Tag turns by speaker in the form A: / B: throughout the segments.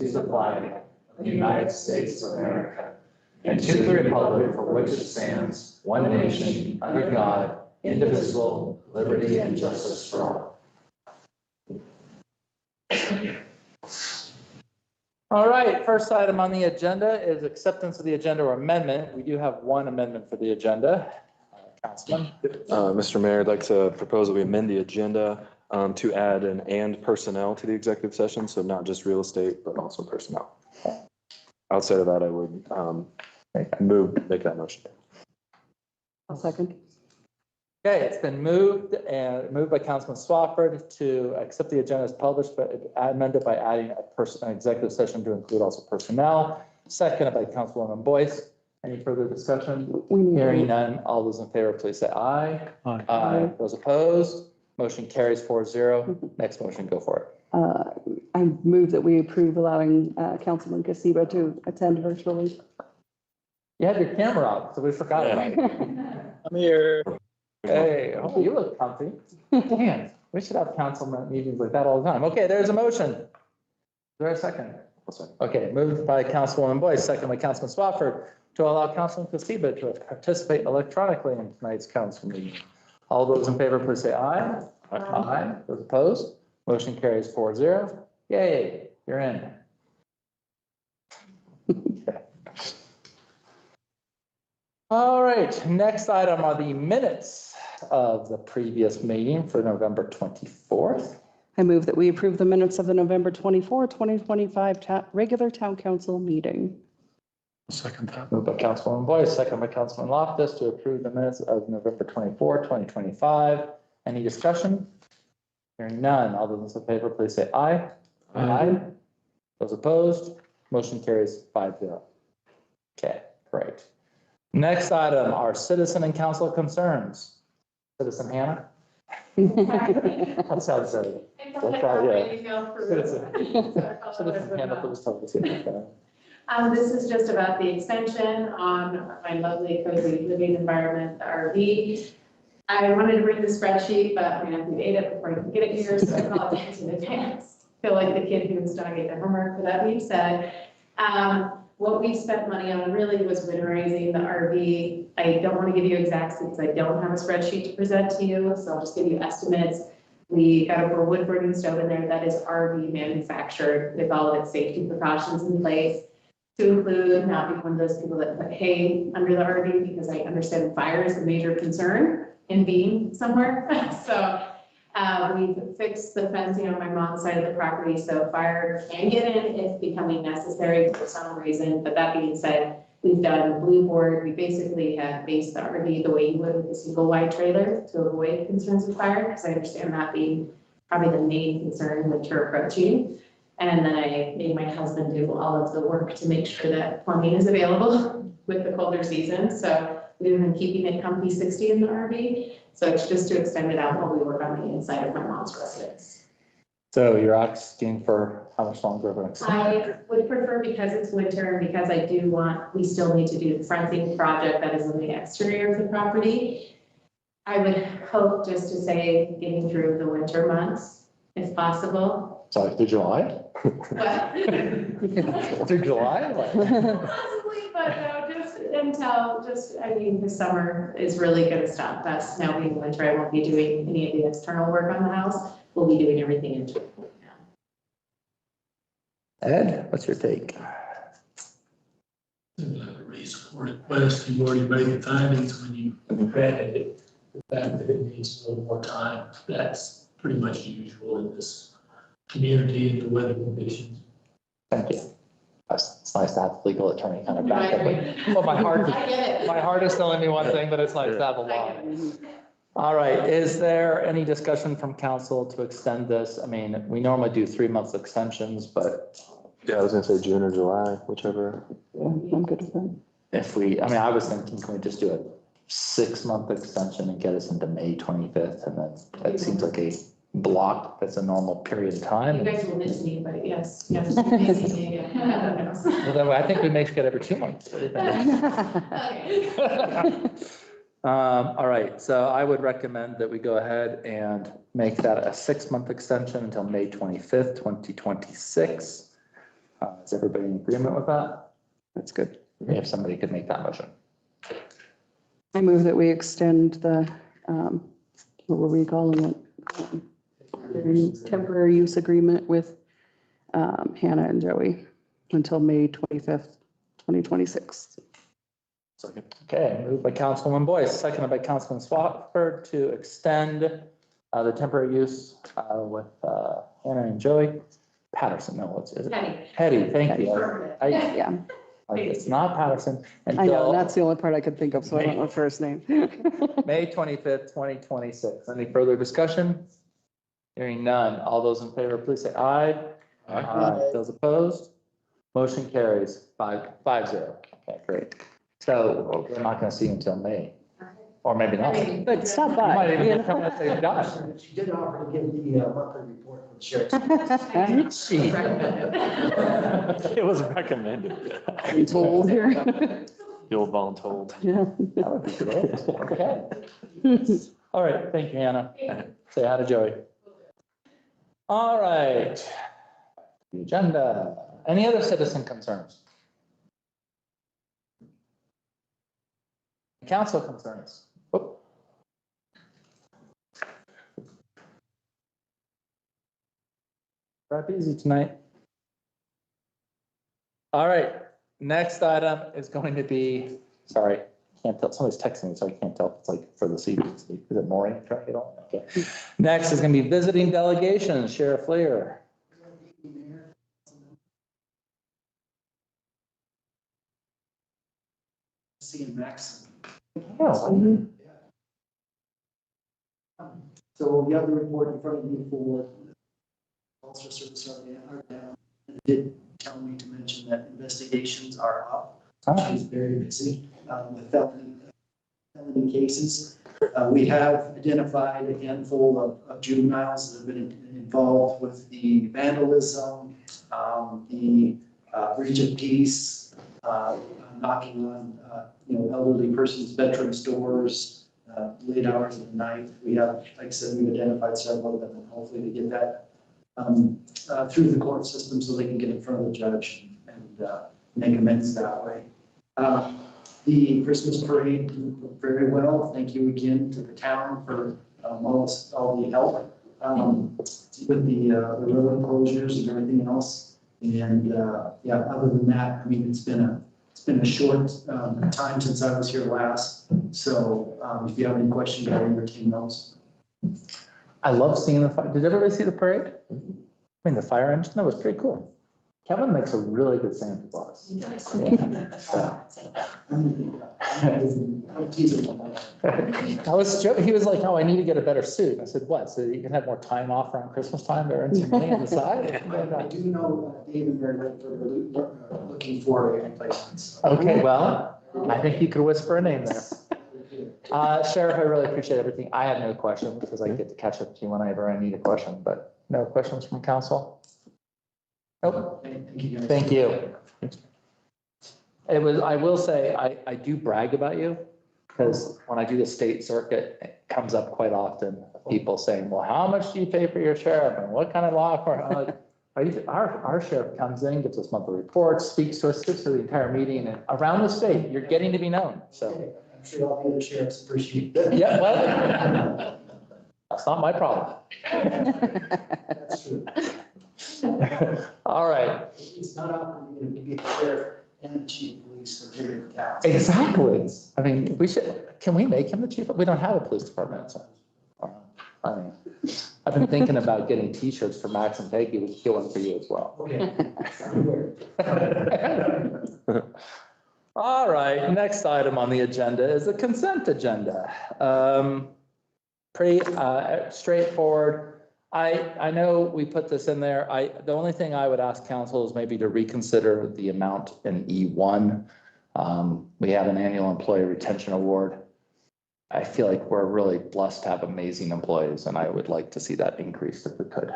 A: the flag of the United States of America, and to the republic for which it stands, one nation, under God, indivisible, liberty and justice for all. All right, first item on the agenda is acceptance of the agenda or amendment. We do have one amendment for the agenda. Councilman.
B: Mr. Mayor, I'd like to propose that we amend the agenda to add an and personnel to the executive session, so not just real estate, but also personnel. Outside of that, I would make that motion.
C: I'll second.
A: Okay, it's been moved by Councilman Swafford to accept the agenda as published, but amended by adding an executive session to include also personnel. Seconded by Councilwoman Boyce. Any further discussion? Hearing none. All those in favor, please say aye.
C: Aye.
A: Aye. Those opposed? Motion carries 4-0. Next motion, go for it.
C: I move that we approve allowing Councilman Casiba to attend virtually.
A: You had your camera out, so we forgot about it.
D: I'm here.
A: Hey, oh, you look comfy. Man, we should have council meetings like that all the time. Okay, there's a motion. Is there a second? Okay, moved by Councilwoman Boyce, second by Councilman Swafford, to allow Councilman Casiba to participate electronically in tonight's council meeting. All those in favor, please say aye. Aye. Those opposed? Motion carries 4-0. Yay, you're in. All right, next item are the minutes of the previous meeting for November 24th.
C: I move that we approve the minutes of the November 24, 2025 regular town council meeting.
D: Second that.
A: Moved by Councilwoman Boyce, second by Councilman Loftus to approve the minutes of November 24, 2025. Any discussion? Hearing none. All those in favor, please say aye. Aye. Those opposed? Motion carries 5-0. Okay, great. Next item are citizen and council concerns. Citizen Hannah? That sounds good. That's right, yeah. Citizen Hannah, please tell us.
E: This is just about the extension on my lovely cozy living environment, the RV. I wanted to bring the spreadsheet, but I'm gonna have to date it before I can get it here, so I apologize in advance. Feel like the kid who's done get their homework. But that being said, what we spent money on really was winterizing the RV. I don't want to give you exacts because I don't have a spreadsheet to present to you, so I'll just give you estimates. We got a wood burning stove in there that is RV manufactured with all of its safety precautions in place, to include not being one of those people that put hay under the RV, because I understand fire is a major concern in being somewhere. So we've fixed the fencing on my mom's side of the property, so fire can get in if becoming necessary for some reason. But that being said, we've done blue board. We basically have based the RV the way you would with a single wide trailer to avoid concerns of fire, because I understand that being probably the main concern when you're approaching. And then I made my husband do all of the work to make sure that plumbing is available with the colder season. So we've been keeping it comfy 60 in the RV. So it's just to extend it out while we work on the inside of my mom's residence.
A: So you're asking for how much longer of an extension?
E: I would prefer, because it's winter and because I do want, we still need to do the fronting project that is in the exterior of the property. I would hope just to say getting through the winter months, if possible.
A: Sorry, through July?
E: But
A: Through July?
E: possibly, but no, just until I mean, the summer is really going to stop us. Now being winter, I won't be doing any of the external work on the house. We'll be doing everything internal now.
A: Ed, what's your take?
D: Seems like a reasonable request. You've already made the findings when you read it. The fact that it needs a little more time, that's pretty much usual in this community and the weather conditions.
A: Thank you. It's nice to have a legal attorney kind of back up. Well, my heart is telling me one thing, but it's nice to have a law. All right, is there any discussion from council to extend this? I mean, we normally do 3-month extensions, but
B: Yeah, I was gonna say June or July, whichever.
C: Yeah, I'm good with that.
A: if I was thinking, can we just do a 6-month extension and get us into May 25th? And then that seems like a block that's a normal period of time.
E: You guys will miss me, but yes. Maybe.
A: Well, then I think we may get every 2 months. What do you think?
E: Okay.
A: All right, so I would recommend that we go ahead and make that a 6-month extension until May 25th, 2026. Is everybody in agreement with that?
C: That's good.
A: If somebody could make that motion.
C: I move that we extend the, what were we calling it? Temporary use agreement with Hannah and Joey until May 25th, 2026.
B: Second.
A: Okay, moved by Councilwoman Boyce, seconded by Councilman Swafford to extend the temporary use with Hannah and Joey Patterson. No, what's it?
E: Penny.
A: Hetty, thank you.
C: Yeah,
A: It's not Patterson.
C: I know,
A: Until
C: that's the only part I could think of, so I don't know first name.
A: May 25th, 2026. Any further discussion? Hearing none. All those in favor, please say aye. Aye. Those opposed? Motion carries 5-0. Okay, great. So we're not going to see you until May, or maybe not. You
C: But stop
A: might
C: by.
A: even
C: you
A: just come and say, Josh.
F: She did offer to give the monthly report from the sheriff's.
C: know.
A: Gee.
B: It was recommended.
C: I'm told here.
B: The old voluntold.
C: Yeah.
A: That would be great. Okay. All right, thank you, Hannah. Say hi to Joey. All right. The agenda. Any other citizen concerns? Council concerns? Oh. Drive easy tonight. All right, next item is going to be, sorry, can't tell, somebody's texting me, so I can't tell if it's like for this evening. Is it Maureen trying to get on? Okay. Next is gonna be visiting delegations, Sheriff Lear.
F: Seeing Max.
A: Oh,
F: So you have the report in front of you for also service are down. And it did tell me to mention that investigations are up. She's very busy with felony cases. We have identified a handful of juveniles that have been involved with the vandalism, the breach of peace, knocking on, elderly persons' bedrooms doors, late hours of the night. We have, like I said, we've identified several of them, and hopefully to get that through the court system so they can get in front of the judge and make amends that way. The Christmas parade went very well. Thank you again to the town for all the help with the road closures and everything else. And other than that, I mean, it's been a short time since I was here last. So if you have any questions, I'll entertain those.
A: I love seeing the fire. Did everybody see the parade? I mean, the fire engine, that was pretty cool. Kevin makes a really good Santa Claus. I was joking, he was like, oh, I need to get a better suit. I said, what? So you can have more time off around Christmas time to earn some money on the side?
F: I do know Dave and Mary Redford are looking for a replacement.
A: Okay, well, I think you could whisper a name there. Sheriff, I really appreciate everything. I have no questions because I get to catch up to you whenever I need a question, but no questions from council? Nope.
F: Thank you guys.
A: Thank you. It was, I will say, I do brag about you because when I do the state circuit, it comes up quite often. People saying, well, how much do you pay for your sheriff and what kind of law? Our sheriff comes in, gives us monthly reports, speaks to us, sits for the entire meeting and around the state, you're getting to be known. So,
F: I'm sure all the other sheriffs appreciate that.
A: yeah, well, that's not my problem.
F: That's true.
A: All right.
F: It's not often you're going to be the sheriff and the chief of police of here in town.
A: Exactly. I mean, can we make him the chief? We don't have a police department, so. I mean, I've been thinking about getting T-shirts for Max and Peggy. We can get one for you as well.
F: Okay. Everywhere.
A: All right, next item on the agenda is the consent agenda. Pretty straightforward. I know we put this in there. The only thing I would ask council is maybe to reconsider the amount in E1. We have an annual employee retention award. I feel like we're really blessed to have amazing employees, and I would like to see that increased if we could.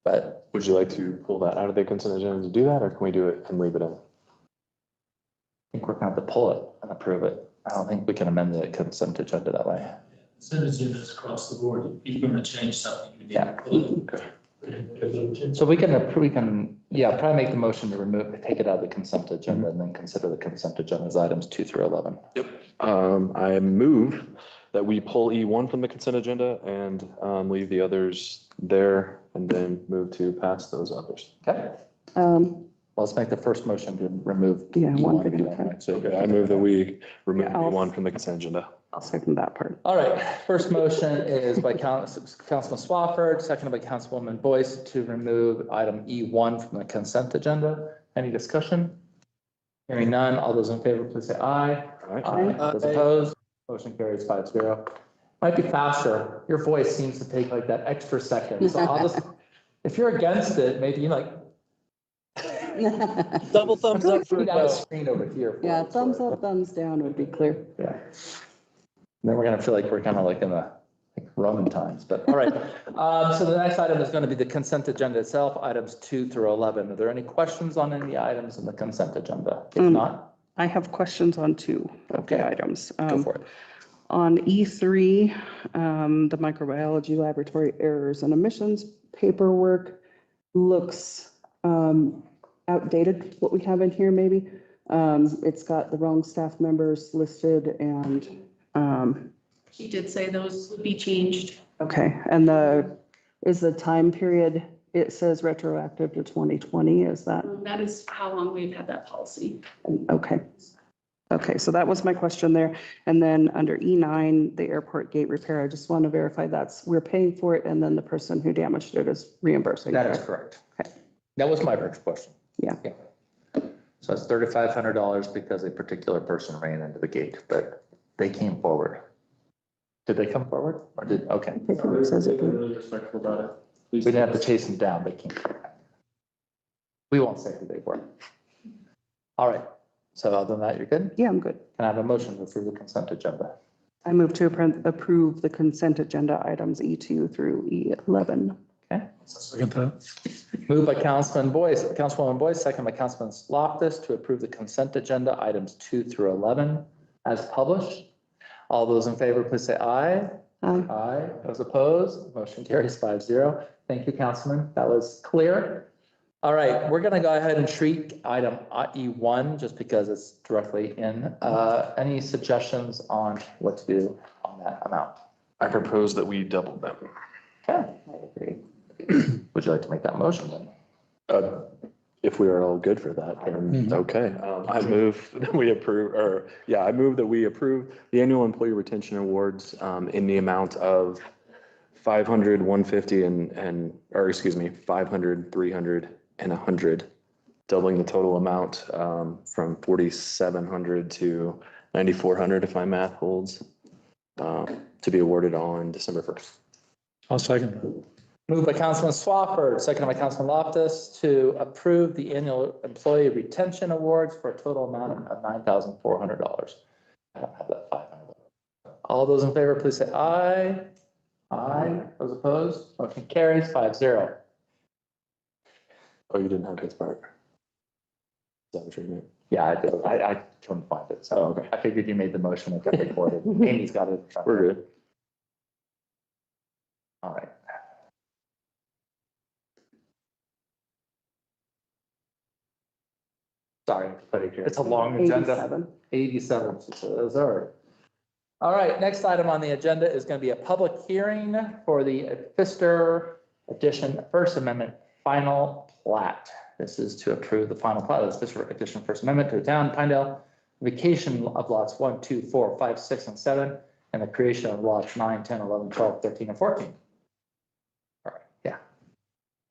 A: But
B: Would you like to pull that out of the consent agenda to do that, or can we do it and leave it in?
A: I think we're gonna have to pull it and approve it. I don't think we can amend the consent agenda that way.
D: Consent agendas across the board, if you're gonna change something, you need
A: Yeah.
D: to pull it.
A: So we can, yeah, probably make the motion to remove, take it out of the consent agenda and then consider the consent agenda as items 2 through 11.
B: I move that we pull E1 from the consent agenda and leave the others there and then move to pass those others.
A: Okay,
C: Um,
A: well, let's make the first motion to remove.
C: Yeah, one
A: E1
C: thing
A: if you
C: at a
A: want.
C: time.
A: So,
B: Okay, I move that we remove
C: Yeah, I'll-
B: E1 from the consent agenda.
C: I'll second that part.
A: all right, first motion is by Councilman Swafford, seconded by Councilwoman Boyce to remove item E1 from the consent agenda. Any discussion? Hearing none, all those in favor, please say aye.
B: Aye.
A: Those opposed, motion carries 5-0. Might be faster. Your voice seems to take like that extra second. So I'll just, if you're against it, maybe you like.
F: Double thumbs up for
A: Read out the
F: both.
A: screen over here.
C: Yeah, thumbs up, thumbs down would be clear.
A: Yeah. Then we're gonna feel like we're kind of like in the like Roman times, but all right. So the next item is going to be the consent agenda itself, items 2 through 11. Are there any questions on any items in the consent agenda? If not,
C: I have questions on two of the
A: Okay.
C: items.
A: go for it.
C: On E3, the microbiology laboratory errors and emissions paperwork looks outdated, what we have in here maybe. It's got the wrong staff members listed and,
G: She did say those would be changed.
C: okay, and is the time period, it says retroactive to 2020, is that,
G: That is how long we've had that policy.
C: okay. Okay, so that was my question there. And then under E9, the airport gate repair, I just want to verify we're paying for it and then the person who damaged it is reimbursing.
A: That is correct.
C: Okay.
A: That was my first question.
C: Yeah.
A: So it's $3,500 because a particular person ran into the gate, but they came forward. Did they come forward or did, okay.
C: I think it says it.
B: Really respectful about it.
A: We didn't have to chase them down, they came. We won't say who they were. All right, so other than that, you're good?
C: Yeah, I'm good.
A: Can I have a motion to approve the consent agenda?
C: I move to approve the consent agenda items E2 through E11.
A: Okay. Moved by Councilwoman Boyce, second by Councilman Loftus to approve the consent agenda items 2 through 11 as published. All those in favor, please say aye. Aye. Those opposed, motion carries 5-0. Thank you, Councilman. That was clear. All right, we're gonna go ahead and treat item E1 just because it's directly in. Any suggestions on what to do on that amount?
B: I propose that we double them.
A: Okay, I agree. Would you like to make that motion then?
B: If we are all good for that, then okay. I move that we approve, I move that we approve the annual employee retention awards in the amount of 500, 150 or excuse me, 500, 300 and 100, doubling the total amount from 4,700 to 9,400 if my math holds, to be awarded on December 1st.
D: I'll second.
A: Moved by Councilman Swafford, seconded by Councilman Loftus to approve the annual employee retention awards for a total amount of $9,400. I don't have that 500. All those in favor, please say aye. Aye. Those opposed, motion carries 5-0.
B: Oh, you didn't have this part? Is that what you meant?
A: Yeah, I did. I couldn't find it, so
B: Oh, okay.
A: I figured you made the motion and got recorded. Amy's got it. in front of her.
B: We're good.
A: All right. Sorry, it's a long agenda.
C: 87.
A: 87, so those are. All right, next item on the agenda is going to be a public hearing for the Pfister Edition First Amendment Final Plat. This is to approve the final plat of the Pfister Edition First Amendment to the town of Pinedale, vacation of lots 1, 2, 4, 5, 6, and 7, and the creation of lots 9, 10, 11, 12, 13, and 14. All right, yeah.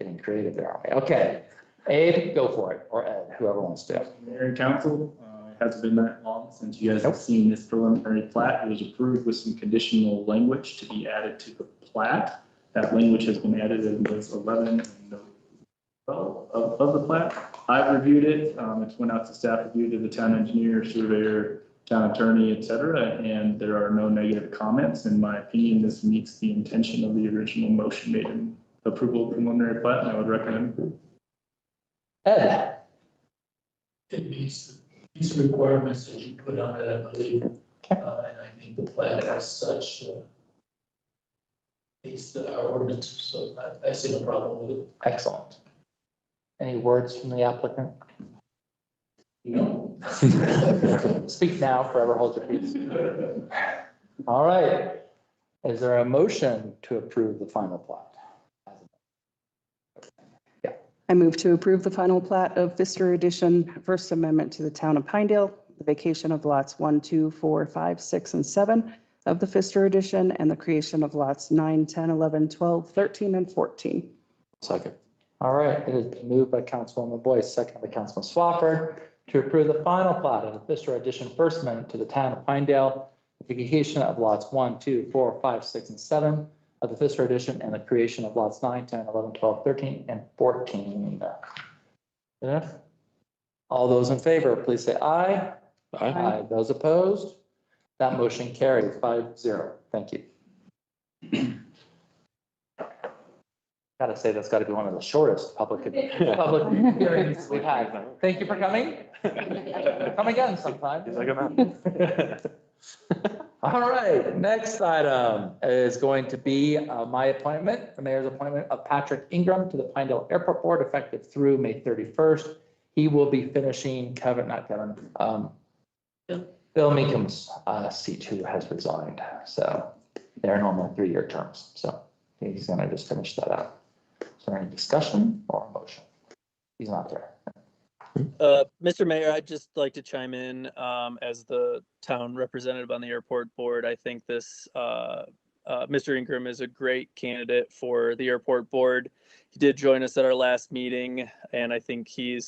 A: Getting creative there, aren't we? Okay. Abe, go for it, or Ed, whoever wants to.
H: Mayor and council, it hasn't been that long since you guys have seen this preliminary plat. It was approved with some conditional language to be added to the plat. That language has been added in notes 11 and note 12 of the plat. I've reviewed it. It's went out to staff review to the town engineer, surveyor, town attorney, et cetera, and there are no negative comments. In my opinion, this meets the intention of the original motion made in approval of preliminary plat, and I would recommend approval.
A: Ed,
D: It meets these requirements that you put on it, I believe. And I think the plan as such meets our ordinance, so I see no problem with it.
A: Excellent. Any words from the applicant?
D: No.
A: Speak now, forever hold your peace. All right. Is there a motion to approve the final plat?
C: I move to approve the final plat of Pfister Edition, First Amendment to the Town of Pinedale, the vacation of lots 1, 2, 4, 5, 6, and 7 of the Pfister Edition, and the creation of lots 9, 10, 11, 12, 13, and 14.
B: Second.
A: All right, it has been moved by Councilwoman Boyce, second by Councilman Swafford, to approve the final plat of the Pfister Edition First Amendment to the Town of Pinedale, the vacation of lots 1, 2, 4, 5, 6, and 7 of the Pfister Edition, and the creation of lots 9, 10, 11, 12, 13, and 14. Enough? All those in favor, please say aye.
B: Aye.
A: Those opposed? That motion carries 5-0. Thank you. Gotta say, that's gotta be one of the shortest public hearings we've had. Thank you for coming. Come again sometime.
B: He's like a man.
A: All right, next item is going to be my appointment, the mayor's appointment of Patrick Ingram to the Pinedale Airport Board effective through May 31st. He will be finishing Bill Meekum's seat, who has resigned. So they're normal 3-year terms. So he's gonna just finish that out. Is there any discussion or motion? He's not there.
I: Mr. Mayor, I'd just like to chime in as the town representative on the airport board. I think this Mr. Ingram is a great candidate for the airport board. He did join us at our last meeting, and I think he'll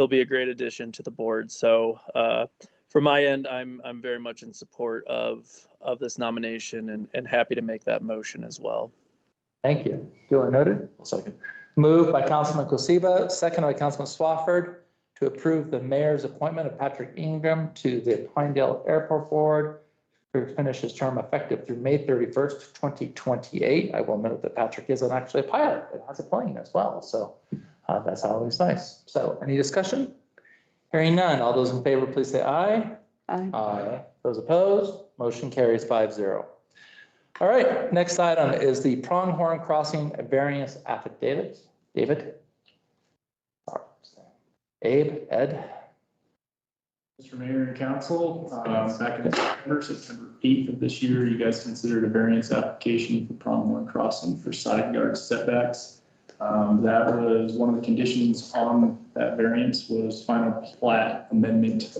I: be a great addition to the board. So from my end, I'm very much in support of this nomination and happy to make that motion as well.
A: Thank you. Duly noted.
B: Second.
A: Moved by Councilman Kosiba, second by Councilman Swafford, to approve the mayor's appointment of Patrick Ingram to the Pinedale Airport Board to finish his term effective through May 31st, 2028. I will note that Patrick isn't actually a pilot. It has a plane as well. So that's always nice. So any discussion? Hearing none. All those in favor, please say aye.
C: Aye.
A: Aye. Those opposed? Motion carries 5-0. All right, next item is the Pronghorn Crossing variance affidavit. David? Abe, Ed?
H: Mr. Mayor and Council, back in September 8th of this year, you guys considered a variance application for Pronghorn Crossing for side yard setbacks. That was one of the conditions on that variance was final plat amendment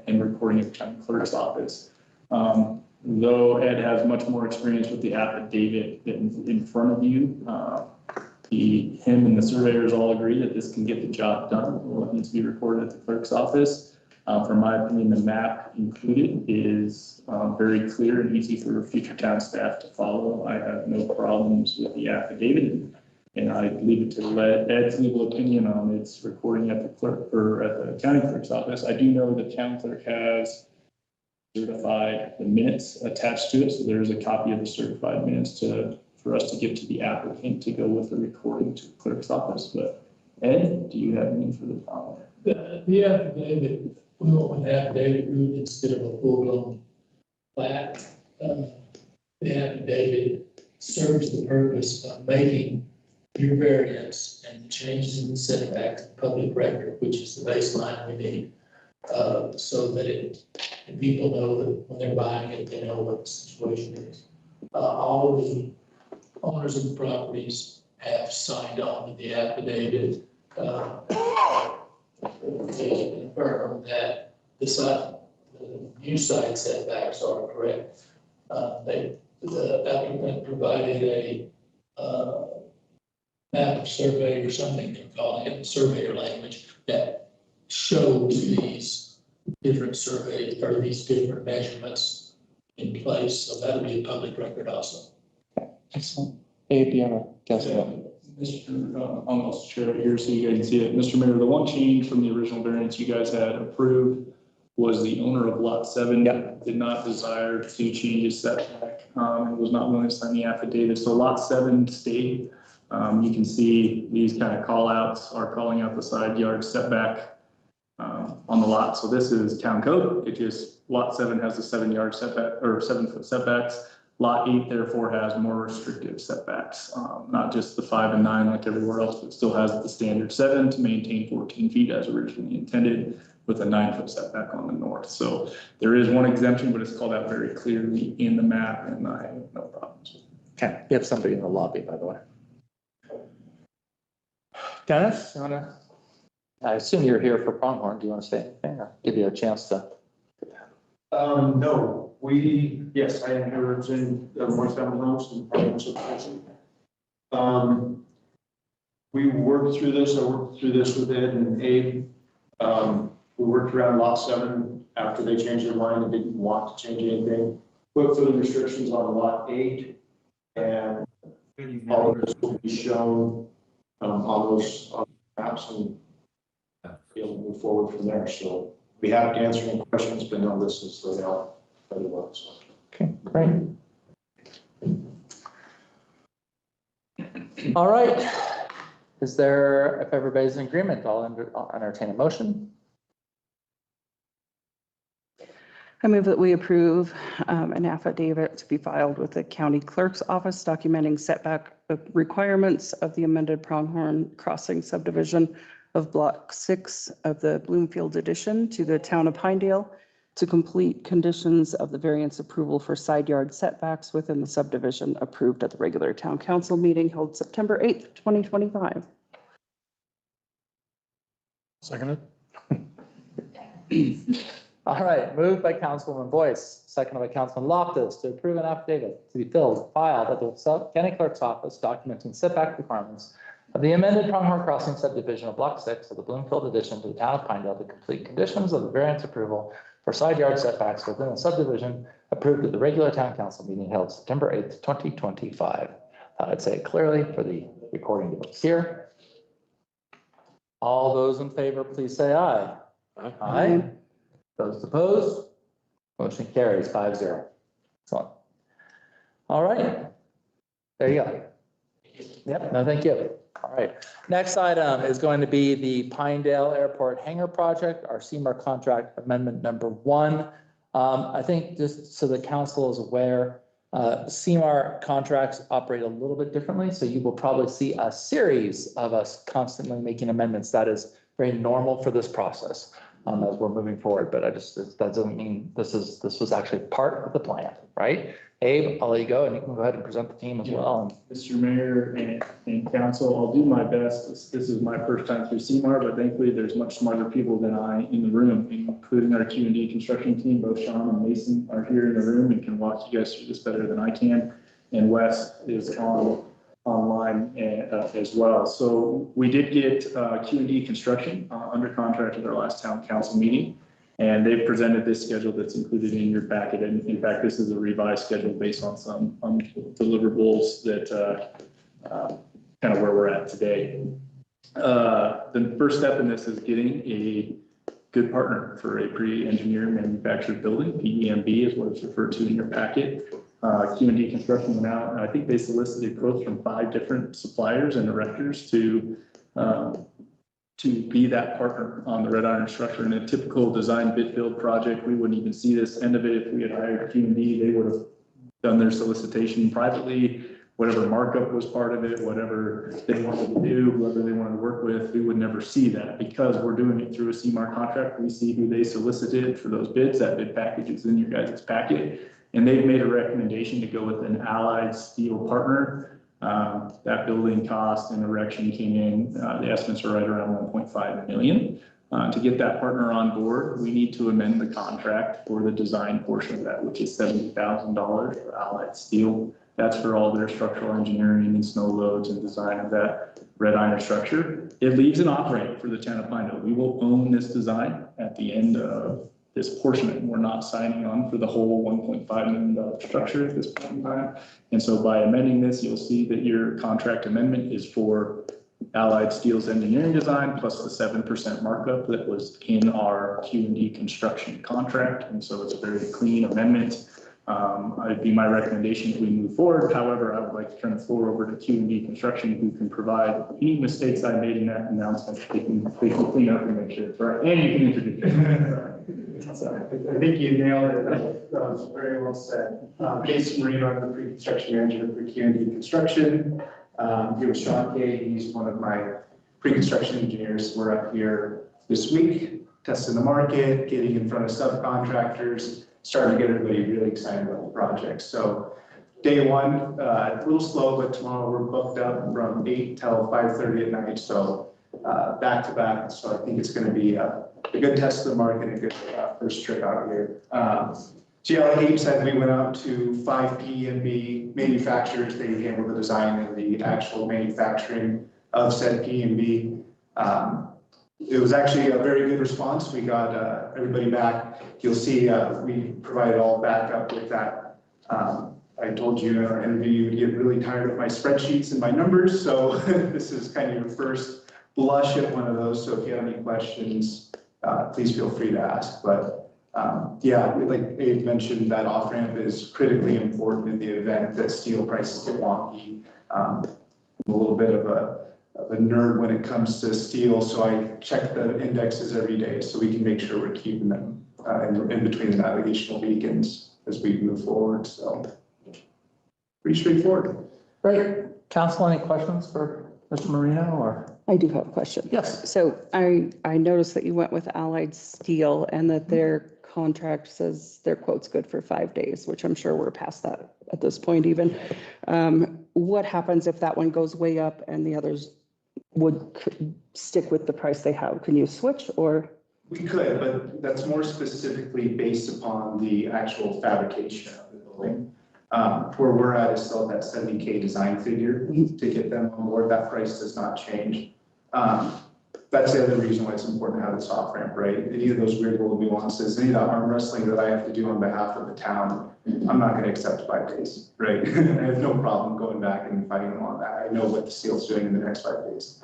H: and recording of the county clerk's office. Though Ed has much more experience with the affidavit than in front of you, him and the surveyors all agree that this can get the job done. What needs to be recorded at the clerk's office. From my opinion, the map included is very clear and easy for future town staff to follow. I have no problems with the affidavit, and I leave it to Ed's legal opinion on its recording at the clerk or at the county clerk's office. I do know the town clerk has certified the minutes attached to it, so there's a copy of the certified minutes for us to give to the applicant to go with the recording to the clerk's office. But Ed, do you have any further comment?
D: The affidavit, we went with affidavit route instead of a full-blown plat. The affidavit serves the purpose of making your variance and the changes in the setbacks public record, which is the baseline we need. So that people know that when they're buying it, they know what the situation is. All the owners of the properties have signed on to the affidavit. They confirm that the new side setbacks are correct. The applicant provided a map of survey or something, they're calling it surveyor language, that shows these different surveys or these different measurements in place. So that'll be a public record also.
A: Excellent. Abe, do you have a guess?
H: Mr. Almost share it here so you guys can see it. Mr. Mayor, the one change from the original variance you guys had approved was the owner of lot 7 did not desire to change his setback. And was not willing to sign the affidavit. So lot 7 stayed. You can see these kind of call outs are calling out the side yard setback on the lot. So this is town code. It just lot 7 has the 7-yard setback or 7-foot setbacks. Lot 8 therefore has more restrictive setbacks, not just the 5 and 9 like everywhere else, but still has the standard 7 to maintain 14 feet as originally intended, with a 9-foot setback on the north. So there is one exemption, but it's called out very clearly in the map, and I have no problems with it.
A: Okay, we have somebody in the lobby, by the way. Dennis, you wanna, I assume you're here for Pronghorn. Do you want to say anything or give you a chance to?
J: No, yes, I am here representing Morris Family Homes and Parliament Association. We worked through this, I worked through this with Ed and Abe. We worked around lot 7 after they changed their mind and didn't want to change anything. Put further restrictions on lot 8, and all of this will be shown on those maps, and we'll move forward from there. So we have to answer any questions, but no, this is laid out very well. So.
A: Okay, great. All right. Is there, if everybody's in agreement, I'll entertain a motion.
C: I move that we approve an affidavit to be filed with the county clerk's office documenting setback requirements of the amended Pronghorn Crossing subdivision of Block 6 of the Bloomfield addition to the town of Pinedale to complete conditions of the variance approval for side yard setbacks within the subdivision approved at the regular town council meeting held September 8th, 2025.
A: Seconded. All right, moved by Councilwoman Boyce, seconded by Councilman Loftus to approve an affidavit to be filed at the county clerk's office documenting setback requirements of the amended Pronghorn Crossing subdivision of Block 6 of the Bloomfield addition to the town of Pinedale to complete conditions of the variance approval for side yard setbacks within the subdivision approved at the regular town council meeting held September 8th, 2025. I'd say it clearly for the recording device here. All those in favor, please say aye.
B: Aye.
A: Aye. Those opposed? Motion carries 5-0. Excellent. All right. There you go. Yep, no, thank you. All right. Next item is going to be the Pinedale Airport Hangar Project, our CMAR contract amendment number 1. I think just so the council is aware, CMAR contracts operate a little bit differently. So you will probably see a series of us constantly making amendments. That is very normal for this process. As we're moving forward, but that doesn't mean this was actually part of the plan, right? Abe, I'll let you go and you can go ahead and present the team as well.
H: Mr. Mayor and council, I'll do my best. This is my first time through CMAR, but thankfully there's much smarter people than I in the room, including our Q&D construction team. Both Sean and Mason are here in the room and can walk you guys through this better than I can. And Wes is online as well. So we did get Q&D construction under contract at our last town council meeting, and they've presented this schedule that's included in your packet. And in fact, this is a revised schedule based on some deliverables that kind of where we're at today. The first step in this is getting a good partner for a pre-engineered manufactured building. PEMB is what it's referred to in your packet. Q&D construction went out, and I think they solicited quotes from 5 different suppliers and erectors to be that partner on the red iron structure. In a typical design bid build project, we wouldn't even see this end of it if we had hired Q&D. They would have done their solicitation privately, whatever markup was part of it, whatever they wanted to do, whoever they wanted to work with, we would never see that. Because we're doing it through a CMAR contract, we see who they solicited for those bids. That bid package is in your guys' packet. And they've made a recommendation to go with an allied steel partner. That building cost and erection came in, the estimates are right around 1.5 million. To get that partner on board, we need to amend the contract for the design portion of that, which is $70,000 for allied steel. That's for all their structural engineering and snow loads and design of that red iron structure. It leaves an off-ramp for the town of Pinedale. We will own this design at the end of this portion, and we're not signing on for the whole $1.5 million structure at this point in time. And so by amending this, you'll see that your contract amendment is for Allied Steel's engineering design plus the 7% markup that was in our Q&D construction contract. And so it's a very clean amendment. It'd be my recommendation if we move forward. However, I would like to turn the floor over to Q&D construction, who can provide any mistakes I made in that announcement. They can clean up and make sure it's right. And you can introduce yourself. I think you nailed it. That was very well said. Jason Marino, I'm the pre-construction manager for Q&D Construction. Here with Sean Kay, he's one of my pre-construction engineers. We're up here this week, testing the market, getting in front of subcontractors, starting to get everybody really excited about the project. So day one, a little slow, but tomorrow we're booked up from 8 till 5:30 at night. So back to back. So I think it's going to be a good test of the market, a good first trip out here. So yeah, like Abe said, we went out to 5 P&B manufacturers. They handled the design and the actual manufacturing of said P&B. It was actually a very good response. We got everybody back. You'll see we provided all backup with that. I told you in our interview you'd get really tired of my spreadsheets and my numbers. So this is kind of your first blush at one of those. So if you have any questions, please feel free to ask. But yeah, like Abe mentioned, that off ramp is critically important in the event that steel prices get wonky. I'm a little bit of a nerd when it comes to steel, so I check the indexes every day so we can make sure we're keeping them in between the navigational beacons as we move forward. So pretty straightforward.
A: Great. Council, any questions for Mr. Marino or?
C: I do have a question.
A: Yes.
C: So I noticed that you went with Allied Steel and that their contract says their quote's good for 5 days, which I'm sure we're past that at this point even. What happens if that one goes way up and the others would stick with the price they have? Can you switch or?
H: We could, but that's more specifically based upon the actual fabrication of the building. Where we're at is still that 70K design figure to get them on board. That price does not change. That's the other reason why it's important to have this off ramp, right? Any of those weird little nuances, any of the arm wrestling that I have to do on behalf of the town, I'm not going to accept 5 days, right? I have no problem going back and fighting them on that. I know what the steel's doing in the next 5 days.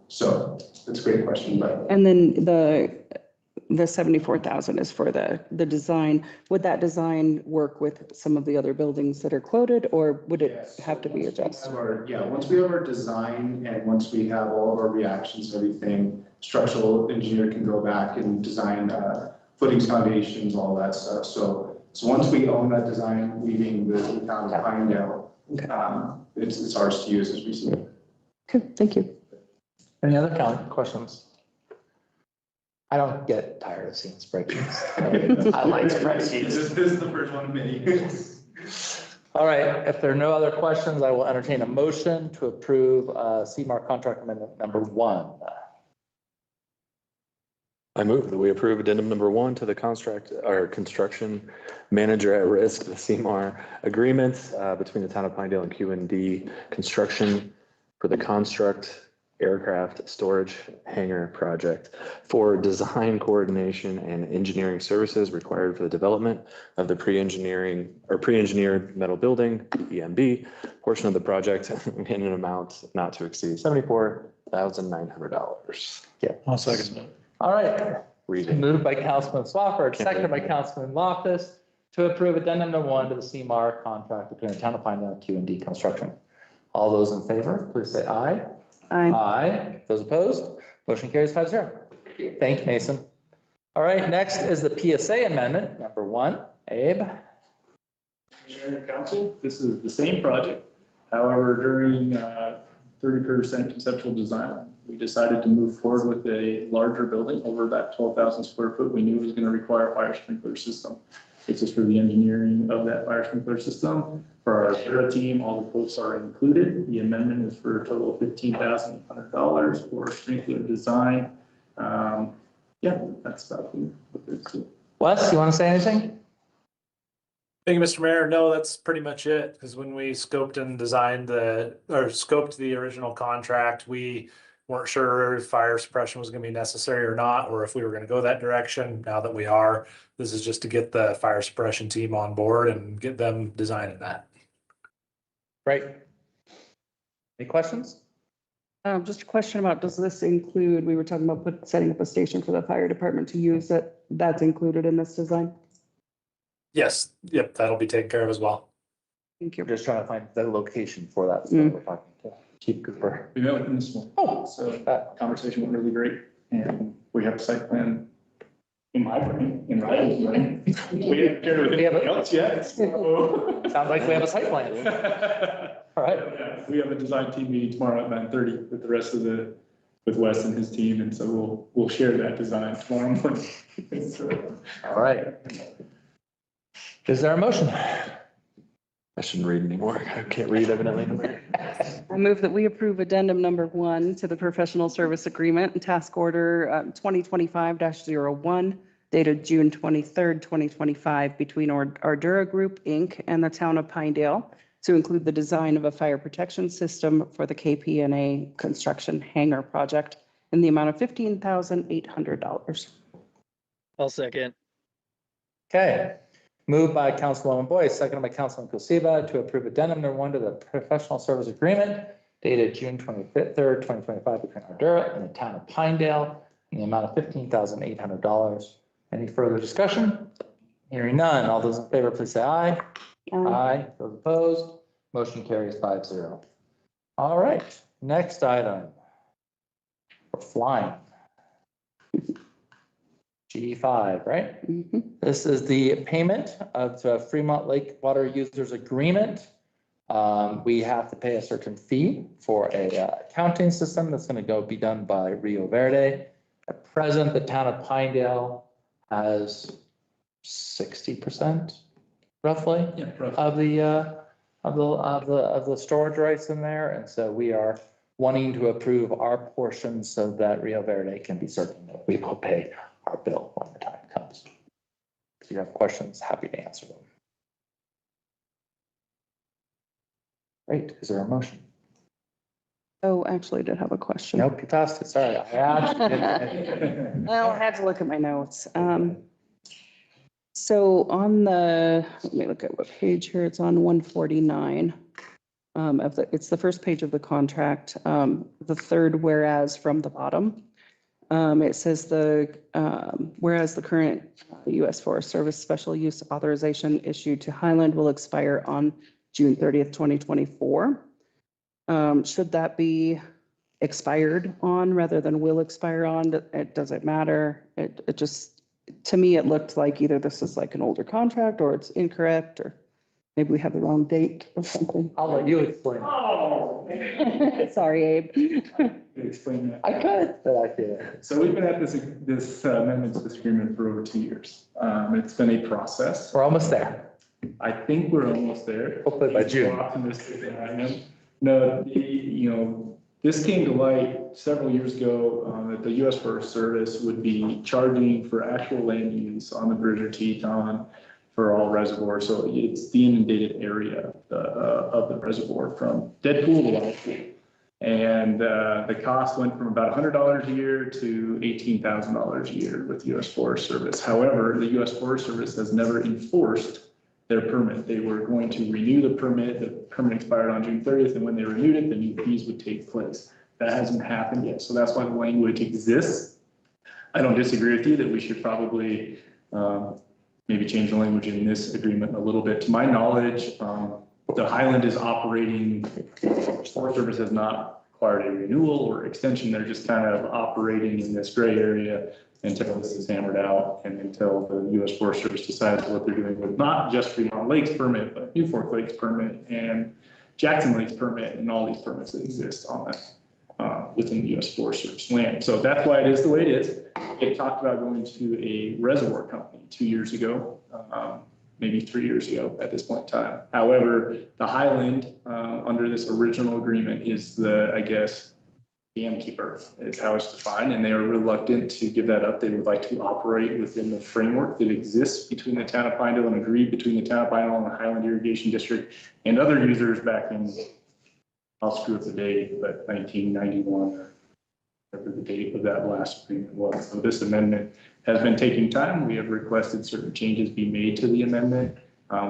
H: So that's a great question, but.
C: And then the 74,000 is for the design. Would that design work with some of the other buildings that are quoted, or would it have to be adjusted?
H: Yeah, once we have our design and once we have all of our reactions and everything, structural engineer can go back and design footings, foundations, all that stuff. So once we own that design, we being the town of Pinedale, it's ours to use as we see it.
C: Okay, thank you.
A: Any other questions? I don't get tired of seeing spreadsheets. I like spreadsheets.
H: This is the first one of many.
A: All right, if there are no other questions, I will entertain a motion to approve CMAR contract amendment number 1.
B: I move that we approve addendum number 1 to the construction manager at risk, the CMAR agreement between the town of Pinedale and Q&D Construction for the construct aircraft storage hangar project for design coordination and engineering services required for the development of the pre-engineered metal building, EMB, portion of the project in an amount not to exceed $74,900.
A: Yeah.
H: I'll second that.
A: All right.
B: Reading.
A: Moved by Councilman Swafford, seconded by Councilman Loftus to approve addendum number 1 to the CMAR contract between the town of Pinedale and Q&D Construction. All those in favor, please say aye.
C: Aye.
A: Aye. Those opposed? Motion carries 5-0. Thank you, Mason. All right, next is the PSA amendment, number 1. Abe?
H: Mayor and Council, this is the same project. However, during 30% conceptual design, we decided to move forward with a larger building over that 12,000 square foot. We knew it was going to require a fire sprinkler system. This is for the engineering of that fire sprinkler system. For our Sarah team, all the quotes are included. The amendment is for a total of $15,100 for sprinkler design. Yeah, that's about what it's.
A: Wes, you want to say anything?
K: Thank you, Mr. Mayor. No, that's pretty much it. Because when we scoped and designed scoped the original contract, we weren't sure if fire suppression was going to be necessary or not, or if we were going to go that direction. Now that we are, this is just to get the fire suppression team on board and get them designing that.
A: Great. Any questions?
C: Just a question about, does this include, we were talking about setting up a station for the fire department to use that, that's included in this design?
K: Yes, yep, that'll be taken care of as well.
C: Thank you.
A: We're just trying to find the location for that. So we're talking to Chief Cooper.
H: We met with them this morning.
A: Oh,
H: So that conversation went really great, and we have a site plan in my brain, in Ryan's brain. We haven't shared with anybody else yet. So.
A: Sounds like we have a site plan. All right.
H: Yeah, we have a design team meeting tomorrow at 9:30 with the rest of with Wes and his team, and so we'll share that design tomorrow morning.
A: All right. Is there a motion?
B: I shouldn't read anymore. I can't read evidently.
C: I move that we approve addendum number 1 to the professional service agreement and task order 2025-01 dated June 23rd, 2025 between Ardura Group, Inc. and the town of Pinedale to include the design of a fire protection system for the KPNA construction hangar project in the amount of $15,800.
I: I'll second.
A: Okay. Moved by Councilwoman Boyce, seconded by Councilman Kosiba to approve addendum number 1 to the professional service agreement dated June 23rd, 2025 between Ardura and the town of Pinedale in the amount of $15,800. Any further discussion? Hearing none. All those in favor, please say aye. Aye. Those opposed, motion carries 5-0. All right, next item. We're flying. G5, right?
C: Mhm.
A: This is the payment of the Fremont Lake Water Users Agreement. We have to pay a certain fee for a accounting system that's going to be done by Rio Verde. At present, the town of Pinedale has 60% roughly of the storage rights in there, and so we are wanting to approve our portion so that Rio Verde can be certain that we will pay our bill when the time comes. If you have questions, happy to answer them. Great. Is there a motion?
C: Oh, actually, I did have a question.
A: Nope, you passed it. Sorry. I asked.
C: Well, I had to look at my notes. So on let me look at what page here. It's on 149. It's the first page of the contract, the third whereas from the bottom. It says whereas the current U.S. Forest Service special use authorization issued to Highland will expire on June 30th, 2024. Should that be expired on rather than will expire on? Does it matter? It just, to me, it looked like either this is like an older contract or it's incorrect, or maybe we have the wrong date or something.
A: I'll let you explain.
H: Oh.
C: Sorry, Abe.
H: Explain that.
A: I could, but I can't.
H: So we've been at this amendment to this agreement for over 2 years. It's been a process.
A: We're almost there.
H: I think we're almost there.
A: Hopefully by June.
H: More optimistic than I am. No, this came to light several years ago, that the U.S. Forest Service would be charging for actual land use on the Bridger Teton for all reservoirs. So it's the inundated area of the reservoir from dead pool to live pool. And the cost went from about $100 a year to $18,000 a year with the U.S. Forest Service. However, the U.S. Forest Service has never enforced their permit. They were going to renew the permit. The permit expired on June 30th, and when they renewed it, the new fees would take place. That hasn't happened yet, so that's why the language exists. I don't disagree with you that we should probably maybe change the language in this agreement a little bit. To my knowledge, the Highland is operating, Forest Service has not acquired a renewal or extension. They're just kind of operating in this gray area until this is hammered out and until the U.S. Forest Service decides what they're doing with not just Fremont Lakes permit, but New Fork Lakes permit and Jackson Lakes permit and all these permits that exist on that within the U.S. Forest Service land. So that's why it is the way it is. It talked about going to a reservoir company 2 years ago, maybe 3 years ago at this point in time. However, the Highland under this original agreement is the, I guess, dam keeper is how it's defined, and they are reluctant to give that up. They would like to operate within the framework that exists between the town of Pinedale and agreed between the town of Pinedale and the Highland Irrigation District and other users back in, I'll screw up the date, but 1991 or whatever the date of that last agreement was. So this amendment has been taking time. We have requested certain changes be made to the amendment.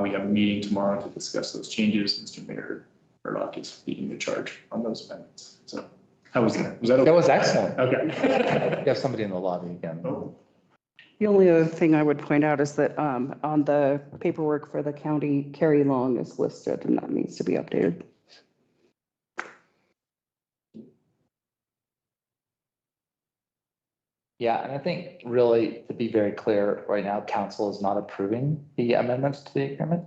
H: We have a meeting tomorrow to discuss those changes. Mr. Mayor Murdoch is leading the charge on those amendments. So how was that? Was that okay?
A: That was excellent.
H: Okay.
A: You have somebody in the lobby again.
H: Oh.
C: The only other thing I would point out is that on the paperwork for the county, Carrie Long is listed, and that needs to be updated.
A: Yeah, and I think really, to be very clear, right now, council is not approving the amendments to the agreement.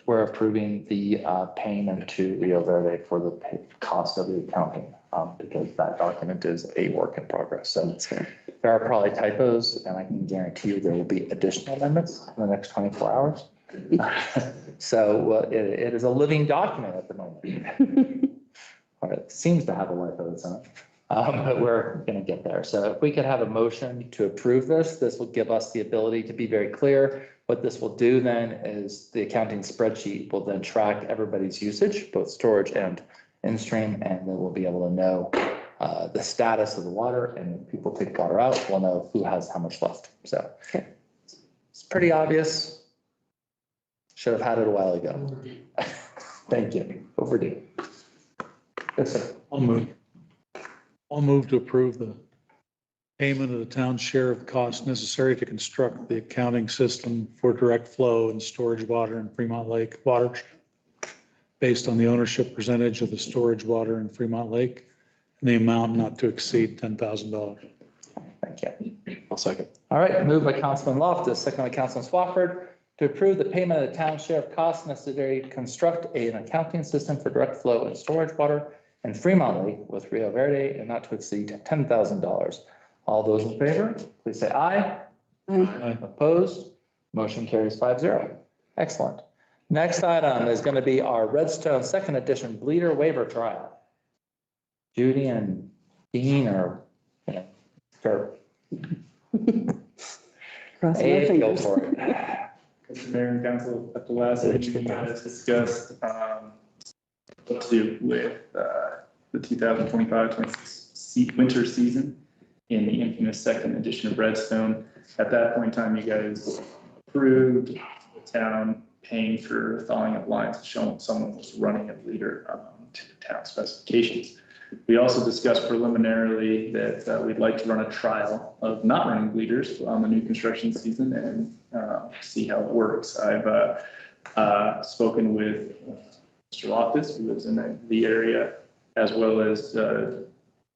A: We're approving the payment to Rio Verde for the cost of the accounting, because that document is a work in progress. So there are probably typos, and I can guarantee you there will be additional amendments in the next 24 hours. So it is a living document at the moment. Or it seems to have a life of its own. But we're going to get there. So if we could have a motion to approve this, this will give us the ability to be very clear. What this will do then is the accounting spreadsheet will then track everybody's usage, both storage and in-stream, and then we'll be able to know the status of the water, and if people take water out, we'll know who has how much left. So it's pretty obvious. Should have had it a while ago. Thank you. Overdue. Yes, sir.
L: I'll move to approve the payment of the town's share of costs necessary to construct the accounting system for direct flow and storage water in Fremont Lake water based on the ownership percentage of the storage water in Fremont Lake and the amount not to exceed $10,000.
A: Thank you.
B: I'll second.
A: All right, moved by Councilman Loftus, second by Councilman Swafford, to approve the payment of the town's share of costs necessary to construct an accounting system for direct flow and storage water in Fremont Lake with Rio Verde and not to exceed $10,000. All those in favor, please say aye.
C: Aye.
A: Opposed? Motion carries 5-0. Excellent. Next item is going to be our Redstone Second Edition Bleeder Waiver Trial. Judy and Dean are, sure.
C: Crossing our
A: Hey, go
C: fingers.
A: for it.
H: Mr. Mayor and Council, at the last meeting, you guys discussed what to do with the 2025-26 winter season in the infamous second edition of Redstone. At that point in time, you guys approved the town paying for thawing of lines, showing someone was running a bleeder to the town specifications. We also discussed preliminarily that we'd like to run a trial of not running bleeders on the new construction season and see how it works. I've spoken with Mr. Loftus, who lives in the area, as well as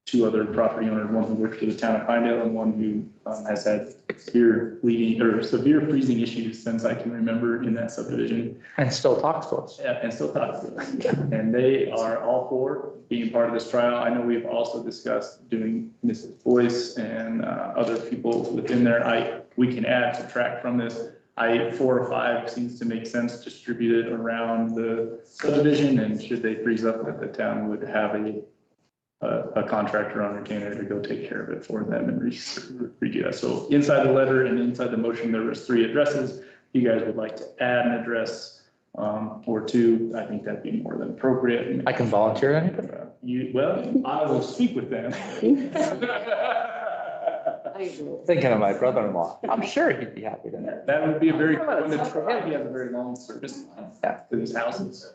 H: two other property owners, one who works for the town of Pinedale and one who has had severe bleeding or severe freezing issues since I can remember in that subdivision.
A: And still talks to us.
H: Yeah, and still talks to us. And they are all for being part of this trial. I know we've also discussed doing Mrs. Boyce and other people within there. We can add, subtract from this. 4 or 5 seems to make sense distributed around the subdivision, and should they freeze up, that the town would have a contractor on retainer to go take care of it for them and redo that. So inside the letter and inside the motion, there was 3 addresses. You guys would like to add an address or 2, I think that'd be more than appropriate.
A: I can volunteer anything.
H: I will speak with them.
A: Thinking of my brother-in-law. I'm sure he'd be happy to.
H: That would be a very, when the trial, he has a very long service line to these houses.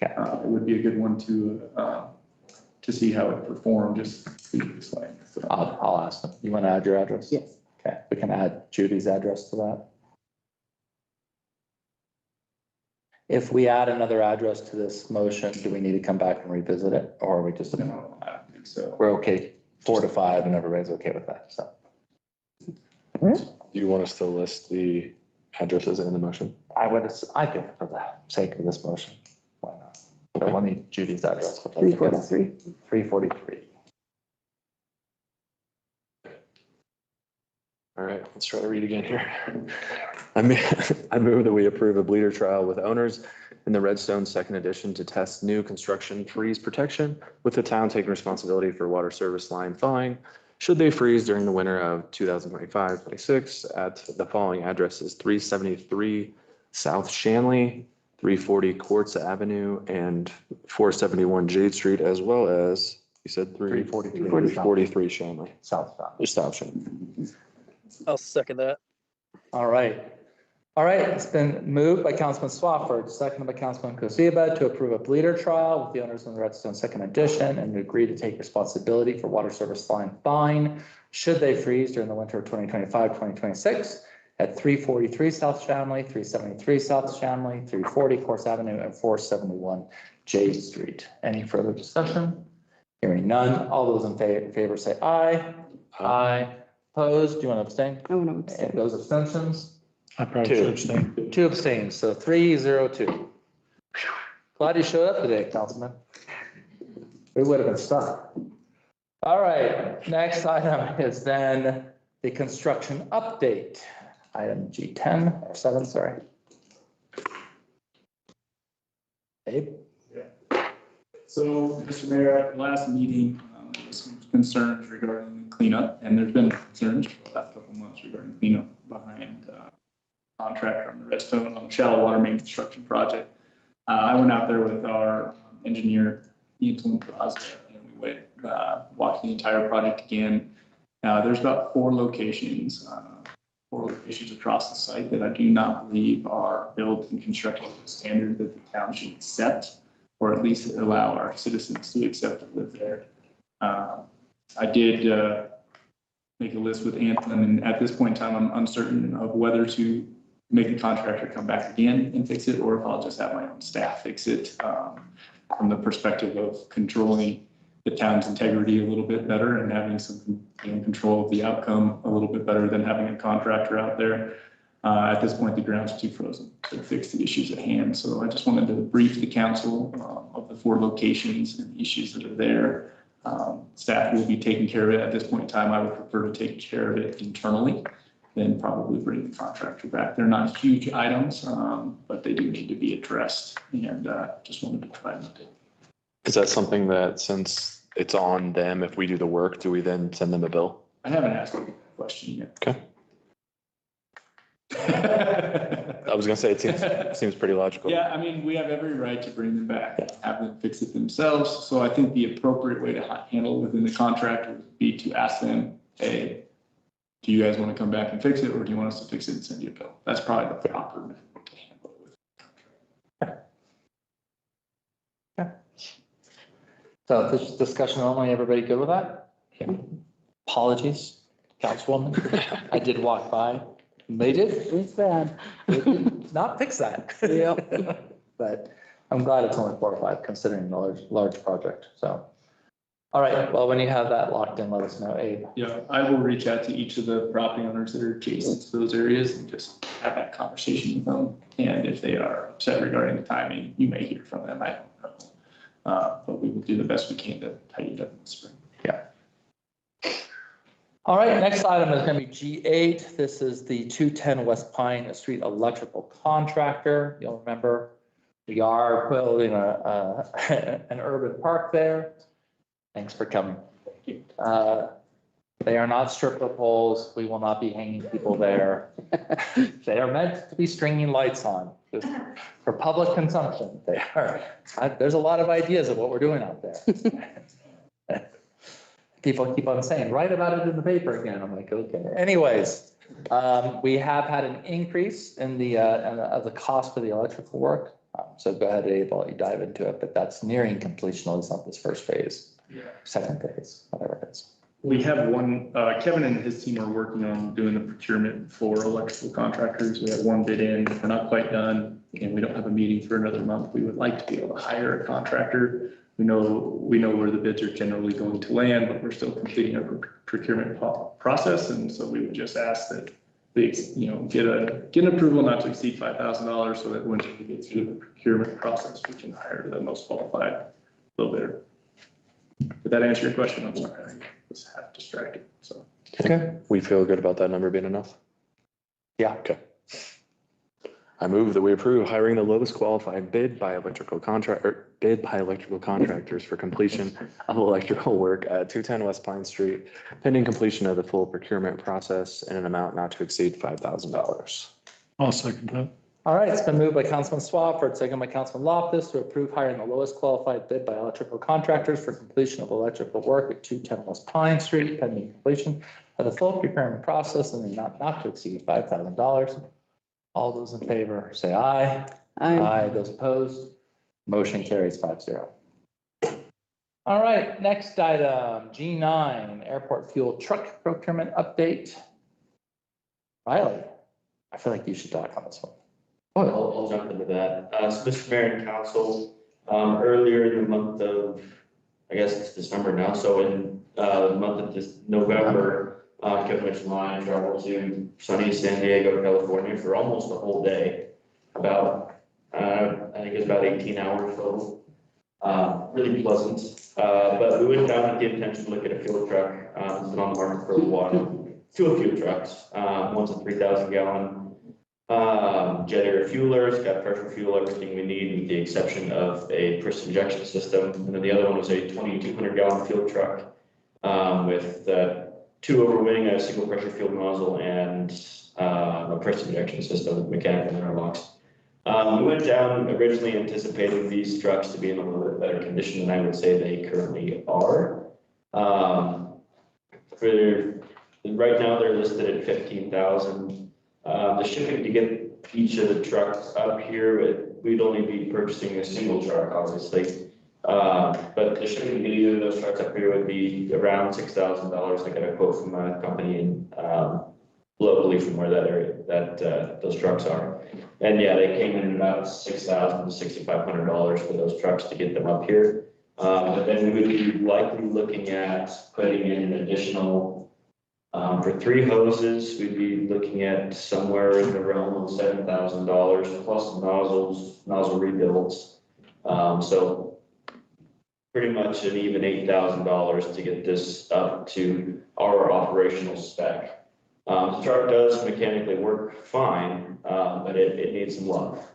H: It would be a good one to see how it performed, just explain. So,
A: I'll ask them. You want to add your address?
C: Yes.
A: Okay, we can add Judy's address to that. If we add another address to this motion, do we need to come back and revisit it, or are we just,
H: no, I don't think so.
A: we're okay, 4 to 5, and everybody's okay with that, so.
B: Do you want us to list the addresses in the motion?
A: I think for the sake of this motion, why not? But let me Judy's address. but that's a good one.
C: 343.
A: 343.
B: All right, let's try to read again here. I move that we approve a bleeder trial with owners in the Redstone Second Edition to test new construction freeze protection, with the town taking responsibility for water service line thawing should they freeze during the winter of 2025-26 at the following addresses: 373 South Shanley, 340 Quartz Avenue, and 471 Jade Street, as well as, you said 343 Shanley.
A: South.
B: South Shanley.
I: I'll second that.
A: All right. All right, it's been moved by Councilman Swafford, seconded by Councilman Kosiba to approve a bleeder trial with the owners of the Redstone Second Edition and to agree to take responsibility for water service line thawing should they freeze during the winter of 2025-2026 at 343 South Shanley, 373 South Shanley, 340 Course Avenue, and 471 Jade Street. Any further discussion? Hearing none. All those in favor say aye. Aye. Opposed, do you want to abstain?
C: I want to
A: And
C: abstain.
A: those abstentions?
L: I probably should abstain.
A: 2 abstains, so 3-0-2. Glad you showed up today, Councilman. We would have been stuck. All right, next item is then the construction update. Item G10 or 7, sorry. Abe?
H: So, Mr. Mayor, at the last meeting, there was some concerns regarding cleanup, and there's been concerns for the last couple of months regarding cleanup behind contractor on the Redstone on the shallow water main construction project. I went out there with our engineer, Ian Plaza, and we went, walked the entire project again. There's about 4 locations across the site that I do not believe are built and constructed to the standard that the town should accept, or at least allow our citizens to accept to live there. I did make a list with Anthem, and at this point in time, I'm uncertain of whether to make the contractor come back again and fix it, or if I'll just have my own staff fix it, from the perspective of controlling the town's integrity a little bit better and having some control of the outcome a little bit better than having a contractor out there. At this point, the ground's too frozen to fix the issues at hand. So I just wanted to brief the council of the 4 locations and the issues that are there. Staff will be taking care of it. At this point in time, I would prefer to take care of it internally than probably bring the contractor back. They're not huge items, but they do need to be addressed, and just wanted to provide an update.
B: Is that something that, since it's on them, if we do the work, do we then send them a bill?
H: I haven't asked you a question yet.
B: Okay. I was gonna say, it seems pretty logical.
H: Yeah, I mean, we have every right to bring them back, have them fix it themselves. So I think the appropriate way to handle it within the contract would be to ask them, hey, do you guys want to come back and fix it, or do you want us to fix it and send you a bill? That's probably the proper method to handle it with.
A: So this discussion only, everybody good with that? Apologies, Councilwoman. I did walk by. They did.
C: It's bad.
A: They did not fix that.
C: Yeah.
A: But I'm glad it's only 4 or 5 considering the large project, so. All right, well, when you have that locked in, let us know, Abe.
H: Yeah, I will reach out to each of the property owners that are adjacent to those areas and just have that conversation with them. And if they are upset regarding the timing, you may hear from them. I don't know. But we will do the best we can to tidy it up in the spring.
A: Yeah. All right, next item is going to be G8. This is the 210 West Pine Street electrical contractor. You'll remember we are building an urban park there. Thanks for coming. They are not stripper poles. We will not be hanging people there. They are meant to be stringing lights on for public consumption. They are. There's a lot of ideas of what we're doing out there. People keep on saying, write about it in the paper again. I'm like, okay. Anyways, we have had an increase in the cost for the electrical work. So go ahead, Abe, I'll let you dive into it, but that's nearing completion, at least not this first phase. Second phase, whatever it is.
H: We have one, Kevin and his team are working on doing the procurement for electrical contractors. We have one bid in, we're not quite done, and we don't have a meeting for another month. We would like to be able to hire a contractor. We know where the bids are generally going to land, but we're still completing our procurement process. And so we would just ask that they, get an approval not to exceed $5,000 so that when we get through the procurement process, we can hire the most qualified low bidder. Did that answer your question? I'm sorry, I was half distracted, so.
A: Okay.
B: We feel good about that number being enough?
A: Yeah.
B: Okay. I move that we approve hiring the lowest qualified bid by electrical contractors for completion of electrical work at 210 West Pine Street, pending completion of the full procurement process in an amount not to exceed $5,000.
L: I'll second that.
A: All right, it's been moved by Councilman Swafford, second by Councilman Loftus to approve hiring the lowest qualified bid by electrical contractors for completion of electrical work at 210 West Pine Street, pending completion of the full procurement process and not to exceed $5,000. All those in favor, say aye. Aye. Those opposed, motion carries 5-0. All right, next item, G9, airport fuel truck procurement update. Riley, I feel like you should talk on this one.
M: I'll jump into that. So Mr. Mayor and Council, earlier in the month of, I guess it's December now, so in the month of November, Kevin mentioned mine, traveled to sunny San Diego, California for almost a whole day. About, I think it was about 18 hours total. Really pleasant. But we went down with the intention to look at a fuel truck. It's been on the market for a while. Two fuel trucks. One's a 3,000 gallon jet air fueler. It's got pressure fuel, everything we need with the exception of a pressure injection system. And then the other one was a 2,200 gallon fuel truck with two over wing, a single pressure fuel nozzle, and a pressure injection system with mechanical interlocks. We went down originally anticipating these trucks to be in a little bit better condition than I would say they currently are. Right now, they're listed at 15,000. The shipping to get each of the trucks up here, we'd only be purchasing a single truck, obviously. But the shipping to get either of those trucks up here would be around $6,000. I got a quote from a company in locally from where that area, those trucks are. And yeah, they came in about $6,000 to $6,500 for those trucks to get them up here. But then we would be likely looking at putting in an additional, for 3 hoses, we'd be looking at somewhere in the realm of $7,000 plus nozzles, nozzle rebuilds. So pretty much an even $8,000 to get this up to our operational spec. The truck does mechanically work fine, but it needs some love.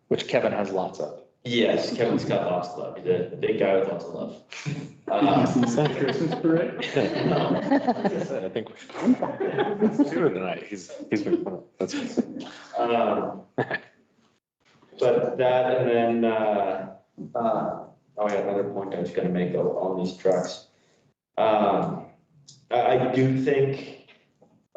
A: Which Kevin has lots of.
M: Yes, Kevin's got lots of love. He's a big guy with lots of love.
H: Christmas parade?
B: I think he's doing tonight. He's been fun. That's
M: But that and then, oh yeah, another point I was gonna make on these trucks. I do think,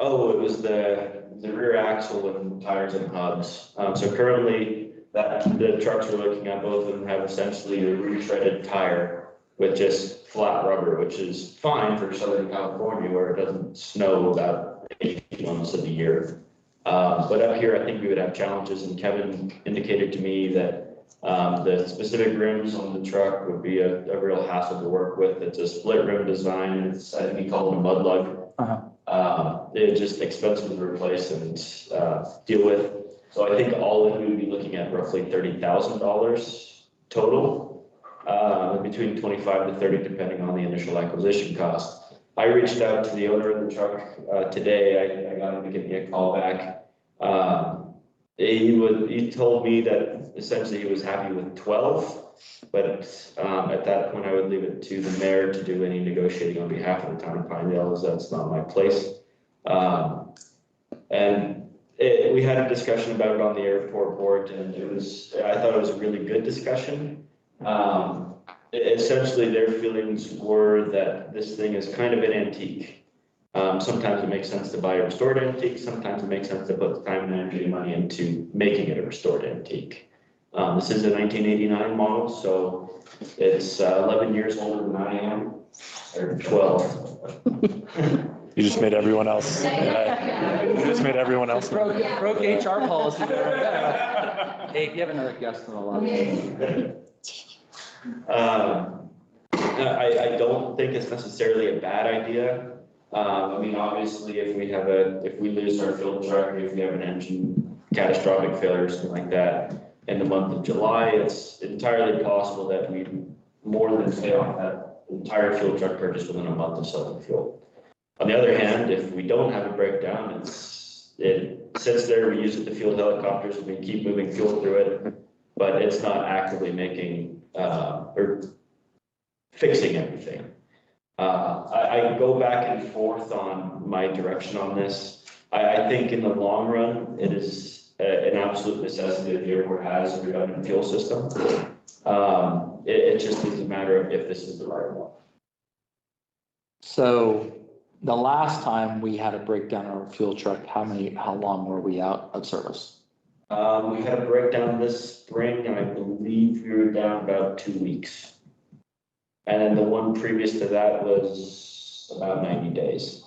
M: it was the rear axle and tires and hubs. So currently the trucks we're looking at, both of them have essentially a retreaded tire with just flat rubber, which is fine for Southern California where it doesn't snow about 18 months of the year. But up here, I think we would have challenges, and Kevin indicated to me that the specific rims on the truck would be a real hassle to work with. It's a split rim design. It's, I think he called it a mud lug. It's just expensive to replace and deal with. So I think all in we would be looking at roughly $30,000 total, between 25 to 30, depending on the initial acquisition cost. I reached out to the owner of the truck today. I got him to give me a call back. He told me that essentially he was happy with 12, but at that point I would leave it to the mayor to do any negotiating on behalf of the town of Pinedale, as that's not my place. And we had a discussion about it on the airport board, and I thought it was a really good discussion. Essentially their feelings were that this thing is kind of an antique. Sometimes it makes sense to buy a restored antique. Sometimes it makes sense to put the time and energy and money into making it a restored antique. This is a 1989 model, so it's 11 years older than I am, or 12.
B: You just made everyone else. You just made everyone else.
A: Broke HR policy there. Dave, you have another guest on the line.
M: I don't think it's necessarily a bad idea. I mean, obviously, if we lose our fuel truck, or if we have an engine catastrophic failure or something like that in the month of July, it's entirely possible that we more than pay off that entire fuel truck purchase within a month of selling fuel. On the other hand, if we don't have a breakdown, it sits there, we use it to fuel helicopters, and we keep moving fuel through it, but it's not actively making or fixing everything. I go back and forth on my direction on this. I think in the long run, it is an absolute necessity that the airport has a redundant fuel system. It just is a matter of if this is the right one.
A: So the last time we had a breakdown on our fuel truck, how long were we out of service?
M: We had a breakdown this spring, and I believe we were down about 2 weeks. And then the one previous to that was about 90 days.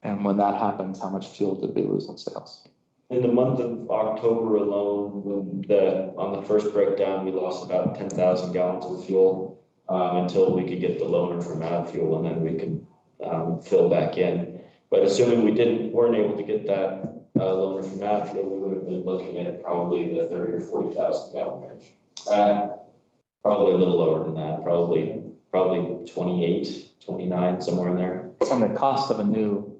A: And when that happens, how much fuel did we lose in sales?
M: In the month of October alone, on the first breakdown, we lost about 10,000 gallons of fuel until we could get the loaner from Fuel, and then we could fill back in. But assuming weren't able to get that loaner from Matthew, we would have been looking at probably the 30 or 40,000 gallon range. Probably a little lower than that, probably 28, 29, somewhere in there.
A: What's on the cost of a new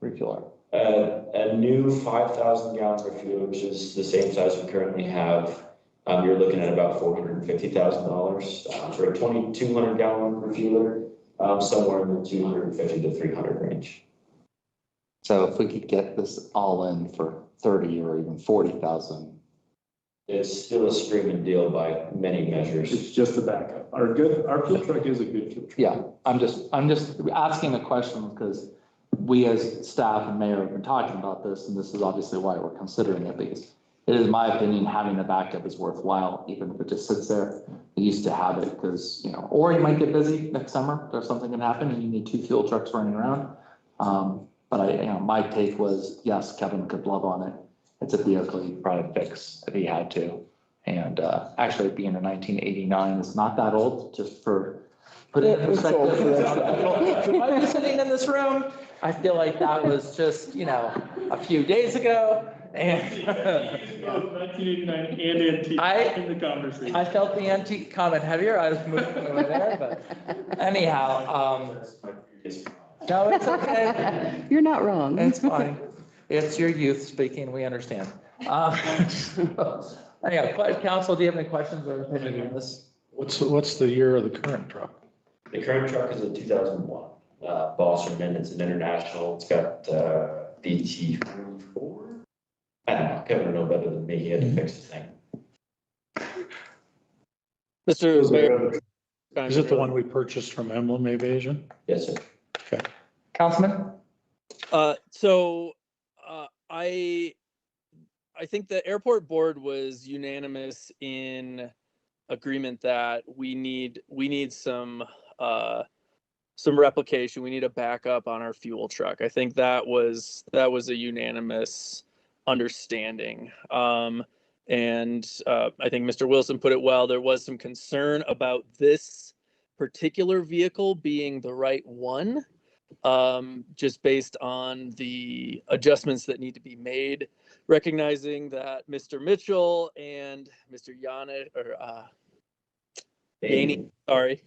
A: refueler?
M: A new 5,000 gallon refueler, which is the same size we currently have, you're looking at about $450,000. For a 2,200 gallon refueler, somewhere in the 250 to 300 range.
A: So if we could get this all in for 30 or even 40,000.
M: It's still a screaming deal by many measures.
H: It's just a backup. Our fuel truck is a good fuel truck.
A: Yeah, I'm just asking the question because we as staff and mayor have been talking about this, and this is obviously why we're considering it, because it is my opinion, having the backup is worthwhile, even if it just sits there. We used to have it because, or you might get busy next summer, or something can happen and you need 2 fuel trucks running around. But my take was, yes, Kevin could love on it. It's a vehicle he'd probably fix if he had to. And actually being a 1989 is not that old, just for put it in perspective. I'm just sitting in this room. I feel like that was just, a few days ago. And
H: 1989 and antique in the conversation.
A: I felt the antique comment heavier. I was moving over there, but anyhow, no, it's okay.
C: You're not wrong.
A: It's fine. It's your youth speaking. We understand. Anyhow, council, do you have any questions or opinion on this?
L: What's the year of the current truck?
M: The current truck is a 2001 Bosserman. It's an international. It's got BT44. I don't know. Kevin would know better than me. He had to fix the thing.
I: Mr. Mayor.
L: Is it the one we purchased from Emblem Aviation?
M: Yes, sir.
L: Okay.
A: Councilman?
I: I think the airport board was unanimous in agreement that we need some replication. We need a backup on our fuel truck. I think that was a unanimous understanding. I think Mr. Wilson put it well. There was some concern about this particular vehicle being the right one, just based on the adjustments that need to be made, recognizing that Mr. Mitchell and Mr. Yannick, or Yaney, sorry,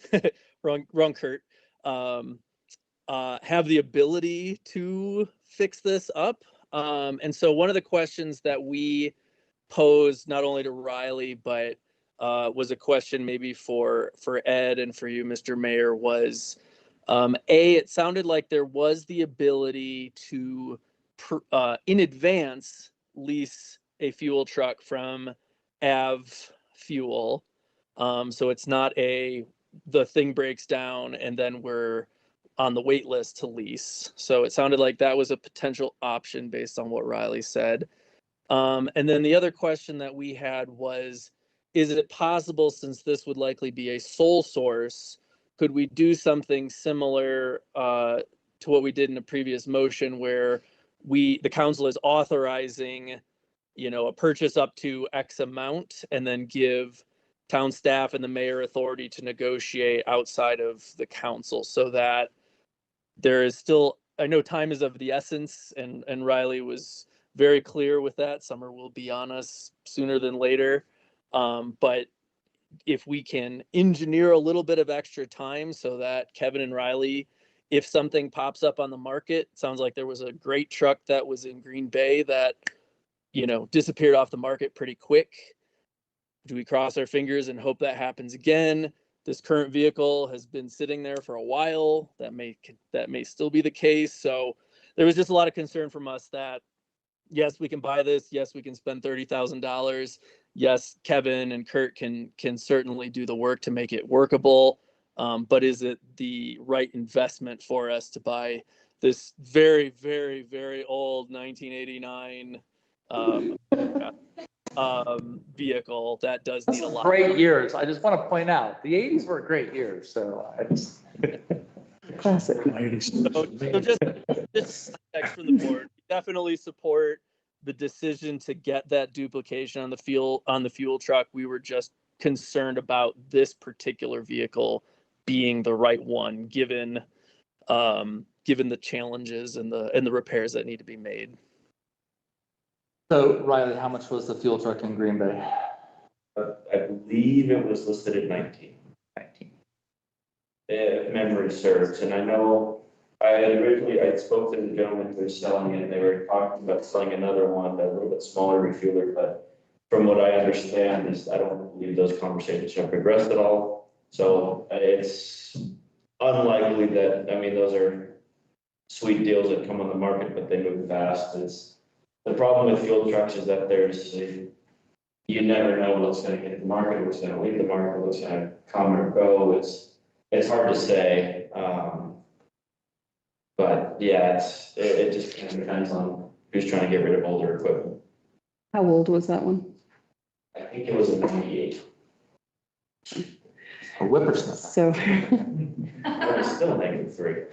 I: wrong Kurt, have the ability to fix this up. And so one of the questions that we posed not only to Riley, but was a question maybe for Ed and for you, Mr. Mayor, was it sounded like there was the ability to in advance lease a fuel truck from Av Fuel. So it's not the thing breaks down and then we're on the wait list to lease. So it sounded like that was a potential option based on what Riley said. And then the other question that we had was, is it possible, since this would likely be a sole source, could we do something similar to what we did in a previous motion where the council is authorizing, a purchase up to X amount and then give town staff and the mayor authority to negotiate outside of the council, so that there is still, I know time is of the essence, and Riley was very clear with that. Summer will be on us sooner than later. But if we can engineer a little bit of extra time so that Kevin and Riley, if something pops up on the market, sounds like there was a great truck that was in Green Bay that, disappeared off the market pretty quick. Do we cross our fingers and hope that happens again? This current vehicle has been sitting there for a while. That may still be the case. So there was just a lot of concern from us that, yes, we can buy this. Yes, we can spend $30,000. Yes, Kevin and Kurt can certainly do the work to make it workable. But is it the right investment for us to buy this very, very, very old 1989 vehicle that does need a lot?
A: Great years. I just want to point out, the 80s were great years, so I just.
C: Classic.
I: So just context from the board, we definitely support the decision to get that duplication on the fuel truck. We were just concerned about this particular vehicle being the right one, given given the challenges and the repairs that need to be made.
A: So Riley, how much was the fuel truck in Green Bay?
M: I believe it was listed at 19.
A: 19.
M: If memory serves, and I know I spoke to the gentleman who was selling it, they were talking about selling another one, a little bit smaller refueler, but from what I understand is I don't believe those conversations have progressed at all. So it's unlikely that, I mean, those are sweet deals that come on the market, but they move fast. The problem with fuel trucks is that you never know what's going to hit the market, what's going to leave the market, what's going to come or go. It's hard to say. But yeah, it just kind of depends on who's trying to get rid of older equipment.
C: How old was that one?
M: I think it was in 98.
A: A whippersnapper.
C: So.
M: But it's still -3.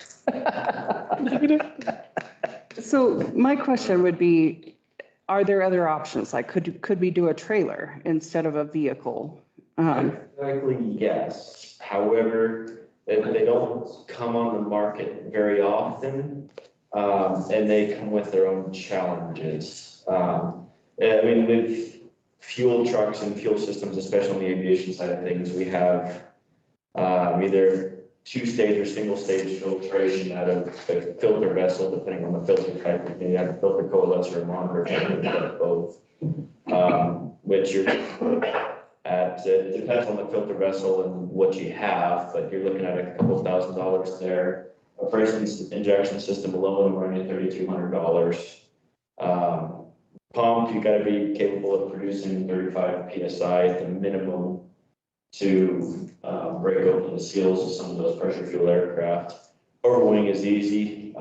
C: So my question would be, are there other options? Like, could we do a trailer instead of a vehicle?
M: Likely, yes. However, they don't come on the market very often, and they come with their own challenges. I mean, with fuel trucks and fuel systems, especially on the aviation side of things, we have either two-stage or single-stage filtration out of a filter vessel, depending on the filter type. You have a filter coalescer or monitor, both, which you're it depends on the filter vessel and what you have, but you're looking at a couple $1,000s there. A pricing injection system alone running $3,200. Pump, you got to be capable of producing 35 psi at the minimum to break open the seals of some of those pressure fuel aircraft. Overwing is easy,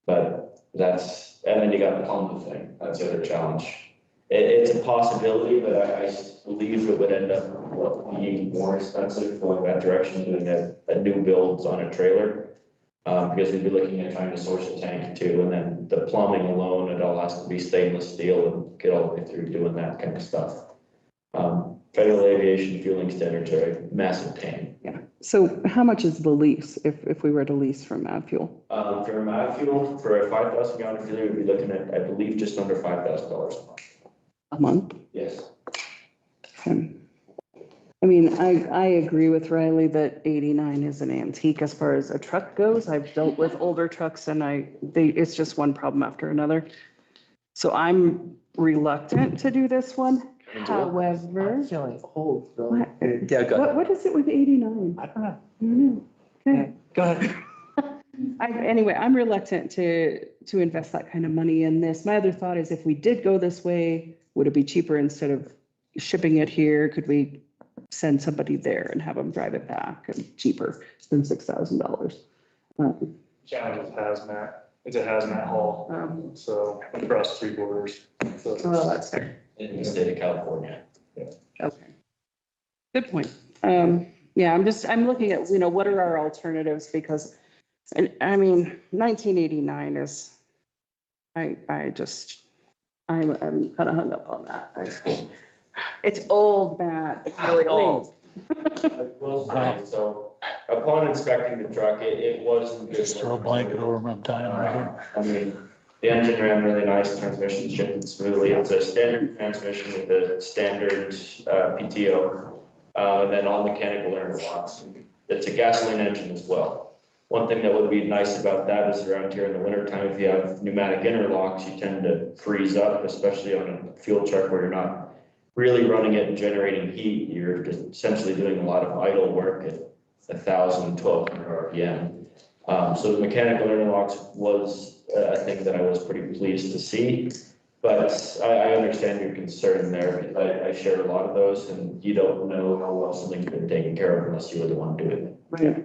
M: but and then you got the pump thing. That's the other challenge. It's a possibility, but I believe it would end up being more expensive going that direction, doing a new builds on a trailer. Because we'd be looking at trying to source a tank too, and then the plumbing alone, it all has to be stainless steel and get all the way through doing that kind of stuff. Federal aviation fueling standards are a massive pain.
C: Yeah. So how much is the lease if we were to lease from MadFuel?
M: For MadFuel, for a 5,000 gallon fueler, we'd be looking at, I believe, just under $5,000 a month.
C: A month?
M: Yes.
C: I mean, I agree with Riley that 89 is an antique as far as a truck goes. I've dealt with older trucks and it's just one problem after another. So I'm reluctant to do this one. However.
A: I'm feeling old, though.
C: What?
A: Yeah, go ahead.
C: What is it with 89?
A: I don't know.
C: I don't know. Okay.
A: Go ahead.
C: Anyway, I'm reluctant to invest that kind of money in this. My other thought is if we did go this way, would it be cheaper instead of shipping it here? Could we send somebody there and have them drive it back and cheaper than $6,000?
H: Challenge is hazmat. It's a hazmat haul, so across 3 borders. So
C: Well, that's fair.
M: In the state of California.
C: Okay. Good point. Yeah, I'm looking at, what are our alternatives because, and I mean, 1989 is, I'm kind of hung up on that. It's old, Matt. It's really old.
M: Well, so upon inspecting the truck, it was in good.
L: Just throw a blanket over them, I'm dying right here.
M: I mean, the engine ran really nice, transmission shifted smoothly. It's a standard transmission with a standard PTO. And then all mechanical interlocks. It's a gasoline engine as well. One thing that would be nice about that is around here in the wintertime, if you have pneumatic interlocks, you tend to freeze up, especially on a fuel truck where you're not really running it and generating heat. You're just essentially doing a lot of idle work at 1,000, 1,200 RPM. So the mechanical interlocks was a thing that I was pretty pleased to see. But I understand your concern there, because I share a lot of those, and you don't know how well something's been taken care of unless you're the one doing it.
C: Right.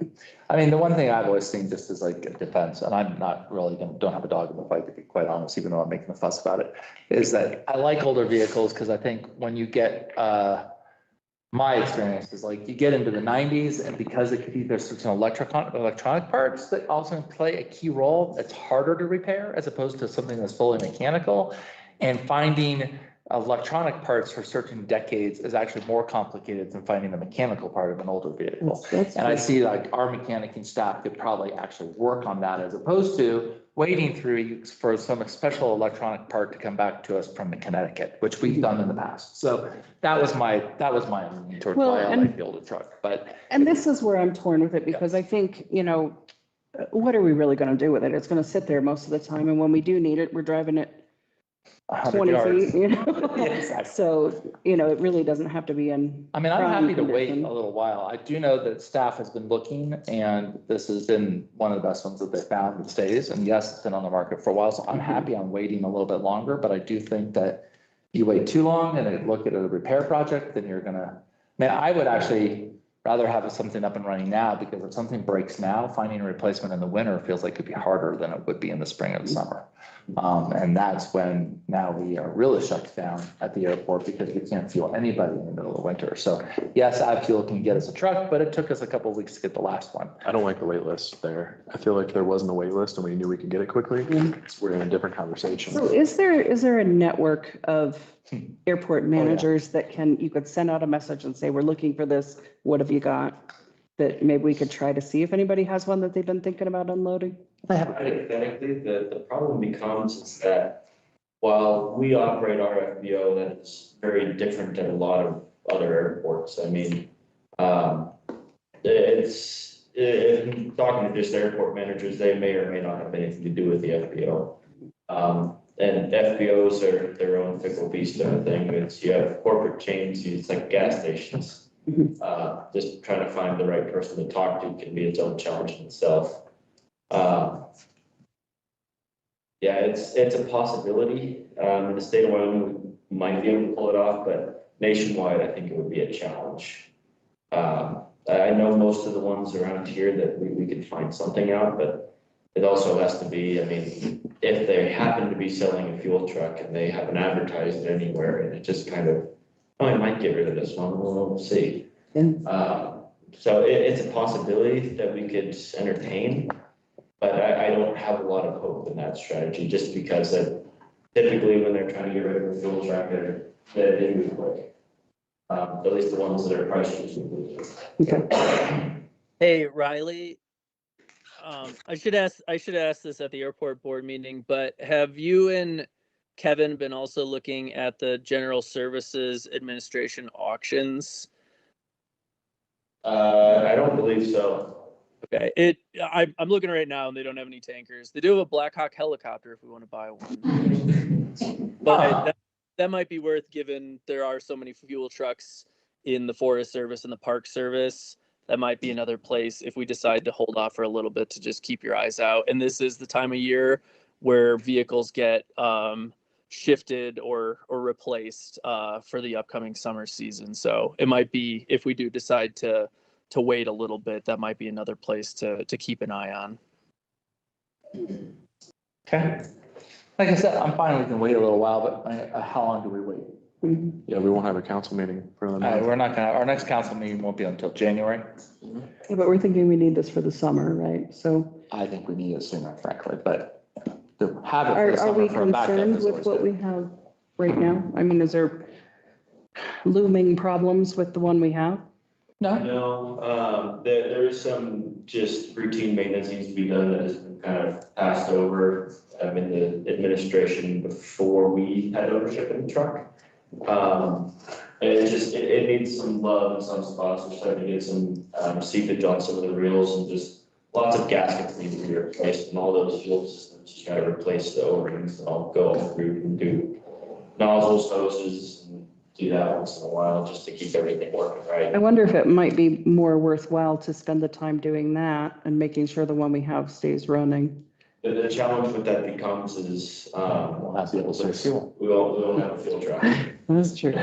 A: I mean, the one thing I've always seen just as like a defense, and I'm not really, don't have a dog in the fight, to be quite honest, even though I'm making a fuss about it, is that I like older vehicles because I think when you get, my experience is like you get into the 90s, and because there's some electronic parts that also play a key role, it's harder to repair as opposed to something that's fully mechanical. And finding electronic parts for certain decades is actually more complicated than finding the mechanical part of an older vehicle.
C: That's
A: And I
C: true.
A: see like our mechanic and staff could probably actually work on that as opposed to waiting through for some special electronic part to come back to us from Connecticut, which we've done in the past. So that was my leaning towards
C: Well,
A: why I
C: and-
A: like the older truck, but
C: And this is where I'm torn with it because I think, what are we really gonna do with it? It's gonna sit there most of the time. And when we do need it, we're driving it
A: 100
C: 20
A: yards.
C: feet,
A: Yeah, exactly.
C: So, it really doesn't have to be in.
A: I mean, I'm
C: prime
A: happy to wait
C: condition.
A: a little while. I do know that staff has been looking and this has been one of the best ones that they found that stays. And yes, it's been on the market for a while, so I'm happy on waiting a little bit longer, but I do think that you wait too long and then look at a repair project, then you're gonna, I would actually rather have something up and running now because if something breaks now, finding a replacement in the winter feels like it'd be harder than it would be in the spring or the summer. And that's when now we are really shut down at the airport because we can't fuel anybody in the middle of winter. So yes, AvFuel can get us a truck, but it took us a couple of weeks to get the last one.
B: I don't like the wait list there. I feel like there wasn't a wait list and we knew we could get it quickly. We're in a different conversation.
C: So is there a network of airport managers that you could send out a message and say, we're looking for this, what have you got? That maybe we could try to see if anybody has one that they've been thinking about unloading?
M: Hypothetically, the problem becomes is that while we operate our FBO, that is very different than a lot of other airports. I mean, if talking to just airport managers, they may or may not have anything to do with the FBO. And FBOs are their own fickle beast of a thing. You have corporate chains, it's like gas stations. Just trying to find the right person to talk to can be its own challenge in itself. Yeah, it's a possibility. In the state of Wyoming, we might be able to pull it off, but nationwide, I think it would be a challenge. I know most of the ones around here that we could find something out, but it also has to be, I mean, if they happen to be selling a fuel truck and they haven't advertised it anywhere and it just kind of, I might get rid of this one, we'll see. So it's a possibility that we could entertain, but I don't have a lot of hope in that strategy just because typically when they're trying to get rid of a fuel truck, they move quick. At least the ones that are price reasonable.
C: Okay.
I: Hey, Riley. I should ask this at the airport board meeting, but have you and Kevin been also looking at the General Services Administration auctions?
M: I don't believe so.
I: Okay, I'm looking right now and they don't have any tankers. They do have a Black Hawk helicopter if we want to buy one. But that might be worth given there are so many fuel trucks in the Forest Service and the Park Service. That might be another place if we decide to hold off for a little bit to just keep your eyes out. And this is the time of year where vehicles get shifted or replaced for the upcoming summer season. So it might be, if we do decide to wait a little bit, that might be another place to keep an eye on.
A: Okay. Like I said, I'm fine, we can wait a little while, but how long do we wait?
B: Yeah, we won't have a council meeting for another month.
A: We're not gonna, our next council meeting won't be until January.
C: Yeah, but we're thinking we need this for the summer, right? So
A: I think we need it sooner, frankly, but to have it for the
C: are we
A: summer for a backup
C: concerned
A: is
C: with
A: always
C: what
A: good.
C: we have right now? I mean, is there looming problems with the one we have?
M: No, there is some just routine maintenance needs to be done that has been kind of passed over in the administration before we had ownership in the truck. And it needs some love in some spots. We're starting to get some seepage on some of the reels and just lots of gaskets need to be replaced and all those fuel systems. You gotta replace the O-rings and I'll go through and do nozzles, hoses, and do that once in a while just to keep everything working right.
C: I wonder if it might be more worthwhile to spend the time doing that and making sure the one we have stays running.
M: The challenge with that becomes is,
A: We'll have to be able to source fuel.
M: we won't have a fuel truck.
C: That's true.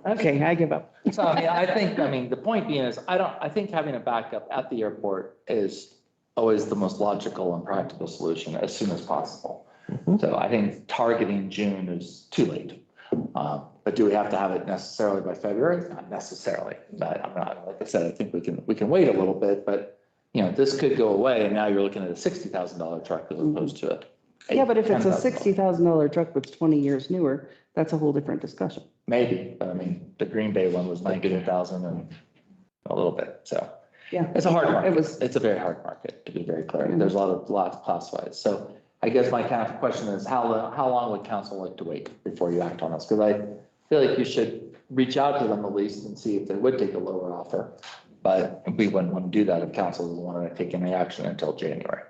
C: Okay, I give up.
A: So, I mean, the point being is, I think having a backup at the airport is always the most logical and practical solution as soon as possible. So I think targeting June is too late. But do we have to have it necessarily by February? Not necessarily, but I'm not, like I said, I think we can wait a little bit, but this could go away and now you're looking at a $60,000 truck as opposed to
C: Yeah, but if it's a
A: $10,000.
C: $60,000 truck that's 20 years newer, that's a whole different discussion.
A: Maybe, but I mean, the Green Bay one was 19,000 and a little bit, so.
C: Yeah.
A: It's a hard
C: It
A: market.
C: was,
A: It's a very hard market, to be very clear. There's a lot of classifieds. So I guess my kind of question is, how long would council like to wait before you act on this? Because I feel like you should reach out to them at least and see if they would take a lower offer. But we wouldn't want to do that if council doesn't want to take any action until January.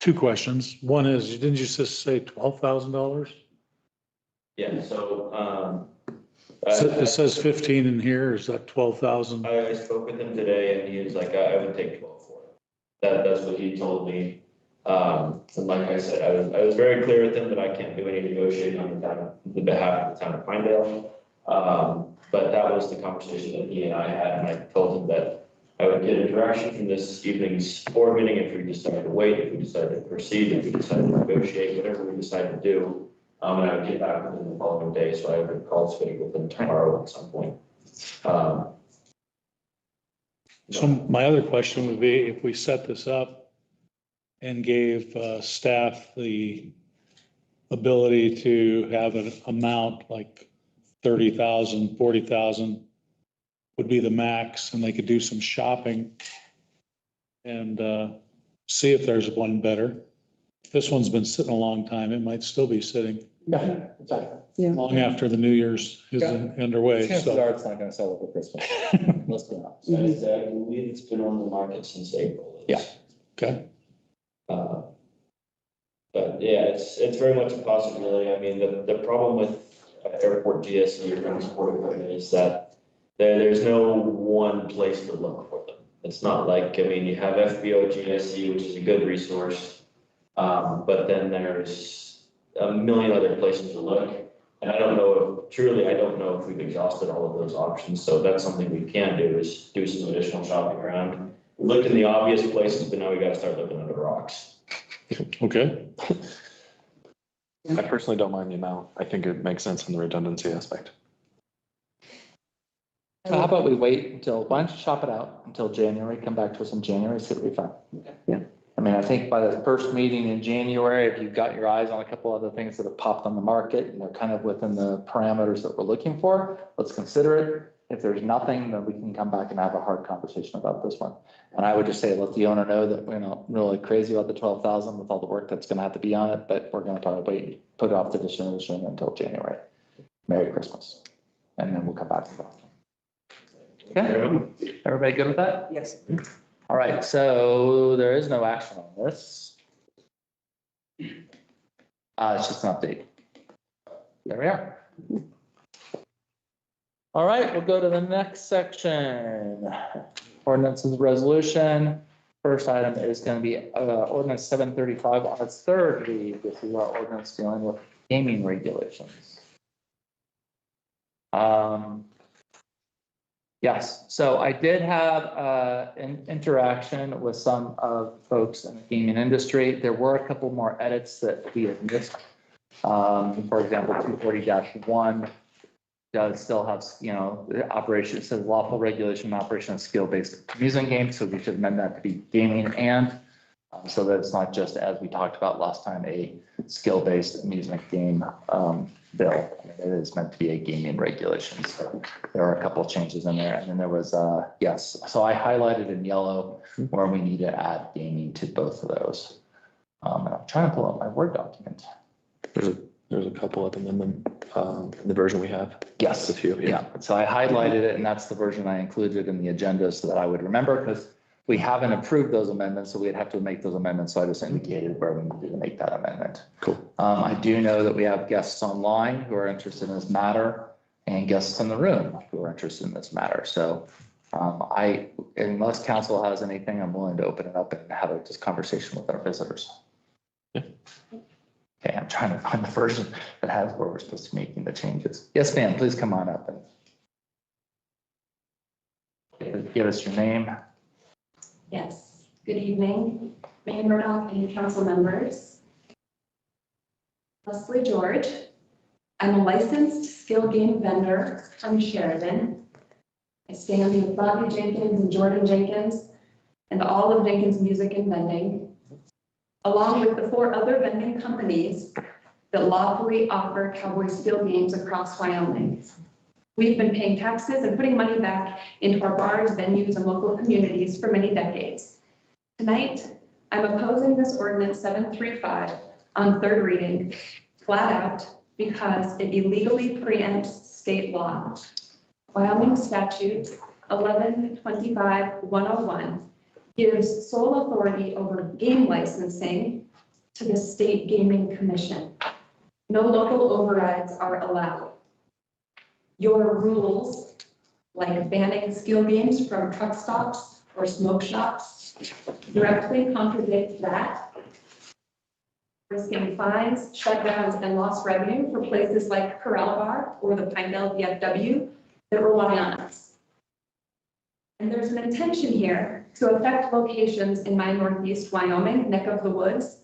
L: Two questions. One is, didn't you just say $12,000?
M: Yeah, so,
L: It says 15 in here. Is that 12,000?
M: I spoke with him today and he was like, I would take 12 for it. That's what he told me. And like I said, I was very clear with him that I can't do any negotiating on the behalf of the town of Pinedale. But that was the conversation that he and I had, and I told him that I would get a direction from this evening's board meeting if we decided to wait, if we decided to proceed, if we decided to negotiate, whatever we decide to do. And I would get back with him the following day, so I would call schedule with him tomorrow at some point.
L: So my other question would be, if we set this up and gave staff the ability to have an amount like 30,000, 40,000 would be the max, and they could do some shopping and see if there's one better. This one's been sitting a long time. It might still be sitting
A: Yeah, exactly.
C: yeah.
L: long after the New Year's is underway.
A: Chances
L: So
A: are it's not going to sell over Christmas. Let's be honest.
M: I believe it's been on the market since April.
A: Yeah.
L: okay.
M: But yeah, it's very much a possibility. I mean, the problem with airport GSE or transport equipment is that there's no one place to look for them. It's not like, I mean, you have FBO GSE, which is a good resource. But then there's a million other places to look. And I don't know if we've exhausted all of those options. So that's something we can do, is do some additional shopping around. We looked in the obvious places, but now we got to start looking under rocks.
L: Okay.
B: I personally don't mind the amount. I think it makes sense in the redundancy aspect.
A: So how about we wait until, why don't you shop it out until January, come back to us in January, see what we find.
C: Yeah.
A: I mean, I think by the first meeting in January, if you've got your eyes on a couple other things that have popped on the market and they're kind of within the parameters that we're looking for, let's consider it. If there's nothing, then we can come back and have a hard conversation about this one. And I would just say, let the owner know that we're not really crazy about the 12,000 with all the work that's gonna have to be on it, but we're gonna probably wait, put off the decision until January. Merry Christmas. And then we'll come back to that. Okay, everybody good with that?
C: Yes.
A: All right, so there is no action on this. It's just an update. There we are. All right, we'll go to the next section. Ordinances resolution. First item is going to be ordinance 735 on its third read. This is our ordinance dealing with gaming regulations. Yes, so I did have an interaction with some of folks in the gaming industry. There were a couple more edits that we had missed. For example, 240-1 does still have, the operation, it says lawful regulation and operation of skill-based amusement games, so we should amend that to be gaming and, so that it's not just, as we talked about last time, a skill-based amusement game bill. It is meant to be a gaming regulation, so there are a couple of changes in there, and then there was, yes, so I highlighted in yellow where we need to add gaming to both of those. And I'm trying to pull up my Word document.
B: There's a couple of them in the version we have.
A: Yes,
B: A few,
A: yeah. So I highlighted it, and that's the version I included in the agenda so that I would remember, because we haven't approved those amendments, so we'd have to make those amendments. So I just indicated where we needed to make that amendment.
B: Cool.
A: I do know that we have guests online who are interested in this matter and guests in the room who are interested in this matter. So unless council has anything, I'm willing to open it up and have this conversation with our visitors.
B: Yeah.
A: Okay, I'm trying to find the version that has where we're supposed to be making the changes. Yes, ma'am, please come on up and give us your name.
N: Yes, good evening, Mayor Murdoch and council members. Leslie George. I'm a licensed skill game vendor from Sheridan. I stand with Bobby Jenkins and Jordan Jenkins and all of Jenkins Music and Vending, along with the 4 other vending companies that lawfully offer cowboy skill games across Wyoming. We've been paying taxes and putting money back into our bars, venues, and local communities for many decades. Tonight, I'm opposing this ordinance 735 on third reading, flat out, because it illegally preempts state law. Wyoming statute 1125-101 gives sole authority over game licensing to the State Gaming Commission. No local overrides are allowed. Your rules, like banning skill games from truck stops or smoke shops, directly contradict that, risking fines, shutdowns, and lost revenue for places like Corral Bar or the Pinedale VFW that rely on us. And there's an intention here to affect locations in my Northeast Wyoming neck of the woods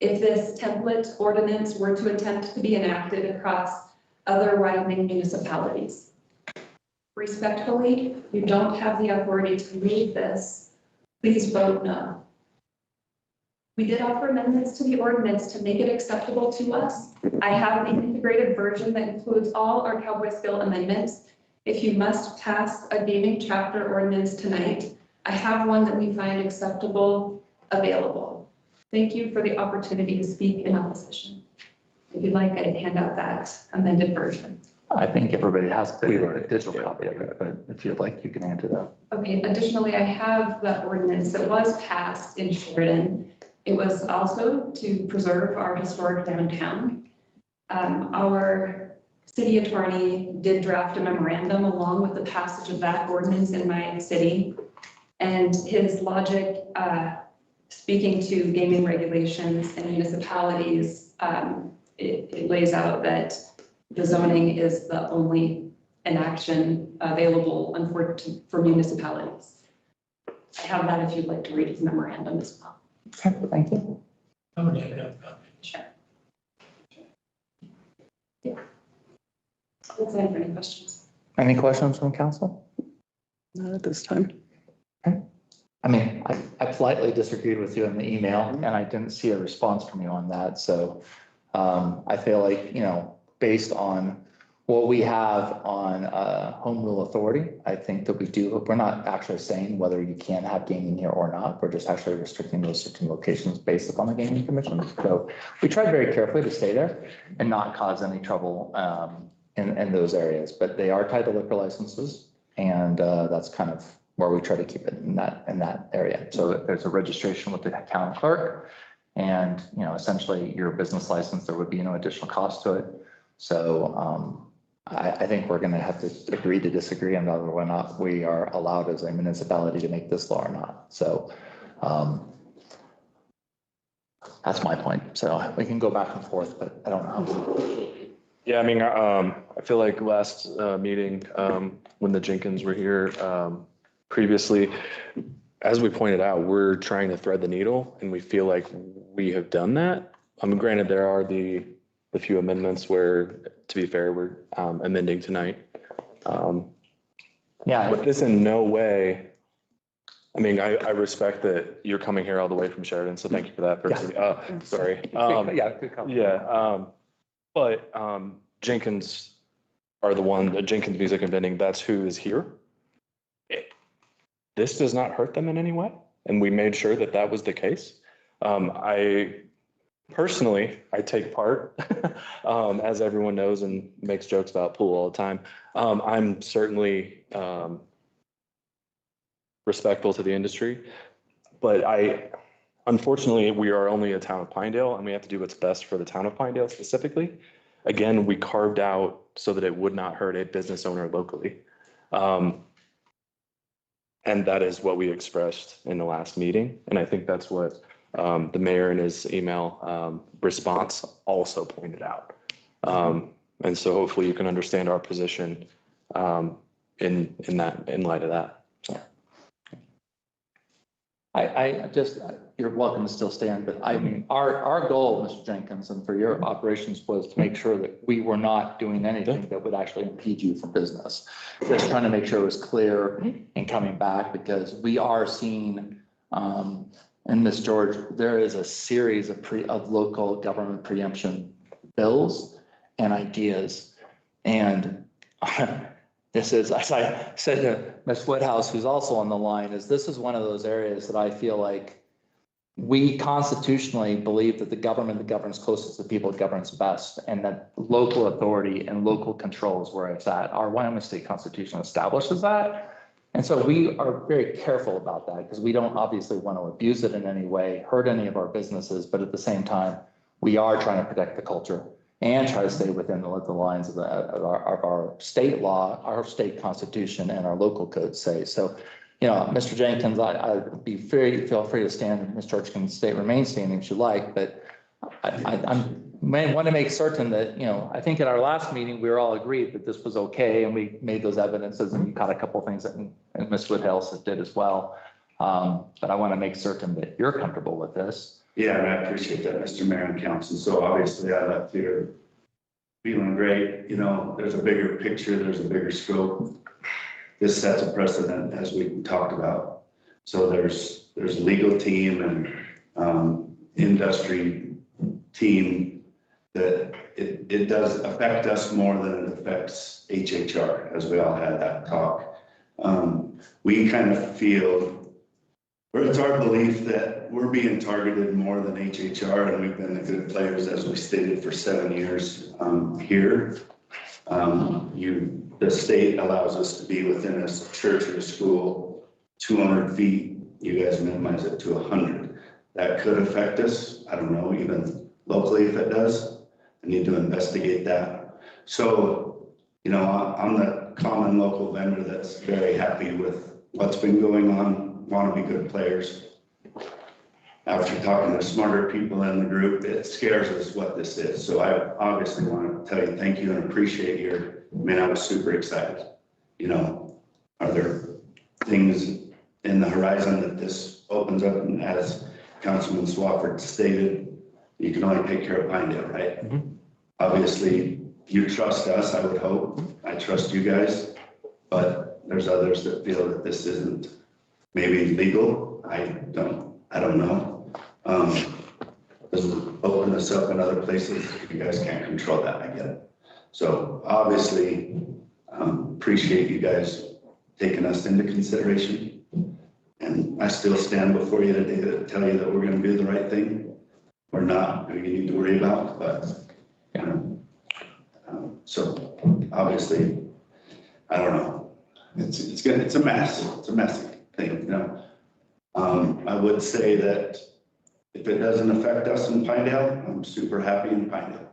N: if this template ordinance were to attempt to be enacted across other Wyoming municipalities. Respectfully, you don't have the authority to read this. Please vote no. We did offer amendments to the ordinance to make it acceptable to us. I have the integrated version that includes all our cowboy skill amendments. If you must pass a gaming chapter ordinance tonight, I have one that we find acceptable available. Thank you for the opportunity to speak in opposition. If you'd like, I can hand out that amended version.
A: I think everybody has a digital copy of it, but if you'd like, you can answer that.
N: Okay, additionally, I have the ordinance that was passed in Sheridan. It was also to preserve our historic downtown. Our city attorney did draft a memorandum along with the passage of that ordinance in my city. And his logic, speaking to gaming regulations and municipalities, it lays out that the zoning is the only inaction available for municipalities. I have that if you'd like to read his memorandum as well.
A: Okay, thank you.
D: I would have that copy.
N: Sure. Yeah. Let's end for any questions.
A: Any questions from council?
C: Not at this time.
A: I mean, I politely disagreed with you in the email and I didn't see a response from you on that. So I feel like, you know, based on what we have on home rule authority, I think that we're not actually saying whether you can have gaming here or not. We're just actually restricting those certain locations based upon the gaming commission. So we tried very carefully to stay there and not cause any trouble in those areas, but they are tied to liquor licenses. And that's kind of where we try to keep it in that area. So there's a registration with the county clerk and, you know, essentially your business license, there would be no additional cost to it. So I think we're going to have to agree to disagree on whether or not we are allowed as a municipality to make this law or not. So that's my point. So we can go back and forth, but I don't know.
B: Yeah, I mean, I feel like last meeting, when the Jenkins were here previously, as we pointed out, we're trying to thread the needle and we feel like we have done that. I mean, granted, there are the few amendments where, to be fair, we're amending tonight.
A: Yeah.
B: But this in no way, I mean, I respect that you're coming here all the way from Sheridan, so thank you for that. Sorry.
A: Yeah, good comment.
B: Yeah. But Jenkins are the Jenkins Music and Vending, that's who is here. This does not hurt them in any way. And we made sure that that was the case. Personally, I take part, as everyone knows, and makes jokes about pool all the time. I'm certainly respectful to the industry, but unfortunately, we are only a town of Pinedale and we have to do what's best for the town of Pinedale specifically. Again, we carved out so that it would not hurt a business owner locally. And that is what we expressed in the last meeting. And I think that's what the mayor in his email response also pointed out. And so hopefully you can understand our position in light of that. So.
A: You're welcome to still stand, but I mean, our goal, Mr. Jenkins, and for your operations was to make sure that we were not doing anything that would actually impede you from business. Just trying to make sure it was clear and coming back, because we are seeing, and Ms. George, there is a series of local government preemption bills and ideas. And this is, as I said to Ms. Woodhouse, who's also on the line, is this is one of those areas that I feel like we constitutionally believe that the government that governs closest to the people governs best, and that local authority and local control is where it's at. Our Wyoming State Constitution establishes that. And so we are very careful about that because we don't obviously want to abuse it in any way, hurt any of our businesses, but at the same time, we are trying to protect the culture and try to stay within the lines of our state law, our state constitution, and our local codes say. So, you know, Mr. Jenkins, I'd be feel free to stand. Ms. Church can remain standing if you like, but I'm want to make certain that, you know, I think at our last meeting, we were all agreed that this was okay, and we made those evidences, and you caught a couple of things that and Ms. Woodhouse did as well. But I want to make certain that you're comfortable with this.
O: Yeah, and I appreciate that, Mr. Mayor and Council. So obviously I left here feeling great. You know, there's a bigger picture, there's a bigger scope. This sets a precedent, as we talked about. So there's a legal team and industry team that it does affect us more than it affects HHR, as we all had that talk. We kind of feel, or it's our belief that we're being targeted more than HHR, and we've been the good players, as we stated, for 7 years here. The state allows us to be within a church or a school, 200 feet. You guys minimize it to 100. That could affect us. I don't know, even locally if it does. I need to investigate that. So, you know, I'm the common local vendor that's very happy with what's been going on, want to be good players. After talking to smarter people in the group, it scares us what this is. So I obviously want to tell you thank you and appreciate I was super excited. You know, are there things in the horizon that this opens up? And as Councilman Swafford stated, you can only take care of Pinedale, right? Mm-hmm. Obviously, you trust us, I would hope. I trust you guys, but there's others that feel that this isn't maybe legal. I don't know. Does it open us up in other places? If you guys can't control that, I get it. So obviously, appreciate you guys taking us into consideration. And I still stand before you today to tell you that we're going to do the right thing. Or not, you need to worry about, but, you know, so obviously, I don't know. It's good. It's a mess. It's a messy thing, you know. I would say that if it doesn't affect us in Pinedale, I'm super happy in Pinedale.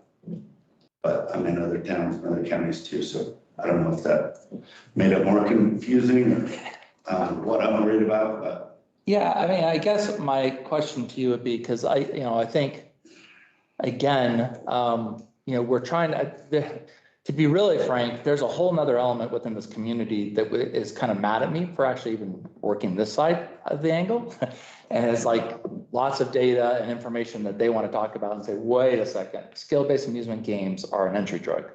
O: But I'm in other towns and other counties too, so I don't know if that made it more confusing or what I'm worried about, but.
A: Yeah, I mean, I guess my question to you would be, because I think, again, we're trying to be really frank, there's a whole nother element within this community that is kind of mad at me for actually even working this side of the angle. And it's like lots of data and information that they want to talk about and say, wait a second, skill-based amusement games are an entry drug.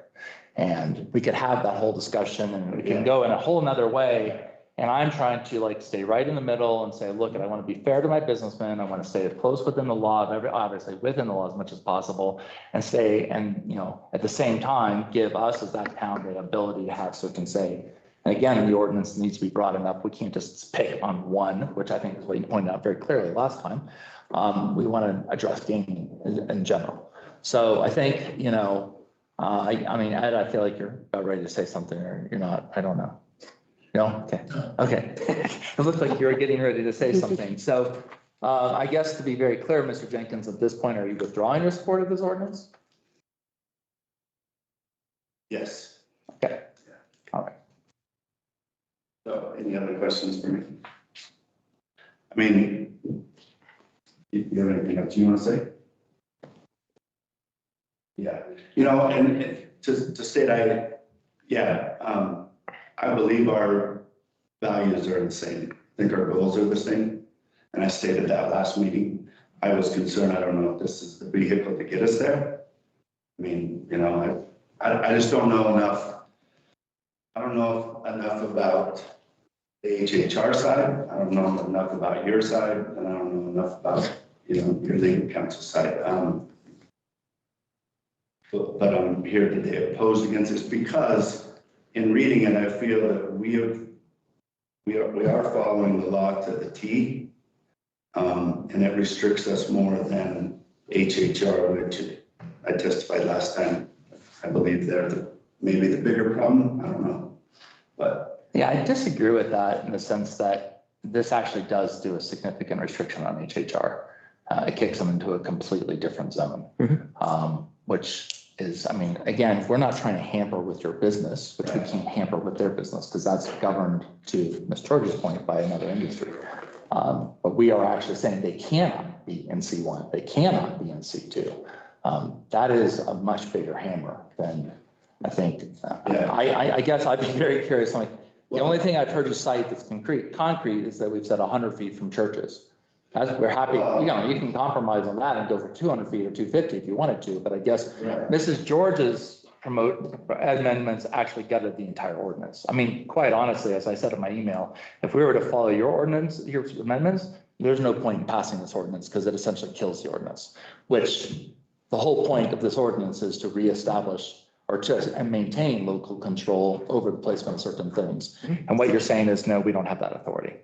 A: And we could have that whole discussion and we can go in a whole nother way. And I'm trying to stay right in the middle and say, look, I want to be fair to my businessmen. I want to stay as close within the law obviously within the law as much as possible, and at the same time, give us as that town the ability to have certain say. And again, the ordinance needs to be broad enough. We can't just pick on one, which I think is what you pointed out very clearly last time. We want to address gaming in general. So I think, I mean, Ed, I feel like you're about ready to say something or you're not, I don't know. No? Okay. It looked like you were getting ready to say something. So I guess to be very clear, Mr. Jenkins, at this point, are you withdrawing your support of this ordinance?
O: Yes.
A: Okay. All right.
O: So any other questions for me? I mean, you have anything else you want to say? Yeah, and to state, I believe our values are the same. I think our goals are the same. And I stated that last meeting. I was concerned, I don't know if this is the vehicle to get us there. I mean, I just don't know enough. I don't know enough about the HHR side. I don't know enough about your side. And I don't know enough about, your legal counsel side. but I'm here today opposed against this because in reading it, I feel that we are following the law to the T. And it restricts us more than HHR, which I testified last time. I believe they're maybe the bigger problem. I don't know. But
A: Yeah, I disagree with that in the sense that this actually does do a significant restriction on HHR. It kicks them into a completely different zone, which is, I mean, again, we're not trying to hamper with your business, which we can't hamper with their business because that's governed, to Ms. George's point, by another industry. But we are actually saying they cannot be in C1, they cannot be in C2. That is a much bigger hammer than I think. I guess I'd be very curious. Like, the only thing I've heard you cite that's concrete is that we've said 100 feet from churches. We're happy, you can compromise on that and go for 200 feet or 250 if you wanted to, but I guess Mrs. George's amendments actually gutted the entire ordinance. I mean, quite honestly, as I said in my email, if we were to follow your ordinance, your amendments, there's no point in passing this ordinance because it essentially kills the ordinance, which the whole point of this ordinance is to reestablish and maintain local control over the placement of certain things. And what you're saying is, no, we don't have that authority.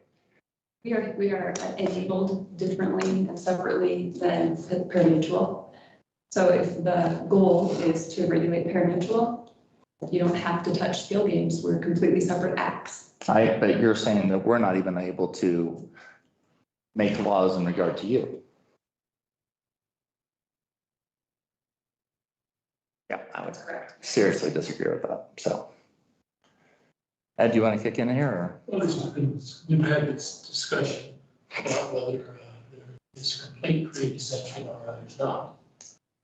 N: We are enabled differently and separately than parimutuel. So if the goal is to regulate parimutuel, you don't have to touch skill games. We're completely separate acts.
A: But you're saying that we're not even able to make laws in regard to you. Yeah, I would seriously disagree with that. So, Ed, do you want to kick in here? Or?
D: Well, we've had this discussion about whether there is complete pre-exemption or whether there's not.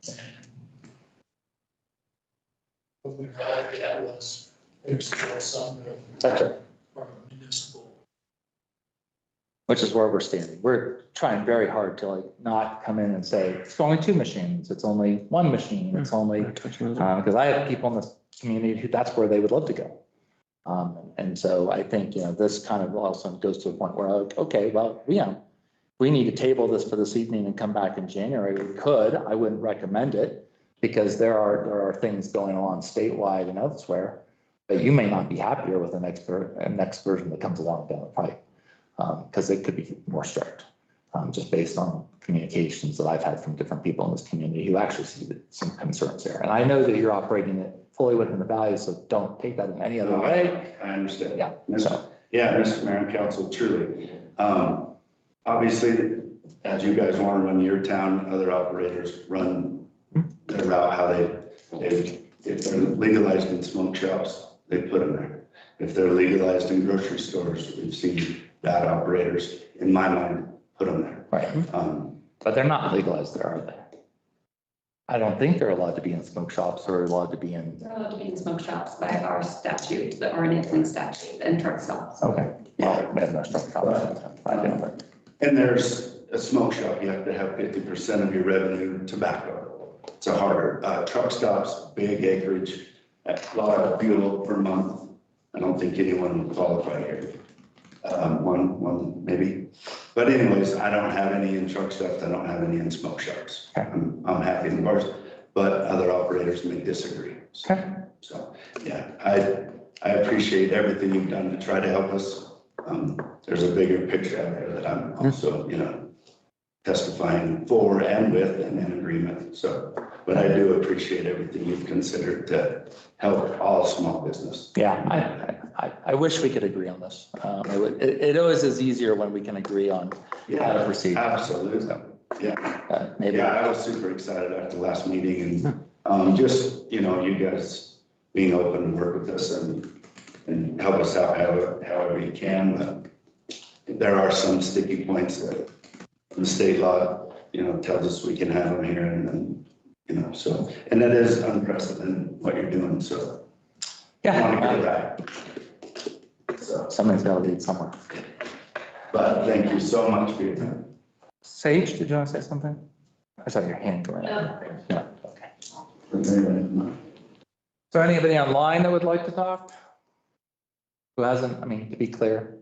D: And what we arrived at was there's still some for municipal.
A: Which is where we're standing. We're trying very hard to like not come in and say, it's only 2 machines, it's only 1 machine, it's only, because I have people in this community who that's where they would love to go. And so I think, this kind of also goes to a point where, okay, well, we need to table this for this evening and come back in January. We could, I wouldn't recommend it because there are things going on statewide and elsewhere, but you may not be happier with the next version that comes along down the pipe. Because it could be more strict, just based on communications that I've had from different people in this community who actually see some concerns there. And I know that you're operating it fully within the values, so don't take that in any other way.
O: I understand.
A: Yeah.
O: Mr. Mayor and Council, truly. Obviously, as you guys want to run your town, other operators run their route how if they're legalized in smoke shops, they put them there. If they're legalized in grocery stores, we've seen bad operators, in my mind, put them there.
A: Right. But they're not legalized there, are they? I don't think they're allowed to be in smoke shops or allowed to be in.
N: They're allowed to be in smoke shops by our statute, the enabling statute, and truck stops.
A: Okay. Well, we have no truck stops.
O: And there's a smoke shop, you have to have 50% of your revenue tobacco. It's a harder, truck stops, big acreage, a lot of fuel per month. I don't think anyone would qualify here. One maybe. But anyways, I don't have any in truck stops. I don't have any in smoke shops. I'm happy in the bars, but other operators may disagree. So yeah, I appreciate everything you've done to try to help us. There's a bigger picture out there that I'm also, testifying for and with and in agreement. So, but I do appreciate everything you've considered to help all small business.
A: Yeah, I wish we could agree on this. It always is easier when we can agree on how to proceed.
O: Absolutely. Yeah.
A: Maybe.
O: I was super excited after the last meeting and just, you guys being open to work with us and help us out however you can. But there are some sticky points that the state law, tells us we can have them here and so, and that is unprecedented what you're doing. So I want to get it right. So
A: Somebody's got to lead somewhere.
O: But thank you so much for your time.
A: Sage, did you want to say something? I saw your hand going up. No. Okay. Is there anybody online that would like to talk? Who hasn't? I mean, to be clear,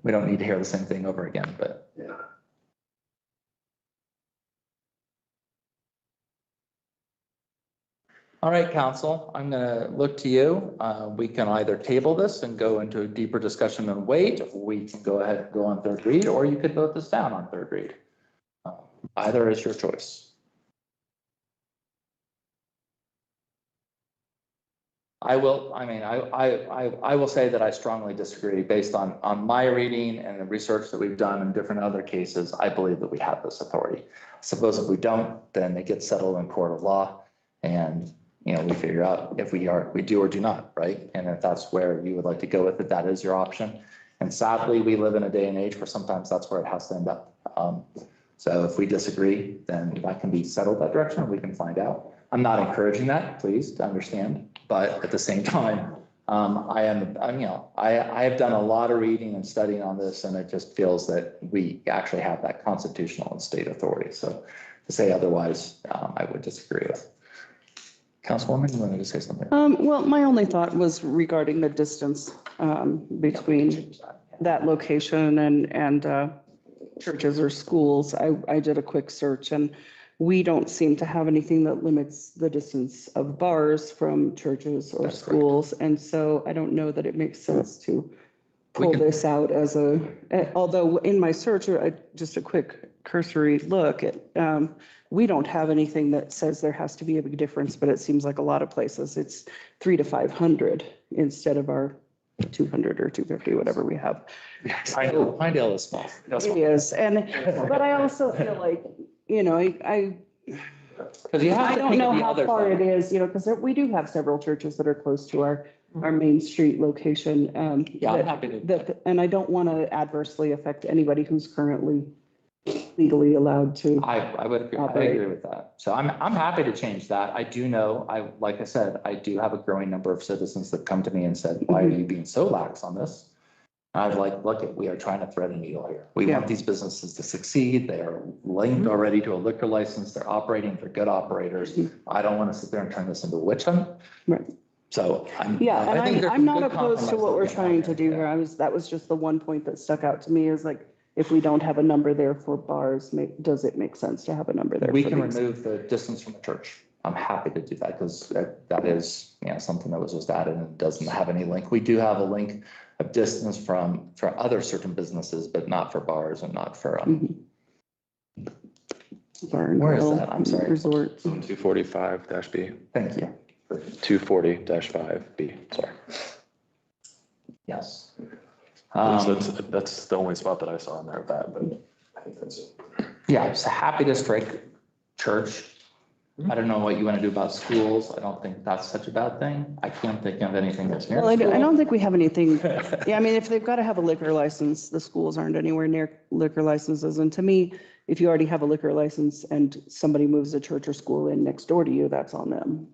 A: we don't need to hear the same thing over again, but.
O: Yeah.
A: All right, council, I'm gonna look to you. We can either table this and go into a deeper discussion and wait. We can go ahead and go on third read, or you could vote this down on third read. Either is your choice. I will say that I strongly disagree based on my reading and the research that we've done in different other cases. I believe that we have this authority. Suppose if we don't, then it gets settled in court of law and, you know, we figure out if we do or do not, right? And if that's where you would like to go with it, that is your option. And sadly, we live in a day and age where sometimes that's where it has to end up. So if we disagree, then that can be settled that direction. We can find out. I'm not encouraging that, please, to understand. But at the same time, I have done a lot of reading and studying on this, and it just feels that we actually have that constitutional and state authority. So to say otherwise, I would disagree with. Councilwoman, you wanted to say something?
C: Well, my only thought was regarding the distance between that location and churches or schools. I did a quick search, and we don't seem to have anything that limits the distance of bars from churches or schools. And so I don't know that it makes sense to pull this out as although in my search, just a quick cursory look at, we don't have anything that says there has to be a big difference, but it seems like a lot of places it's 300 to 500 instead of our 200 or 250, whatever we have.
A: Pinedale is small.
C: It is. But I also feel like, you know, I don't know how far it is, you know, because we do have several churches that are close to our Main Street location.
A: Yeah, I'm happy to.
C: And I don't want to adversely affect anybody who's currently legally allowed to.
A: I would agree. I agree with that. So I'm happy to change that. I do know, like I said, I do have a growing number of citizens that come to me and said, why are you being so lax on this? I was like, look, we are trying to thread a needle here. We want these businesses to succeed. They are linked already to a liquor license. They're operating. They're good operators. I don't want to sit there and turn this into a witch hunt.
C: Right.
A: So
C: I'm not opposed to what we're trying to do here. That was just the one point that stuck out to me is like, if we don't have a number there for bars, does it make sense to have a number there?
A: We can remove the distance from the church. I'm happy to do that because that is, you know, something that was just added and doesn't have any link. We do have a link of distance for other certain businesses, but not for bars and not for, where is that? I'm sorry.
C: Resort.
B: 245-B.
A: Thank you.
B: 240-5B, sorry.
A: Yes.
B: That's the only spot that I saw in there of that, but I think that's it.
A: Yeah, so happy to strike church. I don't know what you want to do about schools. I don't think that's such a bad thing. I can't think of anything that's near.
C: Well, I don't think we have anything. Yeah, I mean, if they've got to have a liquor license, the schools aren't anywhere near liquor licenses. And to me, if you already have a liquor license and somebody moves a church or school in next door to you, that's on them.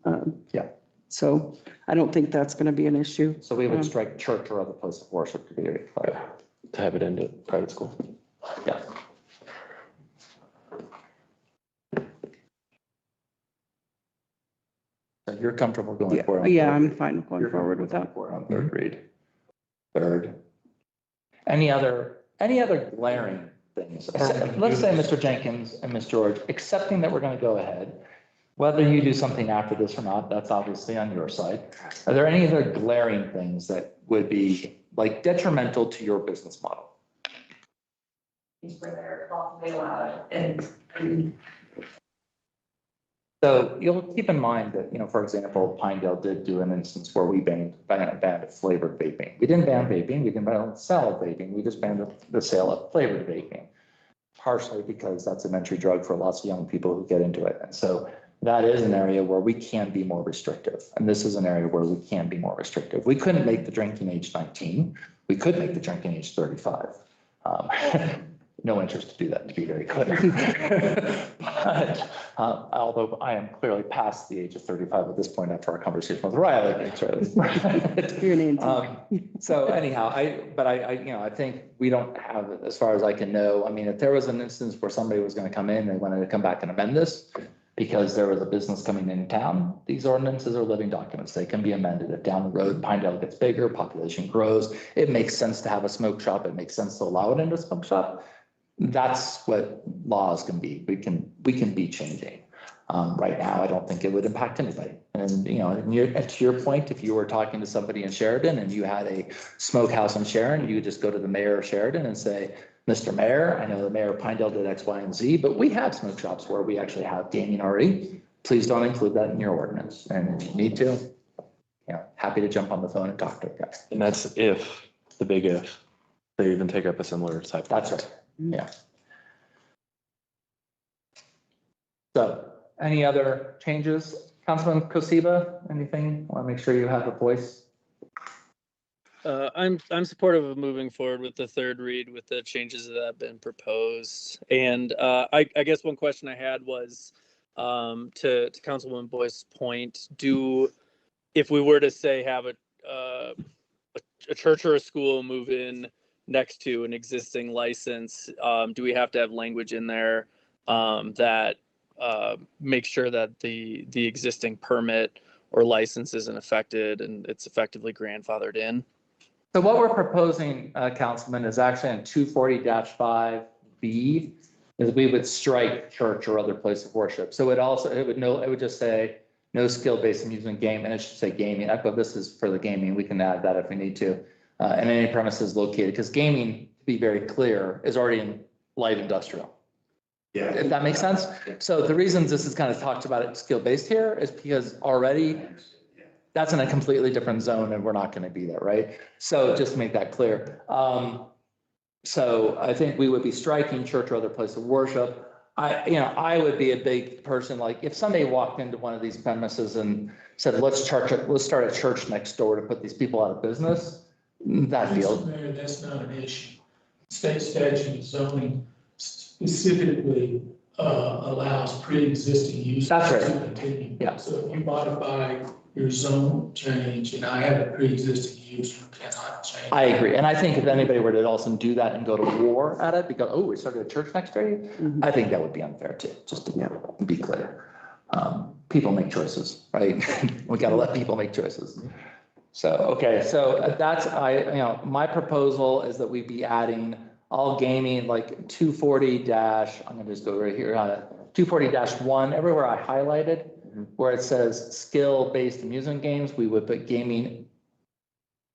A: Yeah.
C: So I don't think that's going to be an issue.
A: So we would strike church or other place of worship to be very clear.
B: To have it into private school.
A: Yeah. So you're comfortable going forward?
C: Yeah, I'm fine going forward with that.
A: On third read. Third. Any other glaring things? Let's say Mr. Jenkins and Ms. George, accepting that we're going to go ahead. Whether you do something after this or not, that's obviously on your side. Are there any other glaring things that would be like detrimental to your business model?
N: Where they're lawfully allowed and
A: So you'll keep in mind that, you know, for example, Pinedale did do an instance where we banned flavored vaping. We didn't ban vaping. We didn't ban the sale of vaping. We just banned the sale of flavored vaping, partially because that's an entry drug for lots of young people who get into it. And so that is an area where we can be more restrictive. And this is an area where we can be more restrictive. We couldn't make the drinking age 19. We could make the drinking age 35. No interest to do that, to be very clear. But although I am clearly past the age of 35 at this point after our conversation with Riley. So anyhow, I think we don't have, as far as I can know, I mean, if there was an instance where somebody was going to come in, they wanted to come back and amend this because there was a business coming in town, these ordinances are living documents. They can be amended. If down the road Pinedale gets bigger, population grows, it makes sense to have a smoke shop. It makes sense to allow it into a smoke shop. That's what laws can be. We can be changing. Right now, I don't think it would impact anybody. And, you know, and to your point, if you were talking to somebody in Sheridan and you had a smokehouse in Sharon, you would just go to the mayor of Sheridan and say, Mr. Mayor, I know the mayor of Pinedale did X, Y, and Z, but we have smoke shops where we actually have gaming already. Please don't include that in your ordinance. And if you need to, you know, happy to jump on the phone and talk to a guy.
B: And that's if, the big if, they even take up a similar type.
A: That's right. Yeah. So any other changes? Councilman Kosiba, anything? I want to make sure you have a voice.
I: I'm supportive of moving forward with the third read with the changes that have been proposed. And I guess one question I had was to Councilwoman Boyce's point, if we were to say have a church or a school move in next to an existing license, do we have to have language in there that makes sure that the existing permit or license isn't affected and it's effectively grandfathered in?
A: So what we're proposing, Councilman, is actually in 240-5B, is we would strike church or other place of worship. So it would just say no skill-based amusement game, and it should say gaming. But this is for the gaming. We can add that if we need to. And any premises located, because gaming, to be very clear, is already in light industrial.
O: Yeah.
A: If that makes sense. So the reasons this is kind of talked about it skill-based here is because already that's in a completely different zone and we're not going to be there, right? So just to make that clear. So I think we would be striking church or other place of worship. I would be a big person, like if somebody walked into one of these premises and said, let's start a church next door to put these people out of business, that feels.
D: Mr. Mayor, that's not an issue. State statute zoning specifically allows pre-existing use.
A: That's right.
D: To continue.
A: Yeah.
D: So if you modify your zone change and I have a pre-existing use, you cannot change.
A: I agree. And I think if anybody were to also do that and go to war at it because, oh, we started a church next to you, I think that would be unfair too, just to be clear. People make choices, right? We got to let people make choices. So, okay, so that's, my proposal is that we be adding all gaming like 240 I'm gonna just go right here, 240-1, everywhere I highlighted, where it says skill-based amusement games, we would put gaming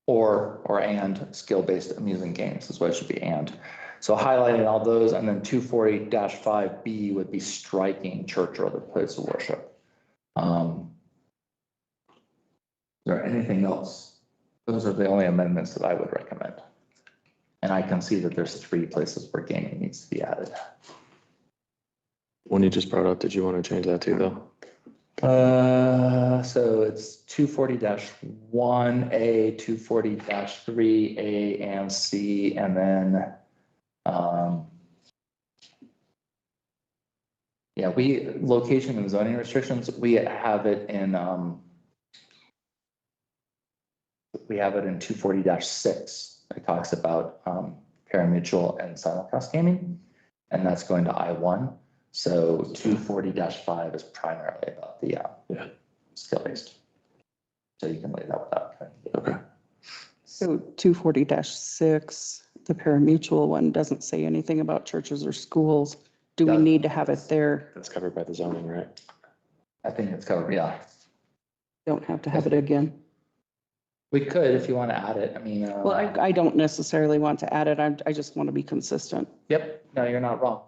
A: and skill-based amusement games is what it should be, and. So highlighting all those, and then 240-5B would be striking church or other place of worship. Is there anything else? Those are the only amendments that I would recommend. And I can see that there's 3 places where gaming needs to be added.
B: One you just brought up, did you want to change that too, though?
A: So it's 240-1A, 240-3A and C, and then, location and zoning restrictions, we have it in 240-6. It talks about parimutuel and simulcast gaming, and that's going to I1. So 240-5 is primarily about the skill-based. So you can lay that without.
B: Okay.
C: So 240-6, the parimutuel one doesn't say anything about churches or schools. Do we need to have it there?
B: That's covered by the zoning, right?
A: I think it's covered, yeah.
C: Don't have to have it again.
A: We could if you want to add it. I mean.
C: Well, I don't necessarily want to add it. I just want to be consistent.
A: Yep, no, you're not wrong.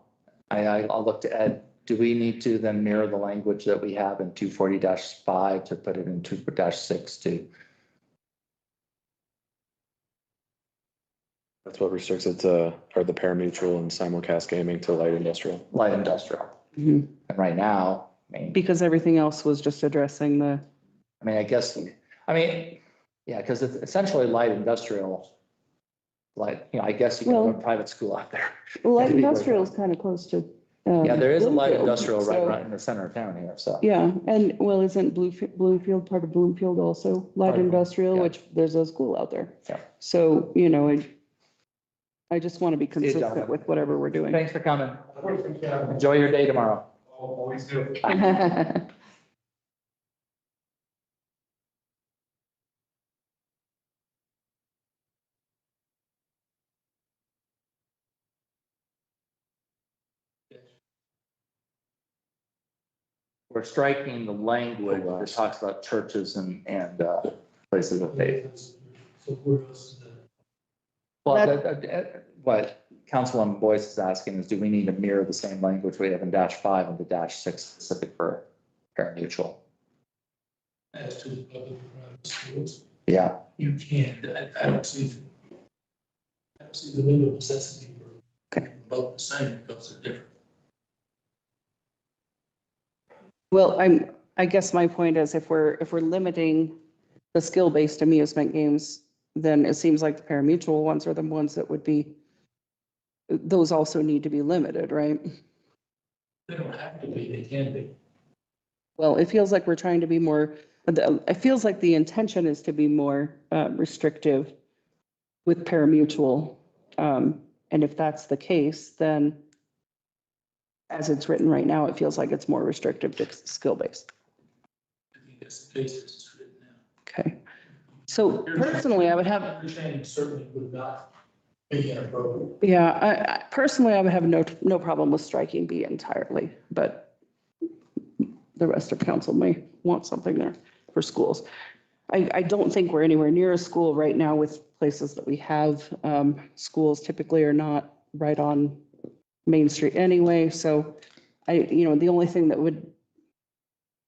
A: I'll look to Ed. Do we need to then mirror the language that we have in 240-5 to put it in 240-6 too?
B: That's what restricts it to, or the parimutuel and simulcast gaming to light industrial.
A: Light industrial.
C: Mhm.
A: And right now,
C: Because everything else was just addressing the,
A: because it's essentially light industrial. Like, I guess you can
C: Well-
A: run a private school out there.
C: light industrial is kind of close to.
A: Yeah, there is a light
C: Bloomfield,
A: industrial
C: so-
A: right in the center of town here, so.
C: Yeah, and well, isn't Bloomfield part of Bloomfield also light
A: Part of-
C: industrial,
A: yeah.
C: which there's a school out there.
A: Yeah.
C: So, I just want to be consistent
A: gentlemen.
C: with whatever we're doing.
A: Thanks for coming. Enjoy your day tomorrow.
J: Always do.
A: we're striking the language that talks about churches and places of faith.
D: So where else is that?
A: Well, what Councilwoman Boyce is asking is, do we need to mirror the same language we have in -5 and the -6 specific for parimutuel?
D: As to the public and private schools?
A: Yeah.
D: You can, I don't see, I don't see the legal necessity for both the same because they're different.
C: Well, I guess my point is if we're limiting the skill-based amusement games, then it seems like the parimutuel ones are the ones that would be, those also need to be limited, right?
D: They don't have to be, they can be.
C: Well, it feels like we're trying to be more, it feels like the intention is to be more restrictive with parimutuel. And if that's the case, then as it's written right now, it feels like it's more restrictive to skill-based.
D: I think that's the case as it's written now.
C: Okay. So personally, I would have.
D: Understanding certainly would not be inappropriate.
C: Yeah, I personally, I would have no problem with striking B entirely, but the rest of council may want something there for schools. I don't think we're anywhere near a school right now with places that we have. Schools typically are not right on Main Street anyway, so the only thing that would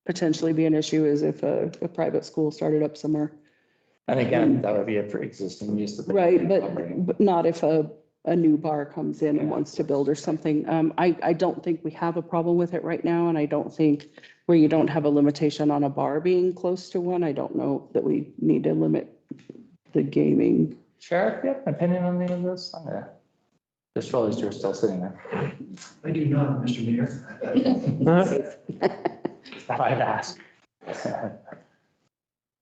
C: potentially be an issue is if a private school started up somewhere.
A: And again, that would be a for existing use.
C: Right, but not if a new bar comes in and wants to build or something. I don't think we have a problem with it right now, and I don't think where you don't have a limitation on a bar being close to one, I don't know that we need to limit the gaming.
A: Sheriff, you have an opinion on any of this? Just realized you're still sitting there.
F: I do not, Mr. Mayor.
A: I'd ask.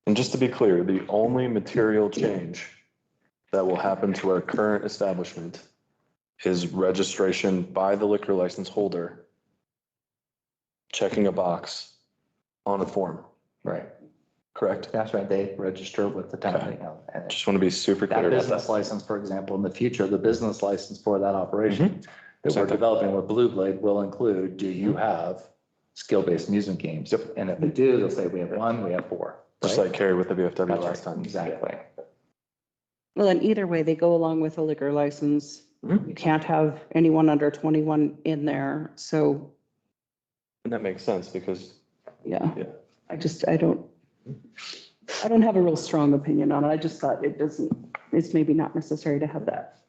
B: And just to be clear, the only material change that will happen to our current establishment is registration by the liquor license holder, checking a box on a form,
A: Right.
B: correct?
A: That's right. They register with the town. And
B: Just want to be super
A: that
B: clear about
A: business
B: that.
A: license, for example, in the future, the business license for that operation that we're
B: Exactly.
A: developing with Blue Blade will include, do you have skill-based amusement games? Yep. And if they do, they'll say, we have 1, we have 4.
B: Just
A: right?
B: like Carrie with the VFW
A: That's
B: last
A: right.
B: time.
A: Exactly.
C: Well, and either way, they go along with a liquor license.
B: Mhm.
C: You can't have anyone under 21 in there, so,
B: And that makes sense because,
C: yeah.
B: Yeah.
C: I don't have a real strong opinion on it. I just thought it's maybe not necessary to have that.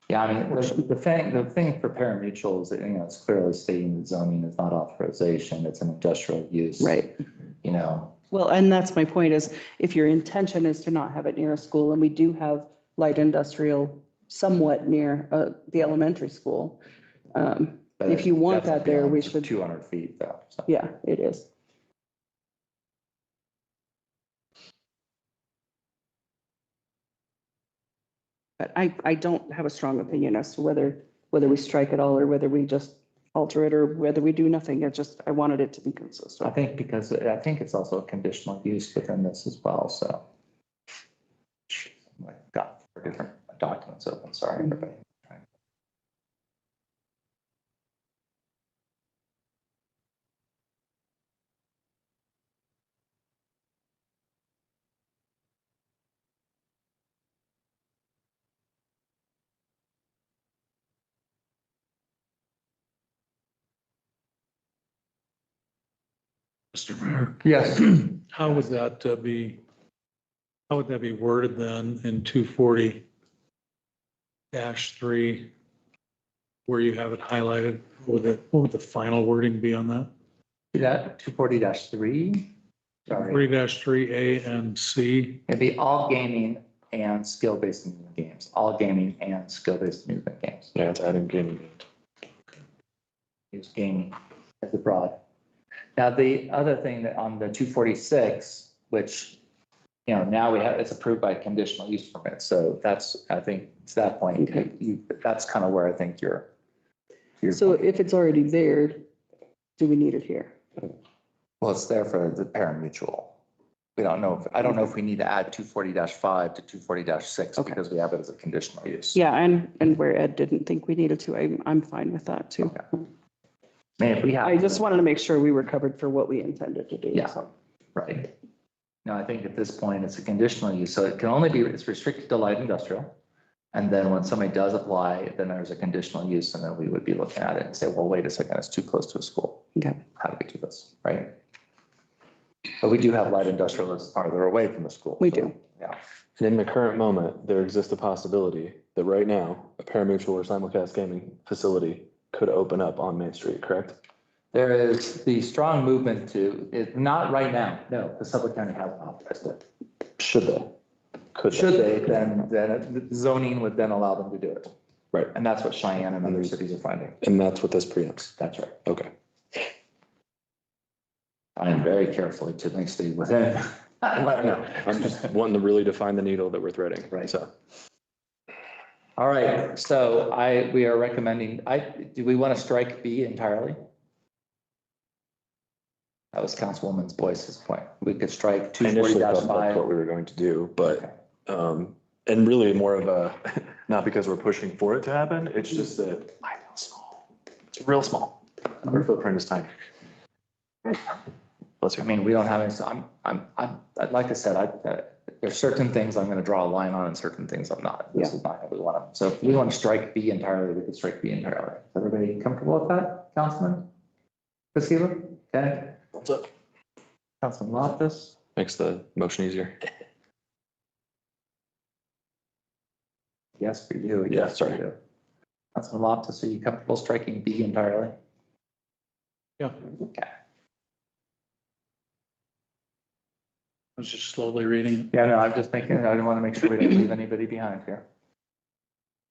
A: Yeah, I mean, the thing for parimutuel is that, it's clearly stating that zoning is not authorization, it's an industrial use.
C: Right.
A: Well,
C: and that's my point is if your intention is to not have it near a school, and we do have light industrial somewhat near the elementary school.
A: but
C: If you want that there, we
A: beyond
C: should.
A: 200 feet though. So.
C: Yeah, it is. But I don't have a strong opinion as to whether we strike it all or whether we just alter it or whether we do nothing. I wanted it to be consistent.
A: I think because I think it's also a conditional use within this as well, so. I've got 4 different documents open, sorry, everybody.
L: Mr. Mayor,
A: Yes.
L: how would that be worded then in 240-3, where you have it highlighted? What would the final wording be on that?
A: That 240-3. Sorry.
L: 3-3A and C.
A: It'd be all gaming and skill-based amusement games, all gaming and skill-based amusement games.
B: Yeah, it's adding gaming.
A: Use gaming as a broad. Now, the other thing that on the 246, which, now it's approved by conditional use permit. So that's, I think, to that point, that's kind of where I think you're.
C: So if it's already there, do we need it here?
A: Well, it's there for the parimutuel. I don't know if we need to add 240-5 to 240-6 because we have it as a conditional use.
C: Yeah, and where Ed didn't think we needed to, I'm fine with that too.
A: Okay. Man, if we have.
C: I just wanted to make sure we were covered for what we intended to do.
A: Yeah.
C: So.
A: Right. No, I think at this point, it's a conditional use, so it can only be, it's restricted to light industrial. And then when somebody does apply, then there's a conditional use, and then we would be looking at it and say, well, wait a second, it's too close to a school.
C: Okay.
A: How do we do this, right? But we do have light industrial that's farther away from the school.
C: We
A: so,
C: do.
A: Yeah.
B: And in the current moment, there exists a possibility that right now, a parimutuel or simulcast gaming facility could open up on Main Street, correct?
A: There is the strong movement to, it, not right now, no, the Suffolk County hasn't authorized it.
B: Should they? Could
A: Should they, then zoning would then allow them to do it.
B: Right.
A: And that's what Cheyenne and other cities are finding.
B: And that's what this preempts.
A: That's right.
B: Okay.
A: I am very carefully to make sure within.
B: I'm just wanting to really define the needle that we're threading.
A: Right.
B: So.
A: All right, so we are recommending, do we want to strike B entirely? That was Councilwoman Boyce's point. We could strike
B: I initially thought that's
A: 240-5.
B: what we were going to do, but, and really more of a, not because we're pushing for it to happen, it's just that I know small. It's real small. Our footprint is tiny. Let's
A: I mean, we don't have any, so like I said, there's certain things I'm going to draw a line on and certain things I'm not. This is not how we want to. So if we want to strike B entirely, we could strike B entirely. Is everybody comfortable with that, Councilman? Castillo? Okay.
B: What's up?
A: Councilman Loftus?
B: Makes the motion easier.
A: Yes, for you.
B: Yeah,
A: Yes, for
B: sorry.
A: you. Councilman Loftus, are you comfortable striking B entirely?
L: Yeah.
A: Okay.
L: I was just slowly reading it.
A: Yeah, no, I'm just making, I want to make sure we don't leave anybody behind here.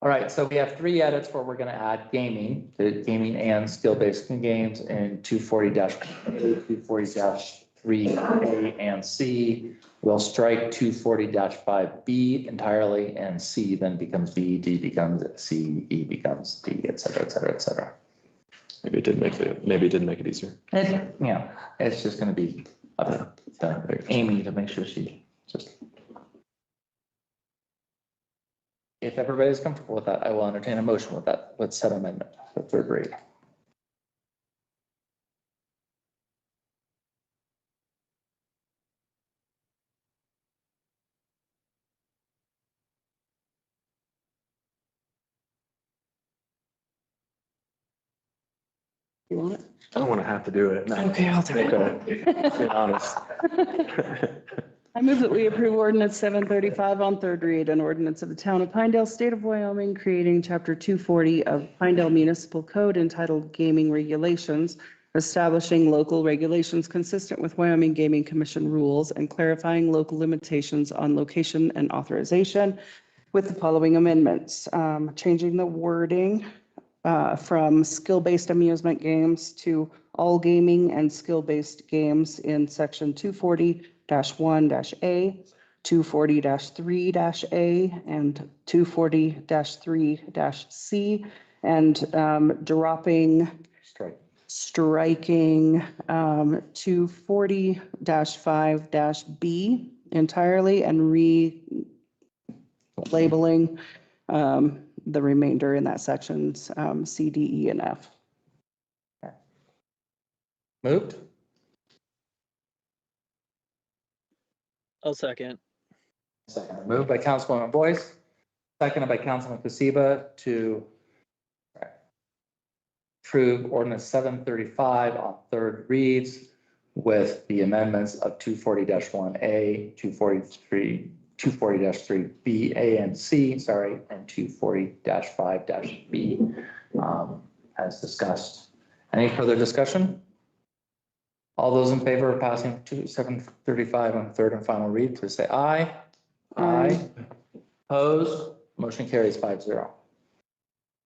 A: All right, so we have 3 edits where we're going to add gaming, to gaming and skill-based games in 240-A, 240-3A and C. We'll strike 240-5B entirely, and C then becomes B, D becomes C, E becomes D, et cetera, et cetera, et cetera.
B: Maybe it did make it easier.
A: And, yeah, it's just going to be up to Amy to make sure she just. If everybody's comfortable with that, I will entertain a motion with that, with said amendment, the 3rd read.
C: You want it?
B: I don't want to have to do it. No.
C: Okay, I'll do it.
B: Okay. Being honest.
C: I move that we approve ordinance 735 on 3rd read, an ordinance of the town of Pinedale, state of Wyoming, creating chapter 240 of Pinedale Municipal Code entitled Gaming Regulations, establishing local regulations consistent with Wyoming Gaming Commission rules and clarifying local limitations on location and authorization with the following amendments, changing the wording from skill-based amusement games to all gaming and skill-based games in section 240-1-A, 240-3-A, and 240-3-C, and striking 240-5-B entirely and relabeling the remainder in that sections, C, D, E, and F.
A: Moved?
I: I'll second.
A: Second. Moved by Councilwoman Boyce, seconded by Councilman Kasiba to approve ordinance 735 on 3rd reads with the amendments of 240-1A, 240-3B, A, and C, and 240-5-B, as discussed. Any further discussion? All those in favor of passing to 735 on 3rd and final read, please say aye. Aye. Opposed? Motion carries 5-0.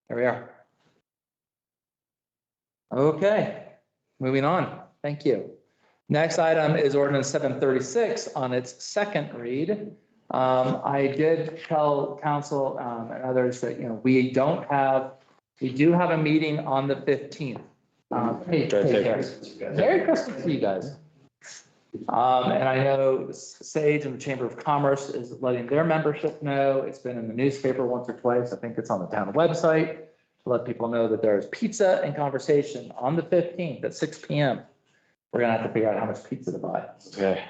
A: There we are. Okay, moving on. Thank you. Next item is ordinance 736 on its 2nd read. I did tell council and others that, we do have a meeting on the 15th. Hey, Merry Christmas to you guys. And I know Sage and the Chamber of Commerce is letting their membership know. It's been in the newspaper once or twice. I think it's on the town website. to let people know that there's pizza and conversation on the 15th at 6 PM. We're gonna have to figure out how much pizza to buy.
B: Okay.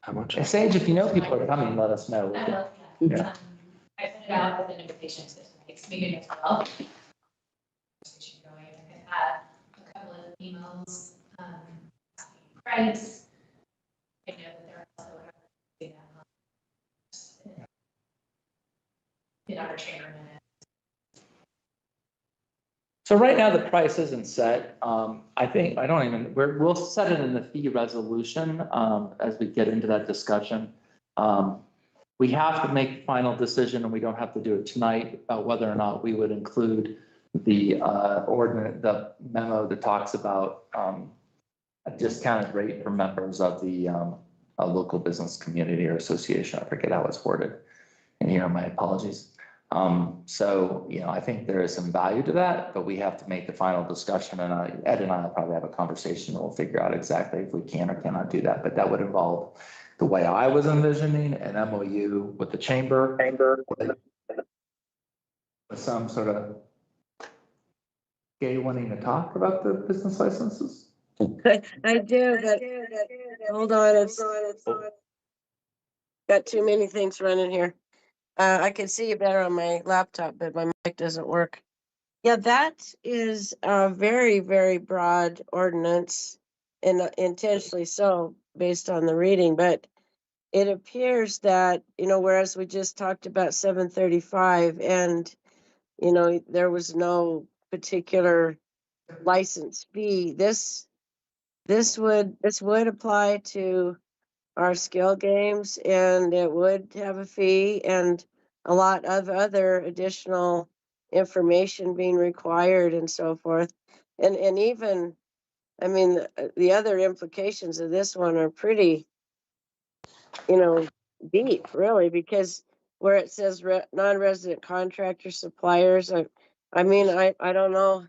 B: How much?
A: And Sage, if you know people are coming, let us know.
E: I love
A: Yeah.
E: that. I sent it out with an invitation to tonight's meeting as well. Conversation going. I've had a couple of emails, asking price. I know that there are also in our chamber minutes.
A: So right now, the price isn't set. I think, we'll set it in the fee resolution, as we get into that discussion. We have to make the final decision, and we don't have to do it tonight, about whether or not we would include the, the memo that talks about, a discounted rate for members of the, a local business community or association. I forget how it's worded. And my apologies. So, I think there is some value to that, but we have to make the final discussion, and Ed and I will probably have a conversation. We'll figure out exactly if we can or cannot do that, but that would involve the way I was envisioning an MOU with the chamber. With some sort of gay wanting to talk about the business licenses.
P: I do, but hold on, it's got too many things running here. I can see you better on my laptop, but my mic doesn't work. Yeah, that is a very, very broad ordinance and intentionally so based on the reading, but it appears that, whereas we just talked about 735 and, there was no particular license fee, this would apply to our skill games, and it would have a fee and a lot of other additional information being required and so forth. And even, the other implications of this one are pretty, deep, really, because where it says non-resident contractor suppliers, I don't know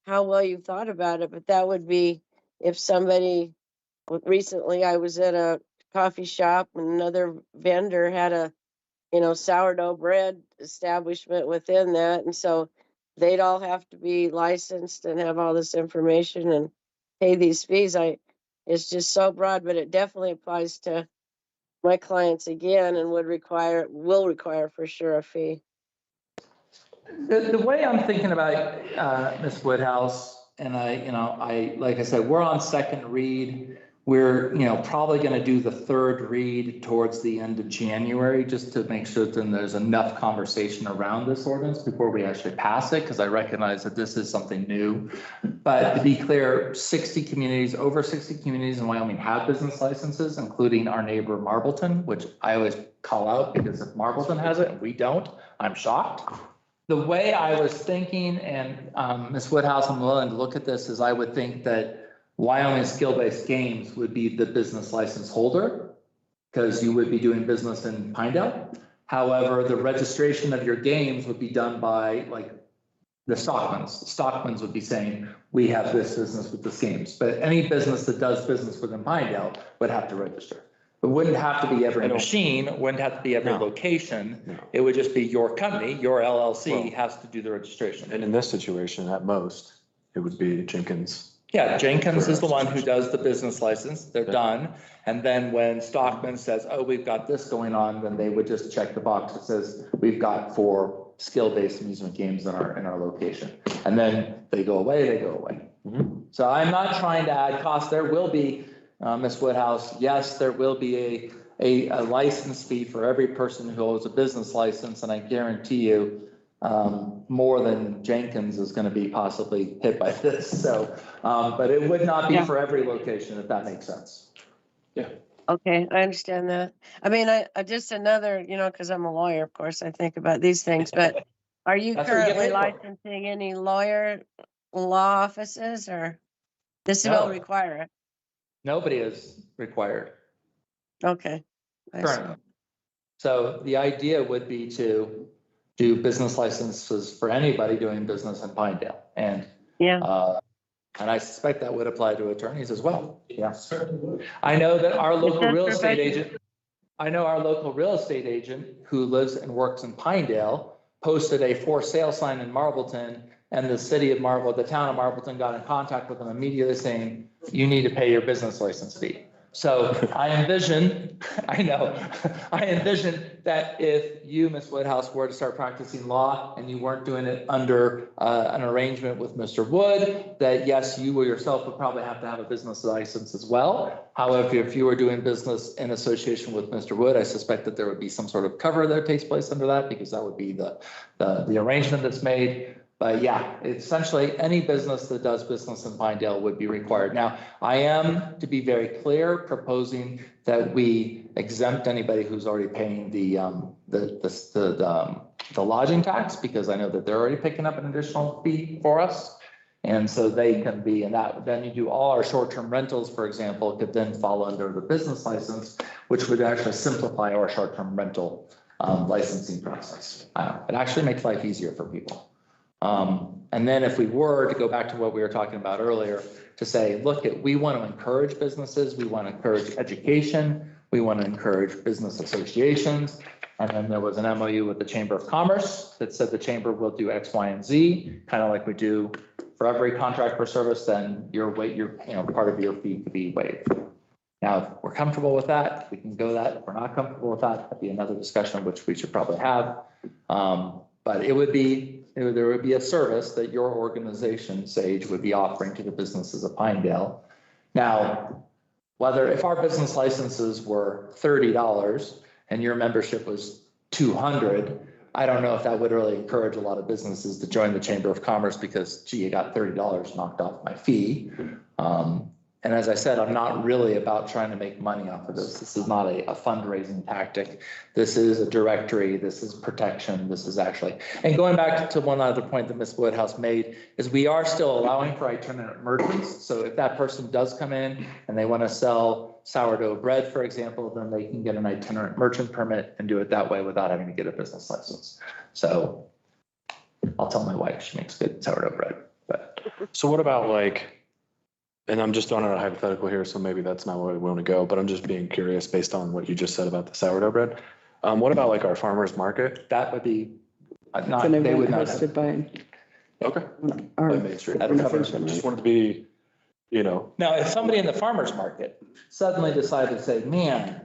P: how well you've thought about it, but that would be if somebody, recently I was at a coffee shop and another vendor had a, sourdough bread establishment within that. And so they'd all have to be licensed and have all this information and pay these fees. It's just so broad, but it definitely applies to my clients again and will require for sure a fee.
A: The way I'm thinking about Ms. Woodhouse, and like I said, we're on second read. We're, probably going to do the third read towards the end of January, just to make sure that there's enough conversation around this ordinance before we actually pass it, because I recognize that this is something new. But to be clear, over 60 communities in Wyoming have business licenses, including our neighbor Marbleton, which I always call out because if Marbleton has it and we don't, I'm shocked. The way I was thinking, and Ms. Woodhouse, I'm willing to look at this, is I would think that Wyoming skill-based games would be the business license holder, because you would be doing business in Pinedale. However, the registration of your games would be done by the Stockmans. The Stockmans would be saying, we have this business with this games, but any business that does business within Pinedale would have to register. It wouldn't have to be every machine, wouldn't have to be every location.
B: No.
A: It would just be your company, your LLC has to do the registration.
B: And in this situation, at most, it would be Jenkins.
A: Yeah, Jenkins is the one who does the business license. They're done. And then when Stockman says, oh, we've got this going on, then they would just check the box that says, we've got 4 skill-based amusement games in our location. And then they go away.
B: Mm-hmm.
A: So I'm not trying to add cost. There will be, Ms. Woodhouse, yes, there will be a license fee for every person who holds a business license. And I guarantee you, more than Jenkins is going to be possibly hit by this. So, but it would not be for every location, if that makes sense.
B: Yeah.
P: Okay, I understand that. I just another, because I'm a lawyer, of course, I think about these things, but are you currently licensing any law offices, or this will require it?
A: Nobody is required.
P: Okay.
A: Currently. So the idea would be to do business licenses for anybody doing business in Pinedale. And and I suspect that would apply to attorneys as well. Yeah. I know that our local real estate agent, who lives and works in Pinedale, posted a for sale sign in Marbleton, and the city of Marble, the town of Marbleton got in contact with them immediately saying, you need to pay your business license fee. So I envision, I know, I envision that if you, Ms. Woodhouse, were to start practicing law and you weren't doing it under an arrangement with Mr. Wood, that yes, you or yourself would probably have to have a business license as well. However, if you were doing business in association with Mr. Wood, I suspect that there would be some sort of cover that takes place under that, because that would be the arrangement that's made. But yeah, essentially any business that does business in Pinedale would be required. Now, I am, to be very clear, proposing that we exempt anybody who's already paying the lodging tax, because I know that they're already picking up an additional fee for us. And so they can be, and that, then you do all our short-term rentals, for example, could then fall under the business license, which would actually simplify our short-term rental licensing process. It actually makes life easier for people. And then if we were to go back to what we were talking about earlier, to say, look, we want to encourage businesses, we want to encourage education, we want to encourage business associations. And then there was an MOU with the Chamber of Commerce that said the chamber will do X, Y, and Z, kind of like we do for every contract for service, then part of your fee could be waived. Now, if we're comfortable with that, we can go that. If we're not comfortable with that, that'd be another discussion, which we should probably have. But there would be a service that your organization, Sage, would be offering to the businesses of Pinedale. Now, if our business licenses were $30 and your membership was $200, I don't know if that would really encourage a lot of businesses to join the Chamber of Commerce, because, gee, you got $30 knocked off my fee. And as I said, I'm not really about trying to make money off of this. This is not a fundraising tactic. This is a directory. This is protection. This is actually, and going back to one other point that Ms. Woodhouse made, is we are still allowing for itinerant merchants. So if that person does come in and they want to sell sourdough bread, for example, then they can get an itinerant merchant permit and do it that way without having to get a business license. So I'll tell my wife, she makes good sourdough bread. But
B: So what about and I'm just throwing out a hypothetical here, so maybe that's not where we want to go, but I'm just being curious based on what you just said about the sourdough bread. What about our farmer's market?
A: That would be not,
C: An
A: they
C: event
A: would not.
C: hosted by
B: Okay.
C: our
B: By Main Street.
C: organization,
B: Just
C: right?
B: wanted to be,
A: Now, if somebody in the farmer's market suddenly decided to say, man,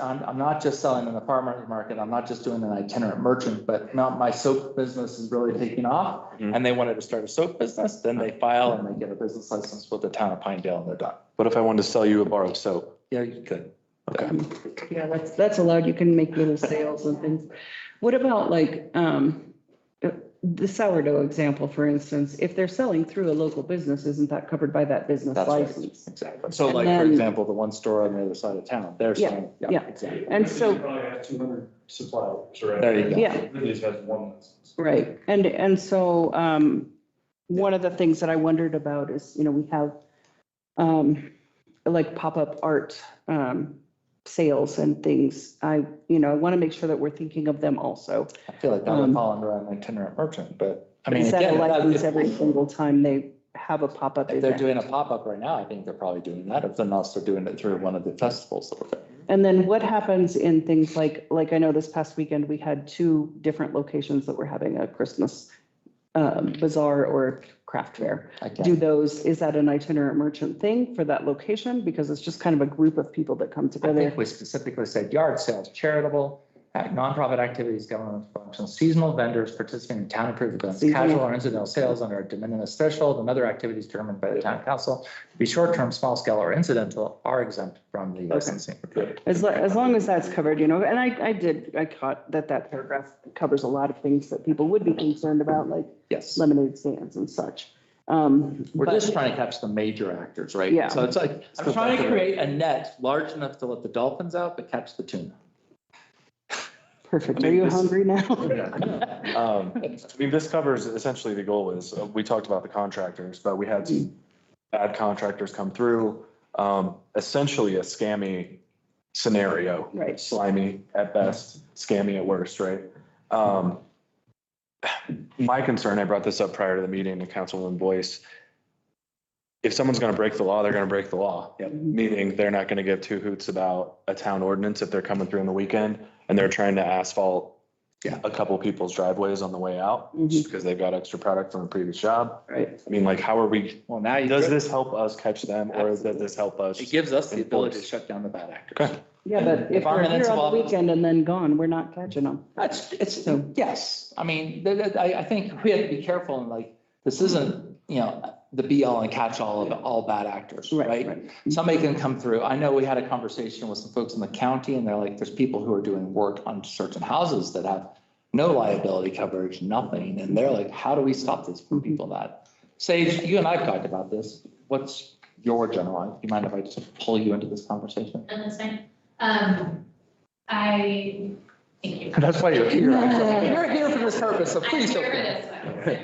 A: I'm not just selling in the farmer's market, I'm not just doing an itinerant merchant, but my soap business is really taking off, and they wanted to start a soap business, then they file and they get a business license with the town of Pinedale and they're done.
B: what if I wanted to sell you a bar of soap?
A: Yeah, you could.
B: Okay.
C: Yeah, that's allowed. You can make little sales and things. What about the sourdough example, for instance, if they're selling through a local business, isn't that covered by that business
A: That's right.
C: license?
A: Exactly. So
C: And
A: for
C: then-
A: example, the one store on the other side of town, they're
C: Yeah,
A: selling.
C: yeah.
A: Exactly.
C: And so,
H: Probably have 200 suppliers, right?
A: There you go.
C: yeah,
H: Really just has one license.
C: right. And so, one of the things that I wondered about is, we have, pop-up art, sales and things. I want to make sure that we're thinking of them also.
A: I feel like that would fall under an itinerant merchant, but I mean,
C: Is that a
A: again,
C: license every single time they have a pop-up
A: if they're
C: event?
A: doing a pop-up right now, I think they're probably doing that. If they're not, they're doing it through one of the festivals that we're doing.
C: And then what happens in things like I know this past weekend, we had 2 different locations that were having a Christmas bazaar or craft fair. Is that an itinerant merchant thing for that location? Because it's just kind of a group of people that come
A: I
C: together.
A: think we specifically said yard sales, charitable, nonprofit activities, government functions, seasonal vendors participating in town approved events,
C: Seasonal.
A: casual or incidental sales under a de minimis threshold, and other activities determined by the town council to be short-term, small scale, or incidental are exempt from the licensing.
C: As long as that's covered, and I caught that paragraph covers a lot of things that people would be concerned about, like
A: Yes.
C: lemonade stands and such.
A: We're
C: But-
A: just trying to catch the major actors, right?
C: Yeah.
A: So it's like, I'm trying to create a net large enough to let the dolphins out, but catch the tuna.
C: Perfect. Are you hungry now?
B: This covers essentially the goal is, we talked about the contractors, but we had some bad contractors come through. Essentially a scammy scenario.
C: Right.
B: Slimy at best, scammy at worst, right? My concern, I brought this up prior to the meeting to Councilwoman Boyce. If someone's gonna break the law, they're gonna break the law. Meaning they're not gonna give 2 hoots about a town ordinance if they're coming through on the weekend and they're trying to asphalt a couple people's driveways on the way out, just because they've got extra product from a previous job.
C: Right.
B: I mean, like, how are we,
A: Well, now you.
B: does this help us catch them, or does this help us?
A: It gives us the ability to
B: enforce?
A: shut down the bad actors.
B: Okay.
C: Yeah, but if
A: our
C: they're
A: minutes
C: here
A: of
C: on the
A: office-
C: weekend and then gone, we're not catching them.
A: It's, yes, I mean, I think we have to be careful and like, this isn't, the be all and catch all of all bad actors, right? Somebody can come through. I know we had a conversation with some folks in the county and they're like, there's people who are doing work on certain houses that have no liability coverage, nothing. And they're like, how do we stop this from people that? Sage, you and I've talked about this. What's your general, do you mind if I just pull you into this conversation?
E: And that's fine. Thank you.
A: That's why you're here. You're here for this purpose, so please
E: I'm
A: don't.
E: here for this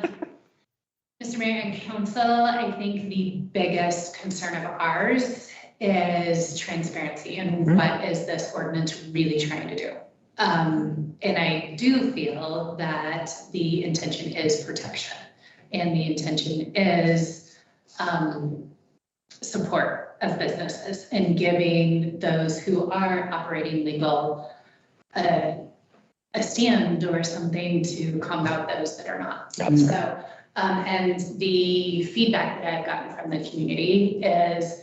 E: one, Mr. Mayor and Council, I think the biggest concern of ours is transparency and what is this ordinance really trying to do? And I do feel that the intention is protection and the intention is support of businesses and giving those who are operating legal a stand or something to combat those that are not. So, and the feedback that I've gotten from the community is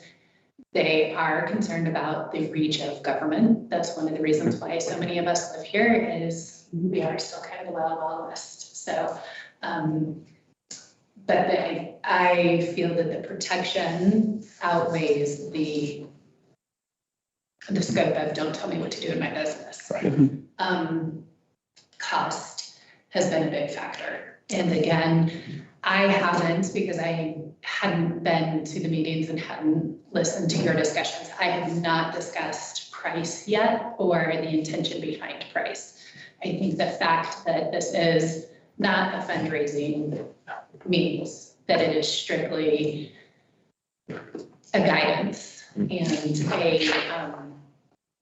E: they are concerned about the reach of government. That's one of the reasons why so many of us live here is we are still kind of the wild, wild west. So, but I feel that the protection outweighs the scope of don't tell me what to do in my business. Cost has been a big factor. And again, I haven't, because I hadn't been to the meetings and hadn't listened to your discussions. I have not discussed price yet or the intention behind price. I think the fact that this is not a fundraising means that it is strictly a guidance and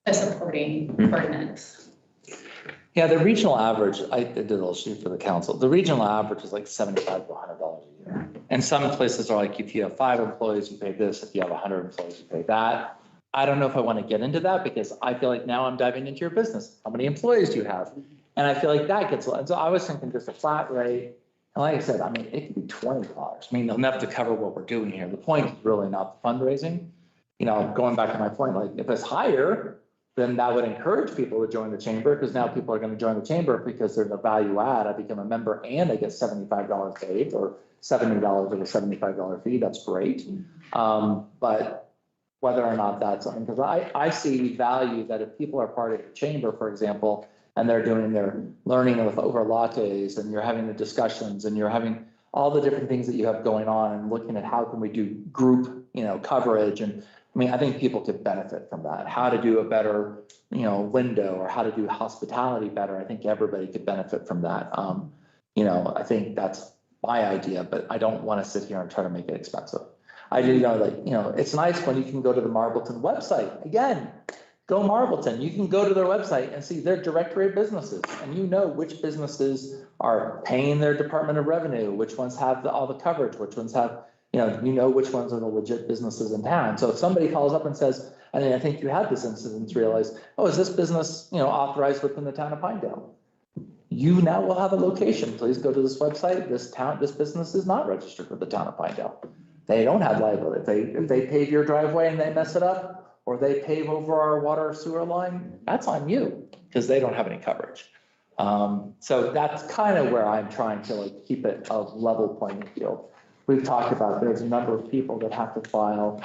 E: a supporting ordinance.
A: Yeah, the regional average, I did a little shoot for the council. The regional average is like $75 to $100 a year. And some places are like, if you have 5 employees, you pay this. If you have 100 employees, you pay that. I don't know if I want to get into that because I feel like now I'm diving into your business. How many employees do you have? And I feel like that gets, so I was thinking just a flat rate. And like I said, I mean, it could be $20. I mean, enough to cover what we're doing here. The point is really not the fundraising. Going back to my point, like if it's higher, then that would encourage people to join the chamber because now people are going to join the chamber because there's a value add. I become a member and I get $75 paid or $70 of a $75 fee. That's great. But whether or not that's something, because I see value that if people are part of the chamber, for example, and they're doing their learning with over lattes and you're having the discussions and you're having all the different things that you have going on and looking at how can we do group, coverage. And I mean, I think people could benefit from that. How to do a better, window or how to do hospitality better. I think everybody could benefit from that. I think that's my idea, but I don't want to sit here and try to make it expensive. I do know that, it's nice when you can go to the Marbleton website. Again, go Marbleton. You can go to their website and see their directory of businesses and which businesses are paying their Department of Revenue, which ones have all the coverage, which ones have, which ones are the legit businesses in town. So if somebody calls up and says, and I think you had this instance, realize, oh, is this business, authorized within the town of Pinedale? You now will have a location. Please go to this website. This business is not registered with the town of Pinedale. They don't have liability. If they pave your driveway and they mess it up, or they pave over our water sewer line, that's on you because they don't have any coverage. So that's kind of where I'm trying to keep it a level playing field. We've talked about there's a number of people that have to file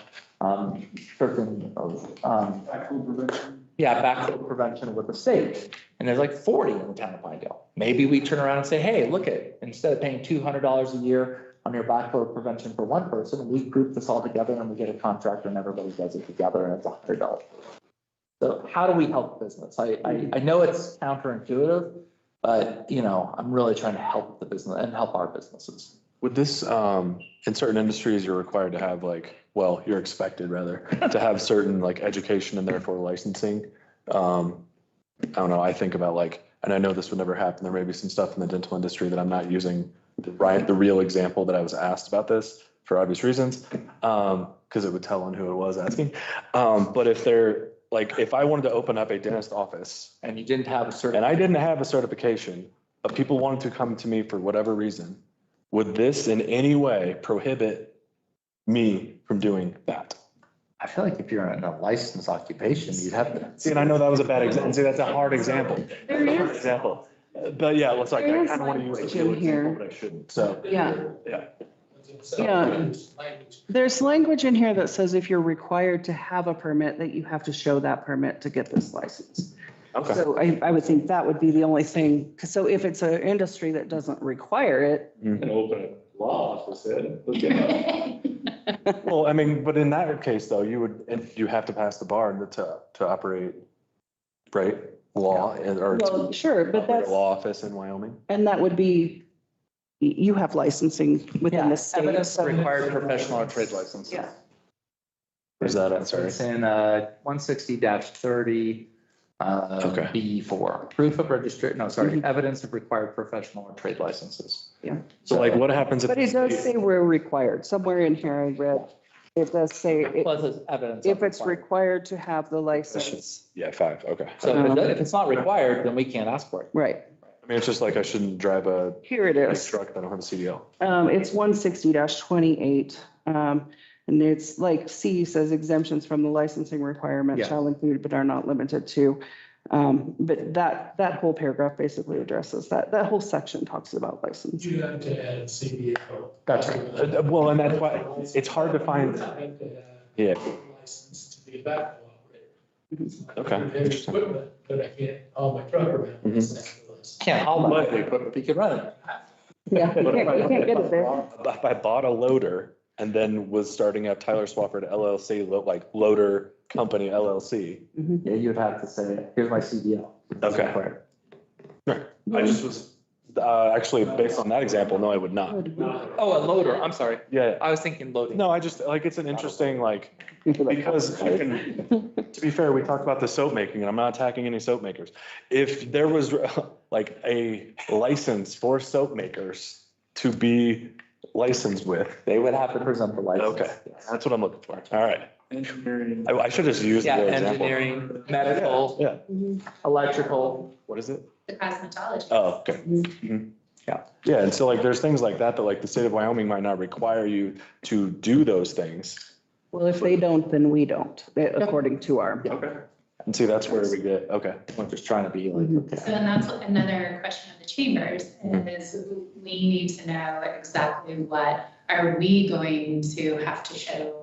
A: certain
J: Backflow prevention.
A: backflow prevention with the state. And there's like 40 in the town of Pinedale. Maybe we turn around and say, hey, look instead of paying $200 a year on your backflow prevention for one person, we group this all together and we get a contractor and everybody does it together and it's $100. So how do we help business? I know it's counterintuitive, but I'm really trying to help the business and help our businesses.
B: Would this, in certain industries, you're required to have you're expected rather, to have certain education and therefore licensing. I don't know, I think about and I know this would never happen. There may be some stuff in the dental industry that I'm not using the real example that I was asked about this for obvious reasons, because it would tell on who it was asking. But if like, if I wanted to open up a dentist office
A: And you didn't have a certain.
B: and I didn't have a certification, but people wanted to come to me for whatever reason, would this in any way prohibit me from doing that?
A: I feel like if you're in a licensed occupation, you'd have to.
B: See, and I know that was a bad example, see, that's a hard example.
C: There is-
B: Example, but yeah, let's like, I
C: There is
B: kind of want to use a
C: language
B: real
C: in here.
B: example, but I shouldn't, so,
C: Yeah.
B: yeah.
C: Yeah. There's language in here that says if you're required to have a permit, that you have to show that permit to get this license.
B: Okay.
C: So I would think that would be the only thing. 'Cause so if it's an industry that doesn't require it,
B: Mm-hmm.
H: And open a law office, let's get
B: Well, I mean, but in that case though, you have to pass the bar to operate, right? Law or
C: well, sure, but
B: operate a
C: that's,
B: law office in Wyoming.
C: and that would be, you have licensing within the state.
A: Evidence of required professional or trade license.
C: Yeah.
B: Where's that at? Sorry.
A: It's in 160-30.
B: Okay.
A: B4, proof of evidence of required professional or trade licenses.
C: Yeah.
B: So like what happens if?
C: But it does say we're required. Somewhere in here I read, it does say
A: Plus it's evidence. of
C: if it's required to have the license.
B: Yeah, 5, okay.
A: So if it's not required, then we can't ask for it.
C: Right.
B: I mean, it's just like I shouldn't drive a
C: Here it
B: big
C: is.
B: truck that don't have a CDL.
C: It's 160-28. And it's like C says exemptions from the licensing requirement
A: Yeah.
C: shall include but are not limited to. But that whole paragraph basically addresses that. That whole section talks about license.
D: You have to add CBO.
A: That's right.
B: Well, and that's why it's hard to find.
D: You have to have
B: Yeah.
D: license to be a backhoe operator.
B: Okay,
D: I can have
B: interesting.
D: equipment, but I can't haul my truck around.
B: Mhm.
D: It's not the license.
A: Can't haul that equipment, but you can run it.
C: Yeah, you can't get it there.
B: If I bought a loader and then was starting up Tyler Swafford LLC, like loader company LLC.
A: Yeah, you'd have to say, here's my CDL.
B: Okay. Right. I just was, actually, based on that example, no, I would not.
A: Oh, a loader, I'm sorry.
B: Yeah.
A: I was thinking loading.
B: No, I just, like, it's an interesting, like, because I can, to be fair, we talked about the soap making and I'm not attacking any soap makers. If there was like a license for soap makers to be licensed with.
A: They would have to present the license.
B: Okay, that's what I'm looking for. All right.
H: Engineering.
B: I should just use the
A: Yeah,
B: example.
A: engineering, medical,
B: Yeah.
A: electrical.
B: What is it?
E: The cosmetology.
B: Oh, okay. Mhm. Yeah, yeah, and so like, there's things like that, that like the state of Wyoming might not require you to do those things.
C: Well, if they don't, then we don't, according to our.
B: Okay. And see, that's where we get, okay.
A: I'm just trying to be like, okay.
E: So then that's another question of the chambers is we need to know exactly what are we going to have to show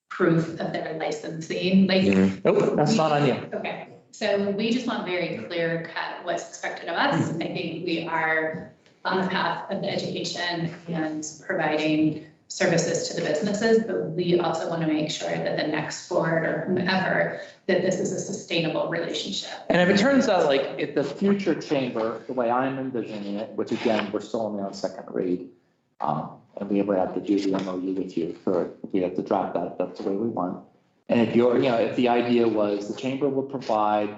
E: proof of their licensing, like.
A: Nope, that's not on you.
E: Okay, so we just want very clear cut what's expected of us. I think we are on the path of the education and providing services to the businesses, but we also want to make sure that the next board or whomever, that this is a sustainable relationship.
A: And if it turns out like if the future chamber, the way I'm envisioning it, which again, we're still only on second read, and we would have to do the MOU with you for, if we have to drop that, that's the way we want. And if you're, if the idea was the chamber will provide,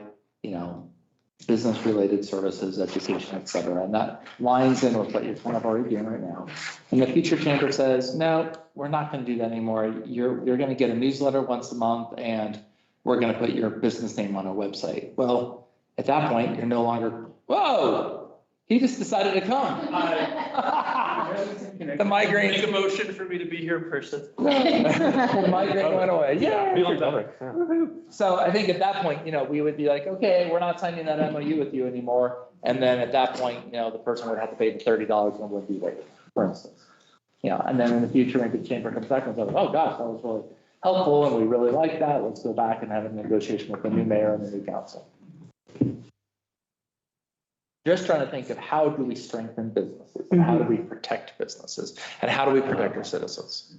A: business-related services, education, et cetera, and that lines in with what you're kind of already doing right now. And the future chamber says, no, we're not going to do that anymore. You're going to get a newsletter once a month and we're going to put your business name on our website. Well, at that point, you're no longer, whoa, he just decided to come. The migraine.
I: Make a motion for me to be here in person.
A: The migraine went away. Yeah.
B: Feel better. Yeah.
A: So I think at that point, we would be like, okay, we're not signing that MOU with you anymore. And then at that point, the person would have to pay the $30 and would be waived, for instance. And then in the future, when the chamber comes back and says, oh gosh, that was really helpful and we really like that, let's go back and have a negotiation with the new mayor and the new council. Just trying to think of how do we strengthen businesses and how do we protect businesses and how do we protect our citizens?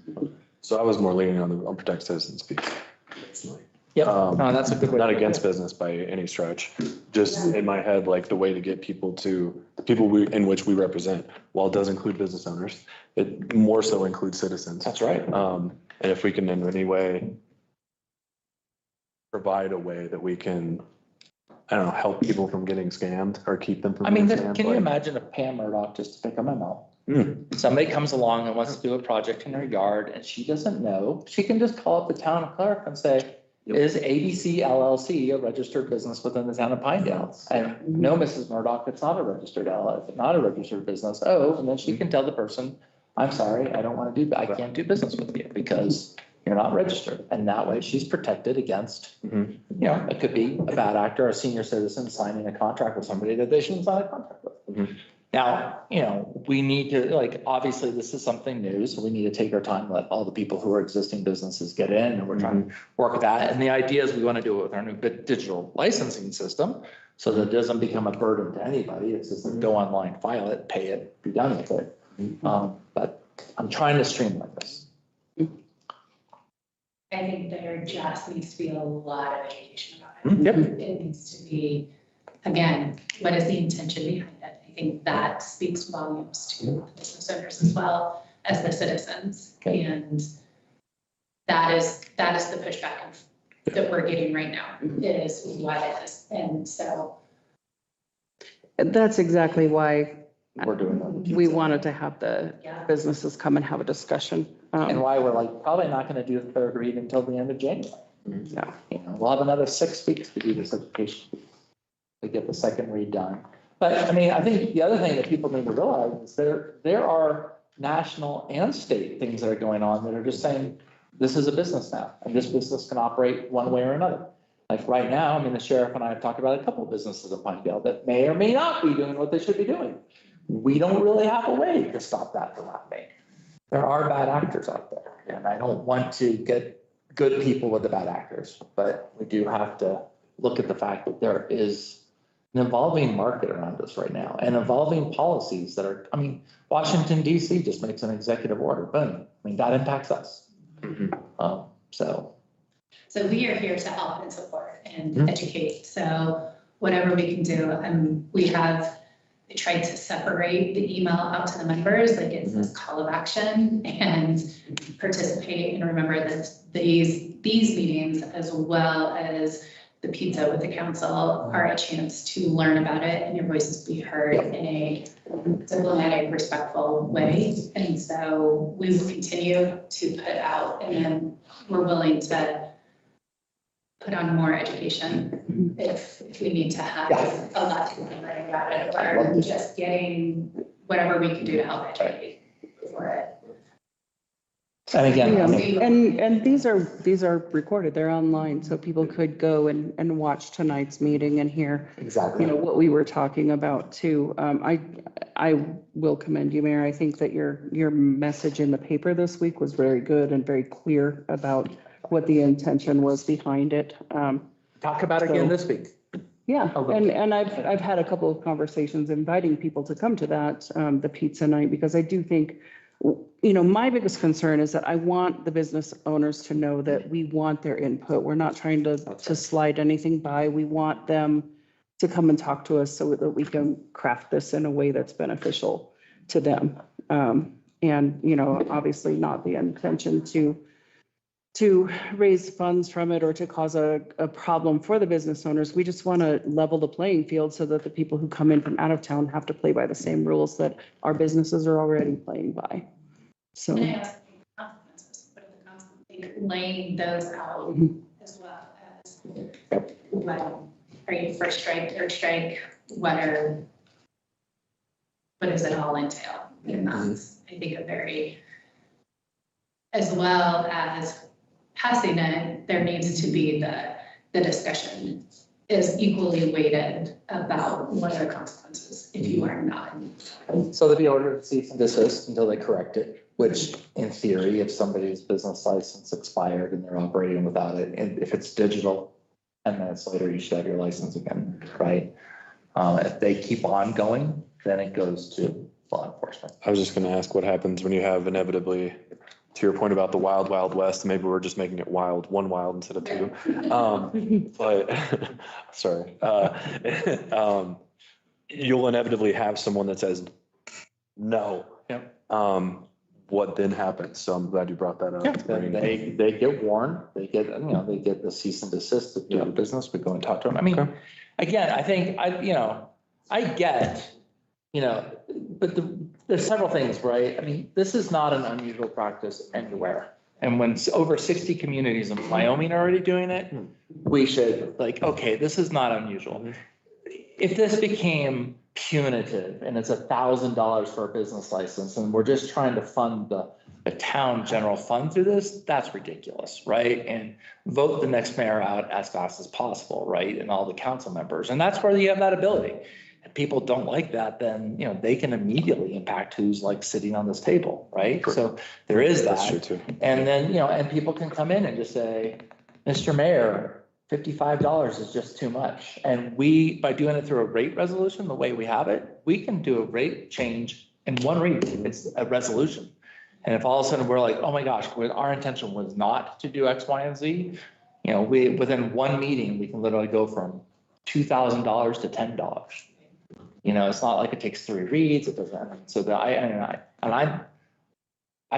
B: So I was more leaning on the protect citizens piece.
A: Yeah, no, that's a good way.
B: Not against business by any stretch, just in my head, like the way to get people to, the people in which we represent, while it does include business owners, it more so includes citizens.
A: That's right.
B: And if we can in any way provide a way that we can, I don't know, help people from getting scammed or keep them from getting scammed.
A: Can you
B: like-
A: imagine if Pam Murdoch, just to pick a memo,
B: Mm.
A: somebody comes along and wants to do a project in her yard and she doesn't know, she can just call up the town clerk and say, Is ABC LLC a registered business within the town of Pinedale? And no, Mrs. Murdoch, it's not a registered LLC, not a registered business. Oh, and then she can tell the person, I'm sorry, I don't want to I can't do business with you because you're not registered. And that way she's protected against, you know, it could be a bad actor, a senior citizen signing a contract with somebody that they shouldn't sign a contract with. Now, you know, we need to, like, obviously this is something new, so we need to take our time, let all the people who are existing businesses get in, and we're trying to work with that. And the idea is we want to do it with our new digital licensing system, so that it doesn't become a burden to anybody. It's just go online, file it, pay it, be done with it. But I'm trying to streamline this.
E: I think there just needs to be a lot of education about it.
A: Yep.
E: It needs to be, again, what is the intention behind it? I think that speaks volumes to the business owners as well as the citizens.
A: Okay.
E: And that is the pushback that we're getting right now, is what it is. And so.
C: That's exactly why
A: We're doing that.
C: we wanted to have the businesses come and have a discussion.
A: And why we're like, probably not going to do the third read until the end of January.
C: Yeah.
A: You know, we'll have another 6 weeks to do this education, to get the second read done. But I mean, I think the other thing that people need to realize is there are national and state things that are going on that are just saying, this is a business now, and this business can operate one way or another. Like right now, I mean, the sheriff and I have talked about a couple of businesses in Pinedale that may or may not be doing what they should be doing. We don't really have a way to stop that from happening. There are bad actors out there, and I don't want to get good people with the bad actors, but we do have to look at the fact that there is an evolving market around us right now and evolving policies that are, I mean, Washington DC just makes an executive order, boom. I mean, that impacts us.
E: So we are here to help and support and educate. So whatever we can do, we tried to separate the email out to the members, like it's this call of action and participate. And remember that these meetings, as well as the pizza with the council, are a chance to learn about it and your voices be heard in a diplomatic, respectful way. And so we will continue to put out, and then we're willing to put on more education if we need to have a lot to learn about it, or just getting whatever we can do to help educate for it.
A: And again, I mean,
C: And these are recorded, they're online, so people could go and watch tonight's meeting and hear,
A: exactly.
C: you know, what we were talking about too. I will commend you, Mayor. I think that your message in the paper this week was very good and very clear about what the intention was behind it.
A: Talk about it again this week.
C: Yeah, and I've had a couple of conversations inviting people to come to that, the pizza night, because I do think, you know, my biggest concern is that I want the business owners to know that we want their input. We're not trying to slide anything by. We want them to come and talk to us so that we can craft this in a way that's beneficial to them. And, you know, obviously not the intention to raise funds from it or to cause a problem for the business owners. We just want to level the playing field so that the people who come in from out of town have to play by the same rules that our businesses are already playing by. So.
E: And I also think consequences, what are the consequences? Laying those out as well as when are you first strike, third strike, what does it all entail? And that's, I think, a very, as well as passing it, there needs to be the discussion is equally weighted about what are the consequences if you are not.
A: So they'll be ordered to cease and desist until they correct it, which in theory, if somebody's business license expired and they're operating without it, and if it's digital, 10 minutes later, you should have your license again, right? If they keep on going, then it goes to law enforcement.
B: I was just gonna ask what happens when you have inevitably, to your point about the wild, wild west, maybe we're just making it wild, one wild instead of two. But, sorry. You'll inevitably have someone that says, no.
A: Yep.
B: What then happens? So I'm glad you brought that up.
A: Then they get warned, they get the cease and desist to do the business, we go and talk to them. I mean, again, I think, I get, but there's several things, right? I mean, this is not an unusual practice anywhere. And when over 60 communities in Wyoming are already doing it, we should like, okay, this is not unusual. If this became punitive and it's $1,000 for a business license and we're just trying to fund the town general fund through this, that's ridiculous, right? And vote the next mayor out as fast as possible, right? And all the council members. And that's where you have that ability. If people don't like that, then, you know, they can immediately impact who's like sitting on this table, right? So there is that.
B: That's true too.
A: And then, you know, and people can come in and just say, Mr. Mayor, $55 is just too much. And we, by doing it through a rate resolution, the way we have it, we can do a rate change in one reading. It's a resolution. And if all of a sudden we're like, oh my gosh, our intention was not to do X, Y, and Z, you know, within one meeting, we can literally go from $2,000 to $10. You know, it's not like it takes 3 reads. It doesn't. So I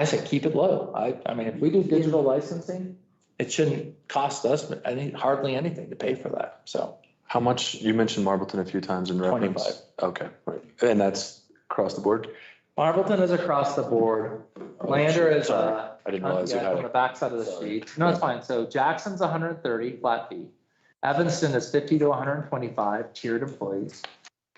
A: say keep it low. I mean, if we do digital licensing, it shouldn't cost us hardly anything to pay for that. So
B: How much, you mentioned Marbleton a few times in reference.
A: 25.
B: Okay, right. And that's across the board?
A: Marbleton is across the board. Lander is
B: Sorry, I didn't realize you had
A: on the backside of the
B: Sorry.
A: sheet. No, it's fine. So Jackson's 130 flat fee. Evanston is 50 to 125 tiered employees.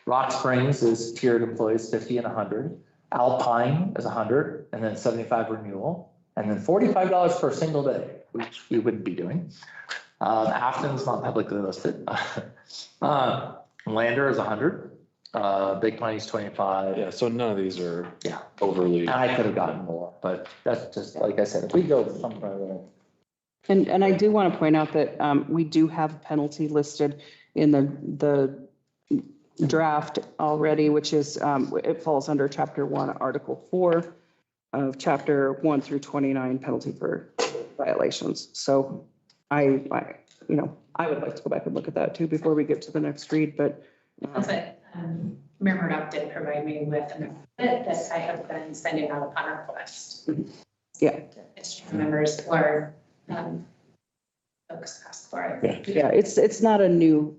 A: Rock Springs is tiered employees 50 and 100. Alpine is 100 and then 75 renewal. And then $45 for a single day, which we wouldn't be doing. Afton's not publicly listed. Lander is 100. Big Piney's 25.
B: Yeah, so none of these are
A: Yeah.
B: overly.
A: And I could have gotten more, but that's just, like I said, if we go somewhere.
C: And I do want to point out that we do have a penalty listed in the draft already, which is, it falls under Chapter 1, Article 4 of Chapter 1 through 29, penalty for violations. So I would like to go back and look at that too before we get to the next read, but.
E: But Mayor Murdoch did provide me with an amendment that I have been sending out upon request.
C: Yeah.
E: It's members or folks ask for it.
C: Yeah, it's not a new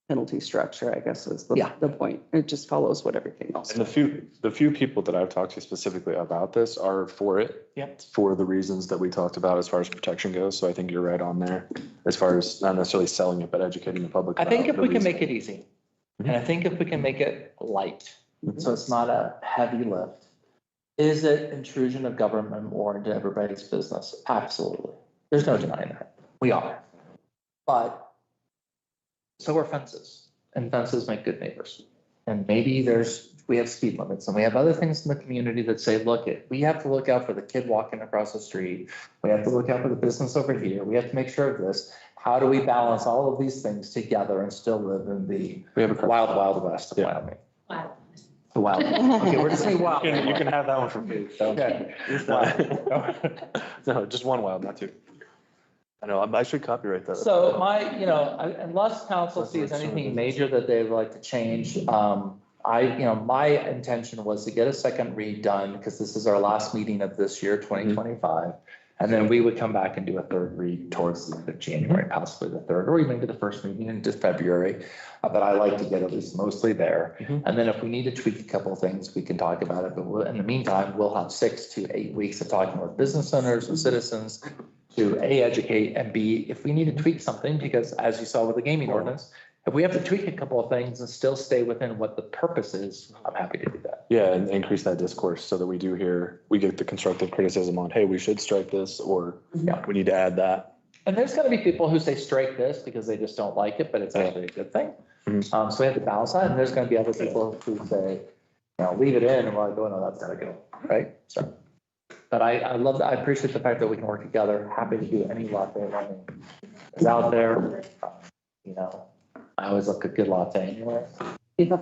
C: penalty structure, I guess is the point. It just follows what everything else.
B: And the few people that I've talked to specifically about this are for it.
A: Yep.
B: For the reasons that we talked about as far as protection goes. So I think you're right on there as far as not necessarily selling it, but educating the public.
A: I think
B: about
A: if
B: the
A: we can
B: reason.
A: make it easy, and I think if we can make it light, so it's not a heavy lift. Is it intrusion of government more into everybody's business? Absolutely. There's no denying that. We are. But so are fences, and fences make good neighbors. And maybe we have speed limits and we have other things in the community that say, look, we have to look out for the kid walking across the street. We have to look out for the business over here. We have to make sure of this. How do we balance all of these things together and still live in the wild, wild west of Wyoming?
E: Wow.
A: The wild. Okay, we're just saying wild.
B: You can have that one for free.
A: Okay.
B: No, just one wild, not two. I know, I should copyright that.
A: So unless council sees anything major that they'd like to change, my intention was to get a second read done because this is our last meeting of this year, 2025. And then we would come back and do a third read towards the end of January, possibly the third, or even to the first meeting in just February. But I like to get at least mostly there. And then if we need to tweak a couple of things, we can talk about it. But in the meantime, we'll have 6 to 8 weeks of talking with business owners and citizens to A, educate, and B, if we need to tweak something, because as you saw with the gaming ordinance, if we have to tweak a couple of things and still stay within what the purpose is, I'm happy to do that.
B: Yeah, and increase that discourse so that we get the constructive criticism on, hey, we should strike this, or we need to add that.
A: And there's gonna be people who say strike this because they just don't like it, but it's actually a good thing. So we have to balance that, and there's gonna be other people who say, leave it in, and we're like, oh, no, that's gotta go, right? So, but I appreciate the fact that we can work together. Happy to do any latte running is out there. I always look a good latte anyway.
C: Yeah.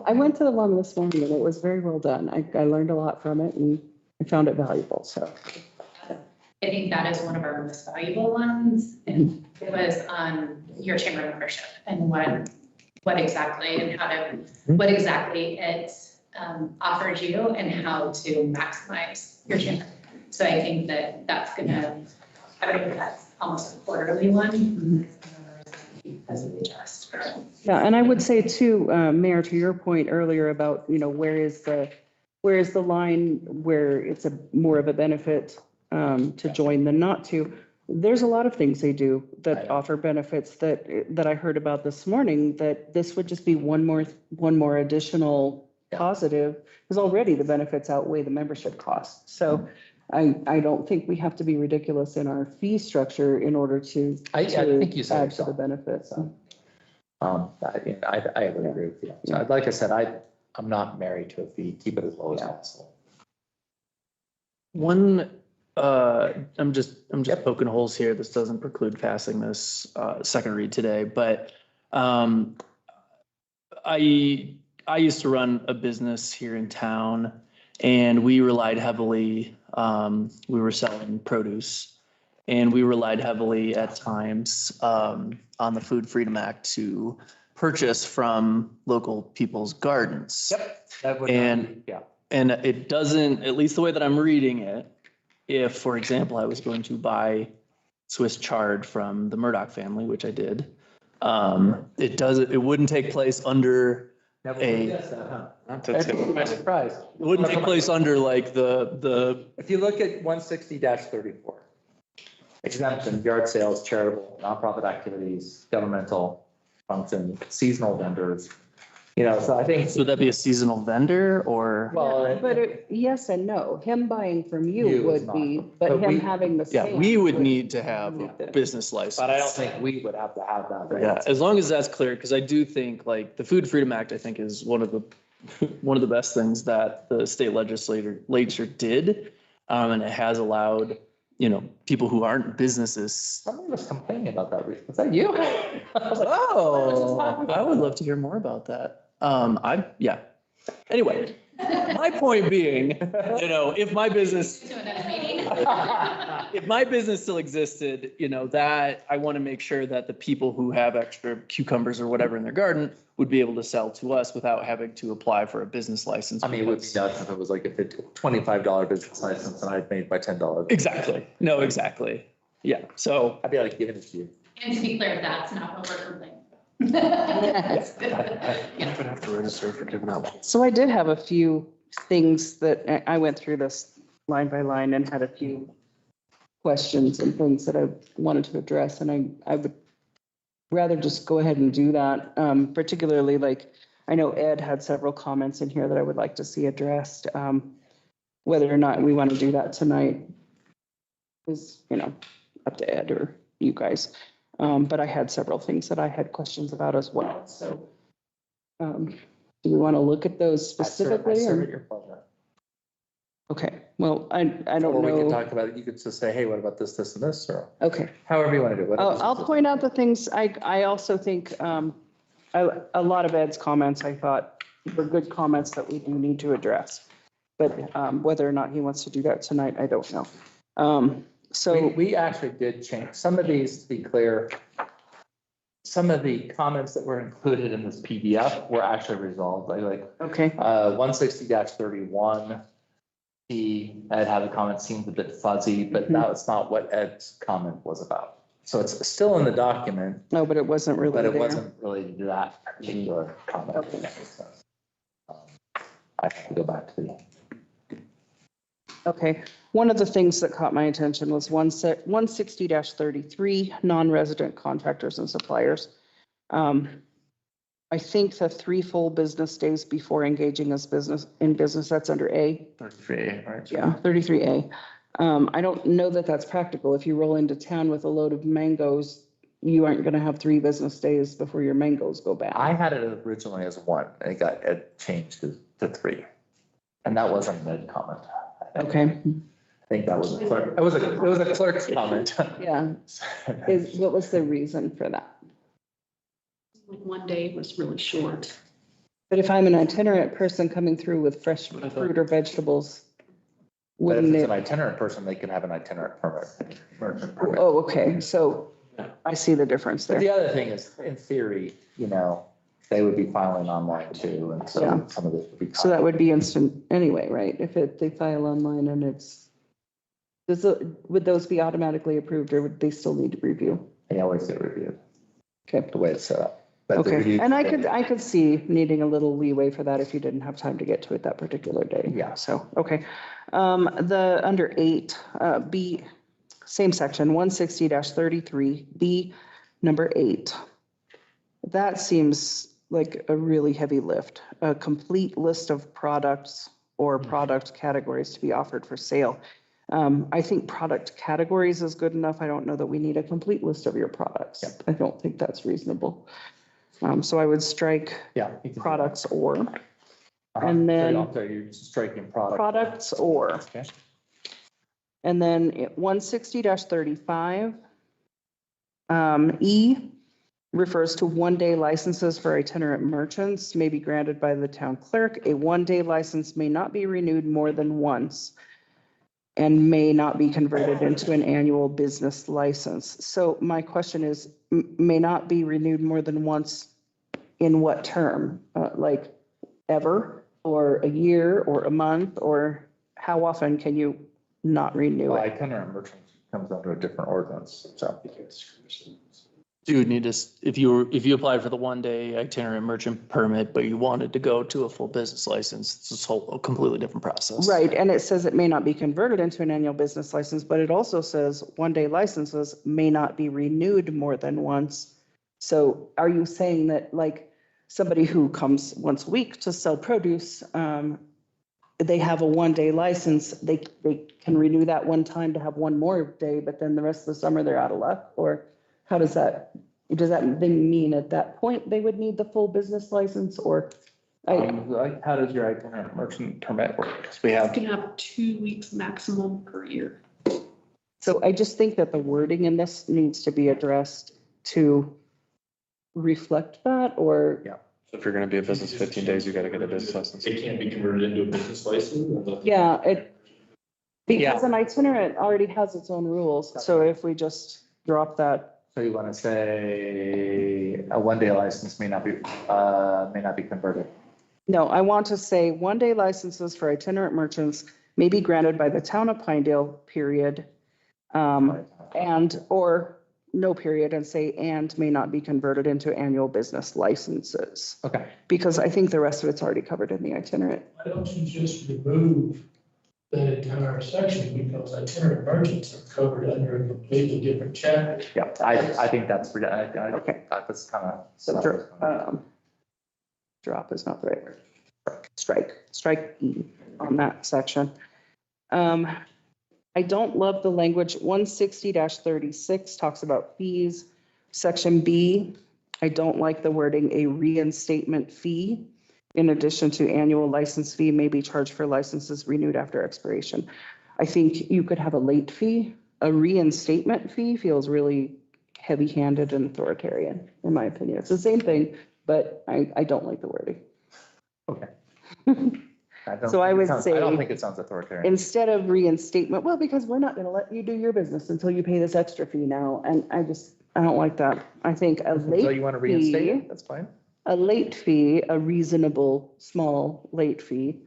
C: I went to the one this morning and it was very well done. I learned a lot from it and I found it valuable, so.
E: I think that is one of our most valuable ones. And it was on your chamber membership and what exactly it offers you and how to maximize your chamber. So I think that's almost a quarterly one. Because of the adjust.
C: Yeah, and I would say too, Mayor, to your point earlier about, where is the line where it's more of a benefit to join than not to. There's a lot of things they do that
A: Right.
C: offer benefits that I heard about this morning, that this would just be one more additional
A: Yeah.
C: positive, because already the benefits outweigh the membership cost. So I don't think we have to be ridiculous in our fee structure in order to
A: I think you said
C: add to the
A: yourself.
C: benefits.
A: I would agree with you. So like I said, I'm not married to a fee, keep it as low as possible.
I: One, I'm just poking holes here. This doesn't preclude passing this second read today, but I used to run a business here in town, and we relied heavily, we were selling produce, and we relied heavily at times on the Food Freedom Act to purchase from local people's gardens.
A: Yep. That would
I: And
A: yeah.
I: And it doesn't, at least the way that I'm reading it, if, for example, I was going to buy Swiss chard from the Murdoch family, which I did, it wouldn't take place under it wouldn't take place under like the.
A: If you look at 160-34, exemption, yard sales, charitable, nonprofit activities, governmental function, seasonal vendors. So I think.
I: So would that be a seasonal vendor or?
A: Well,
C: But yes and no. Him buying from you
A: You is
C: would
A: not.
C: be,
A: But
C: but him
A: we-
C: having the.
I: Yeah,
C: stand
I: we would need to have a
C: Yeah.
I: business license.
A: But I don't think we would have to have that.
I: Yeah, as long as that's clear, because I do think like the Food Freedom Act, I think is one of the best things that the state legislature did. And it has allowed, people who aren't businesses.
A: Somebody was complaining about that recently. Was that you?
I: Oh, I would love to hear more about that. Anyway, my point being, if my business, if my business still existed, that I want to make sure that the people who have extra cucumbers or whatever in their garden would be able to sell to us without having to apply for a business license.
A: I mean, it would be nuts if it was like a $25 business license and I'd made my $10.
I: Exactly. No, exactly. Yeah. So
A: I'd be like giving it to you.
E: And to be clear, that's not what we're complaining.
B: You would have to register for giving out.
C: So I did have a few things that I went through this line by line and had a few questions and things that I wanted to address, and I would rather just go ahead and do that. Particularly like, I know Ed had several comments in here that I would like to see addressed. Whether or not we want to do that tonight is, up to Ed or you guys. But I had several things that I had questions about as well, so. Do we want to look at those specifically?
A: I serve
C: or-
A: at your pleasure.
C: Okay, well, I don't
A: Or we can
C: know.
A: talk about it. You could just say, hey, what about this, this, and this, or
C: Okay,
A: however you want to do it.
C: I'll point out the things, I also think, a lot of Ed's comments, I thought were good comments that we do need to address. But, whether or not he wants to do that tonight, I don't know. So,
A: We actually did change some of these, to be clear. Some of the comments that were included in this PDF were actually resolved, like
C: okay,
A: 160-31. Ed had a comment, seemed a bit fuzzy, but that was not what Ed's comment was about. So it's still in the document,
C: no, but it wasn't really
A: but it
C: there.
A: wasn't really that particular comment. if that makes sense. I have to go back to the.
C: Okay, one of the things that caught my attention was 160-33, non-resident contractors and suppliers. I think the 3 full business days before engaging as business, that's under A.
A: 33A, right?
C: Yeah, 33A. I don't know that that's practical. If you roll into town with a load of mangoes, you aren't going to have 3 business days before your mangoes go bad.
A: I had it originally as 1, and it changed to 3. And that wasn't an Ed comment.
C: Okay,
A: I think that was a clerk. It was a clerk's comment.
C: yeah. What was the reason for that?
G: One day was really short.
C: But if I'm an itinerant person coming through with fresh fruit or vegetables,
A: But if
C: wouldn't
A: it's
C: it?
A: an itinerant person, they can have an itinerant permit. Merchant permit.
C: Oh, okay, so I see the difference
A: But
C: there.
A: the other thing is, in theory, they would be filing online too, and so
C: Yeah.
A: some of this would be.
C: So that would be instant anyway, right? If they file online and would those be automatically approved or would they still need to review?
A: They always get reviewed,
C: Okay,
A: the way it's set up. But the
C: Okay,
A: review-
C: and I could see needing a little leeway for that if you didn't have time to get to it that particular day.
A: Yeah.
C: So, okay. Under 8, B, same section, 160-33, B, number 8. That seems like a really heavy lift, a complete list of products or product categories to be offered for sale. I think product categories is good enough. I don't know that we need a complete list of your products.
A: Yep.
C: I don't think that's reasonable. So I would strike
A: Yeah. you can do
C: products or,
A: that.
C: and then-
A: So you're striking product.
C: products or,
A: Okay.
C: and then 160-35. E refers to one-day licenses for itinerant merchants may be granted by the town clerk. A one-day license may not be renewed more than once and may not be converted into an annual business license. So my question is, may not be renewed more than once in what term? Like ever, or a year, or a month, or how often can you not renew
A: Well,
C: it?
A: itinerant merchant comes under a different ordinance, so.
I: You would need to, if you applied for the 1-day itinerant merchant permit, but you wanted to go to a full business license, it's a completely different process.
C: Right, and it says it may not be converted into an annual business license, but it also says one-day licenses may not be renewed more than once. So are you saying that like somebody who comes once a week to sell produce, they have a one-day license, they can renew that one time to have one more day, but then the rest of the summer they're out of luck? Or how does that mean at that point they would need the full business license, or?
A: Like, how does your itinerant merchant permit work? 'Cause we have,
G: You can have 2 weeks maximum per year.
C: So I just think that the wording in this needs to be addressed to reflect that, or?
A: Yeah.
B: So if you're gonna be a business 15 days, you gotta get a business license.
H: It can't be converted into a business license?
C: Yeah, because an itinerant already has its own rules, so if we just drop that.
A: so you want to say a one-day license may not be converted.
C: No, I want to say one-day licenses for itinerant merchants may be granted by the town of Pinedale, period. And, or no period, and say, and may not be converted into annual business licenses.
A: Okay.
C: Because I think the rest of it's already covered in the itinerant.
D: Why don't you just remove that entire section, because itinerant merchants are covered under a completely different chapter.
A: Yeah, I think that's,
C: Okay.
A: that's kind of.
C: So drop is not the right word. Strike E on that section. I don't love the language. 160-36 talks about fees. Section B, I don't like the wording, a reinstatement fee. In addition to annual license fee may be charged for licenses renewed after expiration. I think you could have a late fee. A reinstatement fee feels really heavy-handed and authoritarian, in my opinion. It's the same thing, but I don't like the wording.
A: Okay.
C: So I would say.
A: I don't think it sounds authoritarian.
C: Instead of reinstatement, well, because we're not gonna let you do your business until you pay this extra fee now, and I don't like that. I think a late
A: So you want to reinstate
C: fee,
A: it? That's fine.
C: a late fee, a reasonable, small late fee,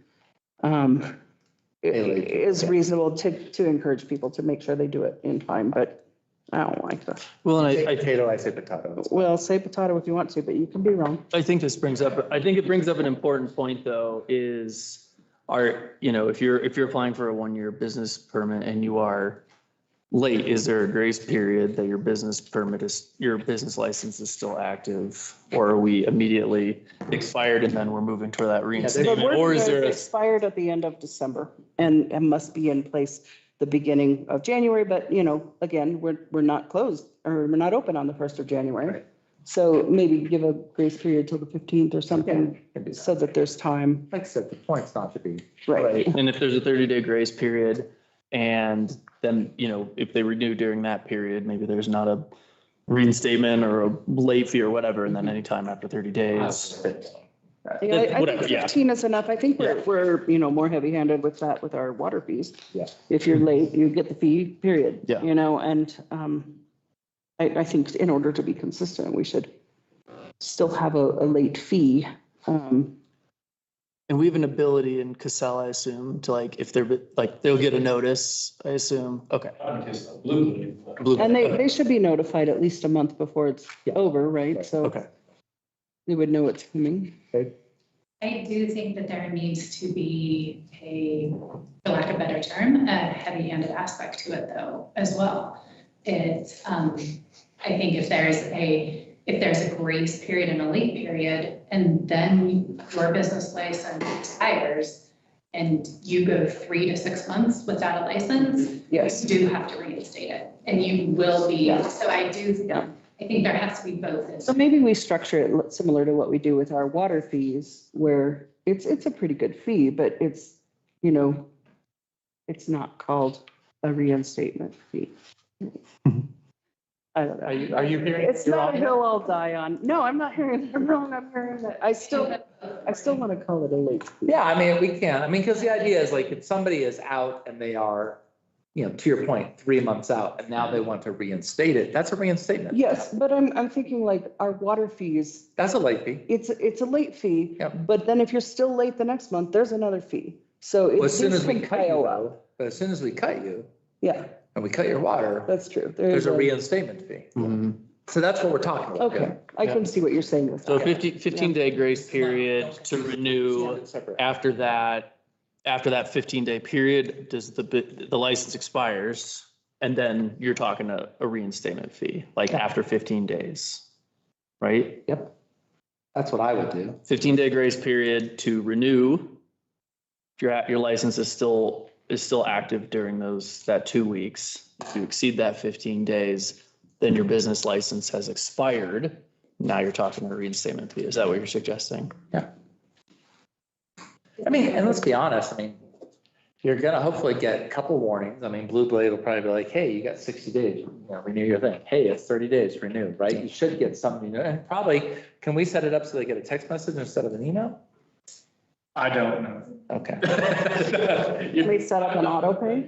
C: is reasonable to encourage people to make sure they do it in time, but I don't like that.
I: Well, and
A: Say potato, I say potato.
C: Well, say potato if you want to, but you can be wrong.
I: I think it brings up an important point though, is if you're applying for a 1-year business permit and you are late, is there a grace period that your business license is still active? Or are we immediately expired and then we're moving toward that
C: The
I: reinstatement?
C: word
I: Or is
C: says
I: there,
C: expired at the end of December and must be in place the beginning of January, but again, we're not closed, or we're not open on the 1st of January.
A: Right.
C: So maybe give a grace period till the 15th or something,
A: Can do that.
C: so that there's time.
A: Like I said, the point's not to be.
C: Right.
I: and if there's a 30-day grace period and then, if they renew during that period, maybe there's not a reinstatement or a late fee or whatever, and then anytime after 30 days.
C: Yeah, I
I: Whatever,
C: think
I: yeah.
C: 15 is enough. I think we're more heavy-handed with that, with our water fees.
A: Yeah.
C: If you're late, you get the fee, period.
I: Yeah.
C: And I think in order to be consistent, we should still have a late fee.
I: And we have an ability in Casella, I assume, to if they're they'll get a notice, I assume. Okay.
C: And they should be notified at least a month before it's over, right? So.
I: Okay.
C: They would know what's coming.
Q: I do think that there needs to be for lack of a better term, a heavy-handed aspect to it though, as well. It's, I think if there's a grace period and a late period, and then your business license expires, and you go 3 to 6 months without a license,
C: Yes.
Q: you do have to reinstate it, and you will be, so I think there has to be both.
C: So maybe we structure it similar to what we do with our water fees, where it's a pretty good fee, but it's, you know, it's not called a reinstatement fee. I don't know.
A: Are you hearing?
C: It's not a hill I'll die on. No, I'm not hearing that wrong. I'm hearing that. I still want to call it a late fee.
A: Yeah, I mean, we can. I mean, because the idea is like if somebody is out and they are, you know, to your point, 3 months out and now they want to reinstate it, that's a reinstatement.
C: Yes, but I'm thinking like our water fees.
A: That's a late fee.
C: It's a late fee.
A: Yep.
C: But then if you're still late the next month, there's another fee. So
A: Well, as
C: it
A: soon
C: just
A: as we
C: can
A: cut you
C: pile up.
A: though, but as soon as we cut you
C: Yeah,
A: and we cut your water,
C: that's true.
A: there's a reinstatement fee. So that's what we're talking about.
C: Okay, I can see what you're saying with
I: So
C: that.
I: 15-day grace period to renew. After that 15-day period, does the license expires? And then you're talking a reinstatement fee, like after 15 days, right?
A: Yep. That's what I would do.
I: 15-day grace period to renew. If your license is still active during that 2 weeks. If you exceed that 15 days, then your business license has expired. Now you're talking a reinstatement fee. Is that what you're suggesting?
A: Yeah. I mean, and let's be honest, I mean, you're gonna hopefully get a couple warnings. I mean, Blue Blade will probably be like, hey, you got 60 days, you know, renew your thing. Hey, it's 30 days, renew, right? You should get something, and probably, can we set it up so they get a text message instead of an email?
H: I don't know.
A: Okay.
C: Can we set up an auto pay?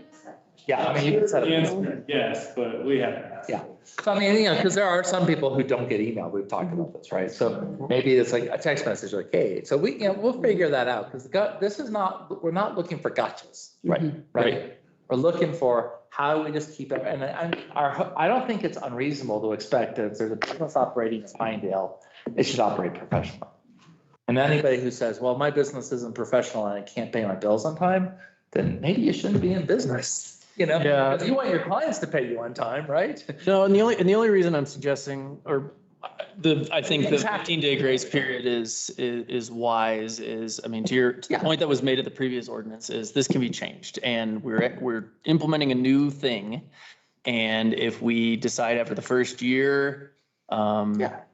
A: Yeah, I mean, you can set
H: The
A: it.
H: answer, yes, but we haven't.
A: Yeah. So I mean, you know, because there are some people who don't get email. We've talked about this, right? So maybe it's like a text message like, hey, so we, you know, we'll figure that out because this is not, we're not looking for gotchas. Right. We're looking for how do we just keep it, and I don't think it's unreasonable to expect that if there's a business operating in Pinedale, it should operate professionally. And anybody who says, well, my business isn't professional and I can't pay my bills on time, then maybe you shouldn't be in business. You know,
I: Yeah.
A: because you want your clients to pay you on time, right?
I: No, and the only reason I'm suggesting, I think the
A: Exactly.
I: 15-day grace period is wise, I mean, to the point that was made at the previous ordinance is this can be changed, and we're implementing a new thing. And if we decide after the first year,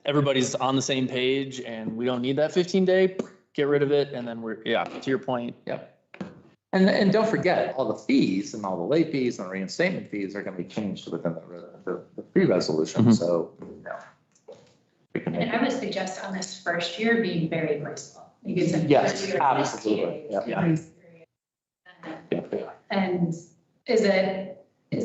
I: everybody's on the same page and we don't need that 15-day, get rid of it, and then to your point.
A: Yep. And don't forget, all the fees and all the late fees and reinstatement fees are gonna be changed within the fee resolution, so, you know. we can make
Q: And I would suggest on this first year being very graceful. Like it's a
A: Yes,
Q: first year
A: absolutely.
Q: STA,
A: Yeah.
Q: grace period. And is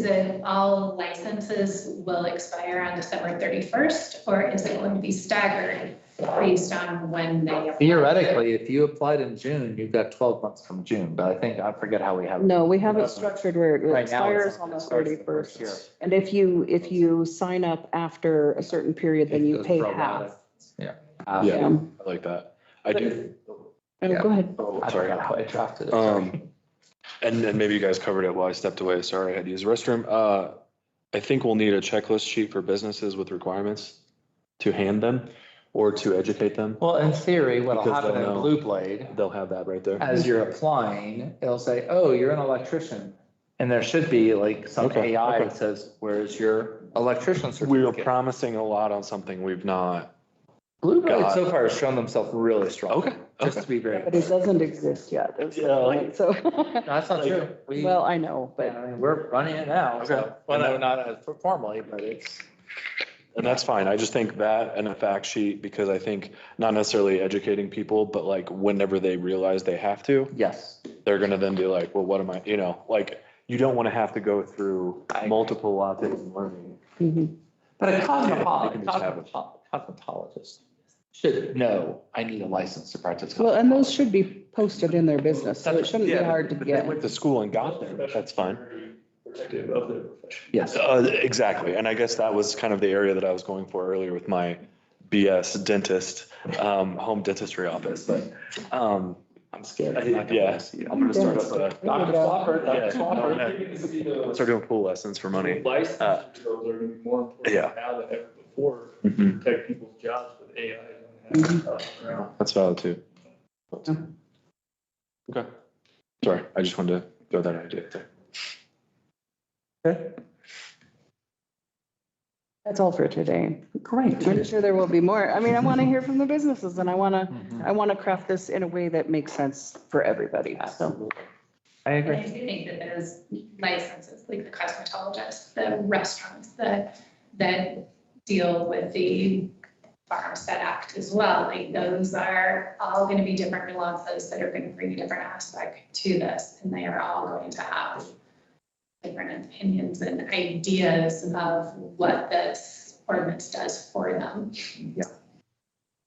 Q: it all licenses will expire on December 31st, or is it going to be staggered based on when they apply?
A: Theoretically, if you applied in June, you've got 12 months from June, but I forget how we have it.
C: No, we have it structured where it
A: Right now,
C: expires on the
A: starts the first
C: 31st.
A: year.
C: And if you sign up after a certain period, then
A: It
C: you
A: goes
C: pay
A: pro rata.
C: half.
A: Yeah.
B: Yeah,
C: Yeah.
B: I like that. I do.
C: Oh, go ahead.
B: Oh,
A: I
B: sorry.
A: forgot how I drafted it. sorry.
B: And maybe you guys covered it while I stepped away. Sorry, I had to use the restroom. I think we'll need a checklist sheet for businesses with requirements to hand them or to educate them.
A: Well, in theory, what'll
B: Because
A: happen
B: they'll
A: in
B: know.
A: Blue Blade,
B: They'll have that right there.
A: as you're applying, it'll say, oh, you're an electrician. And there should be like some
B: Okay,
A: AI
B: okay.
A: that says, where's your electrician
B: We were
A: certificate?
B: promising a lot on something we've not.
A: Blue Blade
B: got-
A: so far has shown themselves really strong.
B: Okay,
A: Just
B: okay.
A: to be very.
C: But it doesn't exist yet. is the
B: Yeah, like-
C: point, So,
A: No, that's not true. We,
C: well, I know,
A: yeah,
C: but
A: I mean, we're running it now, so,
B: Okay.
A: well, no, not as formally, but it's.
B: And that's fine. I just think that and a fact sheet, because I think not necessarily educating people, but like whenever they realize they have to,
A: Yes.
B: they're gonna then be like, well, what am I, like, you don't want to have to go through multiple lattes and learning.
C: mhm.
A: But a
B: You can just have it.
A: cosmetologist should know, I need a license to practice.
C: Well, and those should be posted in their business, so it shouldn't be
B: Yeah,
C: hard to
B: but they
C: get.
B: went to school and got there, that's fine.
H: Protective of their profession.
A: Yes.
B: Exactly. And I guess that was kind of the area that I was going for earlier with my BS dentist, home dentistry office, but,
A: I'm scared.
B: yeah, I'm gonna start up a.
A: Dr. Swapper, Dr.
B: Yeah,
A: Swapper.
B: start doing pool lessons for money.
H: License controls are gonna be more important
B: Yeah.
H: now than ever before, to
B: Mhm.
H: protect people's jobs with AI.
B: That's valid too. Okay. Sorry, I just wanted to throw that idea there.
A: Okay.
C: That's all for today.
A: Great.
C: I'm sure there will be more. I mean, I want to hear from the businesses and I want to craft this in a way that makes sense for everybody. So
A: I
Q: And
A: agree.
Q: I do think that there's licenses, like the cosmetologists, the restaurants that deal with the Farmstead Act as well. Like those are all going to be different nuances that are going to bring a different aspect to this. And they are all going to have different opinions and ideas of what this ordinance does for them.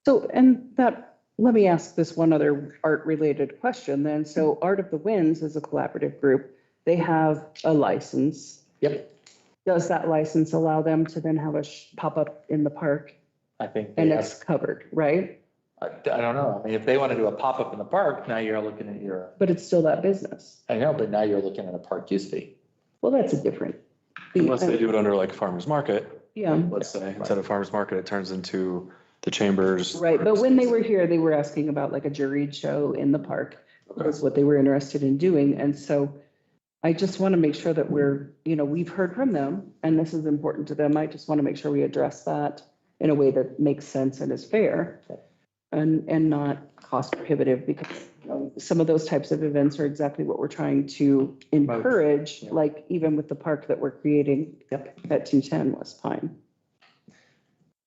C: So, and that, let me ask this one other art-related question then. So Art of the Winds is a collaborative group. They have a license.
A: Yep.
C: Does that license allow them to then have a pop-up in the park?
A: I think.
C: And
A: they
C: it's
A: have-
C: covered, right?
A: I don't know. I mean, if they want to do a pop-up in the park, now you're looking at your,
C: But it's still that business.
A: I know, but now you're looking at a park use fee.
C: Well, that's a different.
B: Unless they do it under like farmer's market,
C: Yeah,
B: let's say, instead of farmer's market, it turns into the chambers.
C: right. But when they were here, they were asking about like a juried show in the park. Was what they were interested in doing. And so I just want to make sure that we're, we've heard from them and this is important to them. I just want to make sure we address that in a way that makes sense and is fair and not cost prohibitive because some of those types of events are exactly what we're trying to encourage, like even with the park that we're creating at 210 West Pine.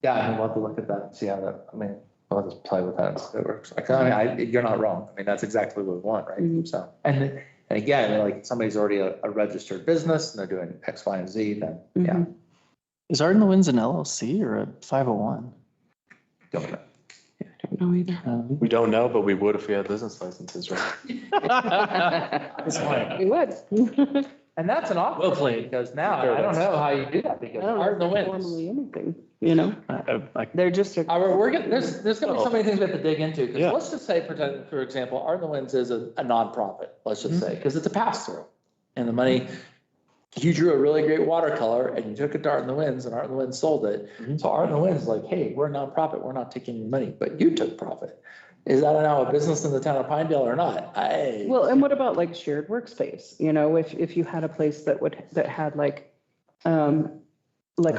A: Yeah, I mean, we'll have to look at that and see how that, I mean, we'll just play with that and see if it works. Like, I mean, you're not wrong. I mean, that's exactly what we want, right?
C: Mhm.
A: So, and again, like somebody's already a registered business and they're doing X, Y, and Z, then, yeah.
R: Is Art in the Winds an LLC or a 501?
A: Don't know.
C: I don't know either.
B: We don't know, but we would if we had business licenses, right?
C: We would.
A: And that's an awkward
R: Well
A: one
R: played.
A: because now I don't know how you do that because
C: I don't know
A: Art in the
C: if it's
A: Winds.
C: formally anything, They're just a.
A: We're gonna, there's gonna be so many things we have to dig into, because
B: Yeah.
A: let's just say, for example, Art in the Winds is a nonprofit, let's just say, because it's a pass-through. And the money, you drew a really great watercolor and you took it to Art in the Winds and Art in the Winds sold it. So Art in the Winds is like, hey, we're a nonprofit, we're not taking your money, but you took profit. Is that now a business in the town of Pinedale or not?
C: Well, and what about like shared workspace? If you had a place that had like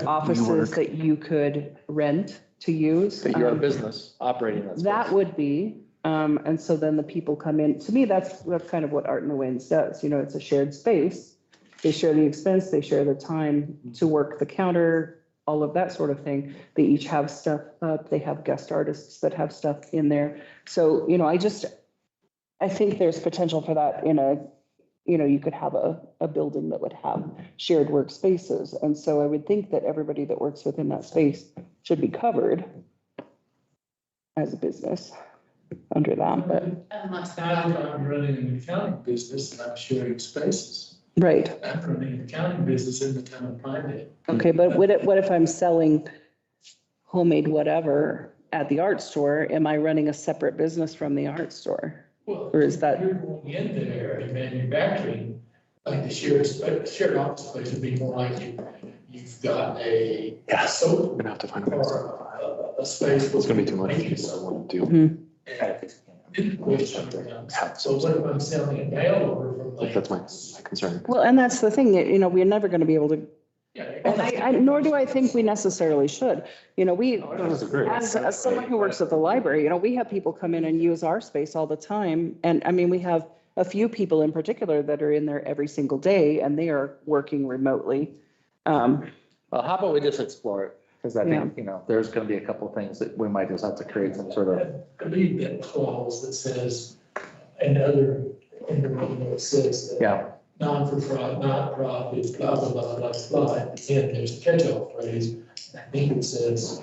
C: offices that you could rent to use.
A: But you're a business operating that space.
C: That would be, and so then the people come in, to me, that's kind of what Art in the Winds does, it's a shared space. They share the expense, they share the time to work the counter, all of that sort of thing. They each have stuff up, they have guest artists that have stuff in there. So, I think there's potential for that you could have a building that would have shared workspaces. And so I would think that everybody that works within that space should be covered as a business under that, but.
Q: Unless
D: I'm running an accounting business and I'm sharing spaces.
C: Right.
D: I'm running an accounting business in the town of Pinedale.
C: Okay, but what if I'm selling homemade whatever at the art store? Am I running a separate business from the art store?
D: Well,
C: Or is that?
D: You're going in there and manufacturing, like the shared office space would be more like you've got a soap
B: We're gonna have to find a way.
D: or a space.
B: It's gonna be too much. I want to do.
D: So what if I'm selling a mail order from like?
B: That's my concern.
C: Well, and that's the thing, we're never going to be able to, and nor do I think we necessarily should. As someone who works at the library, we have people come in and use our space all the time. And I mean, we have a few people in particular that are in there every single day and they are working remotely.
A: Well, how about we just explore it? Because I think, there's gonna be a couple of things that we might just have to create some sort of.
D: I believe that clause that says, another, in the manual says that. Non-for-profit, not-profit, blah, blah, blah, blah, blah. At the end, there's a catch-all phrase. I think it says,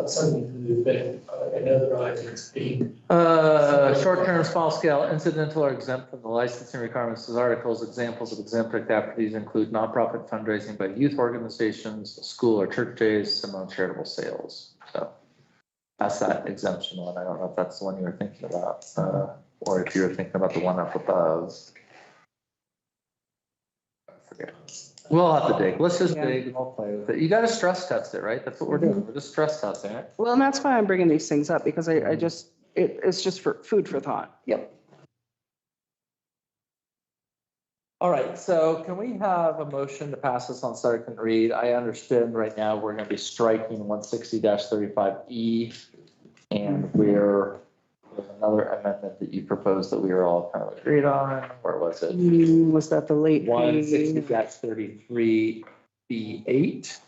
D: something to the effect, another items being.
A: Short-term, small-scale, incidental or exempt from the licensing requirements of articles. Examples of exempt activities include nonprofit fundraising by youth organizations, school or church days, similar charitable sales. So That's that exemption one. I don't know if that's the one you were thinking about, or if you were thinking about the one up above. I forget. We'll have to dig. Let's just dig and we'll play with it. You gotta stress test it, right? That's what we're doing. We're just stress testing it.
C: Well, and that's why I'm bringing these things up, because I just, it's just for food for thought.
A: Yep. All right, so can we have a motion to pass this on second read? I understand right now we're gonna be striking 160-35E. And there's another amendment that you proposed that we were all kind of agreed on, or was it?
C: Was that the late?
A: 160-33B8?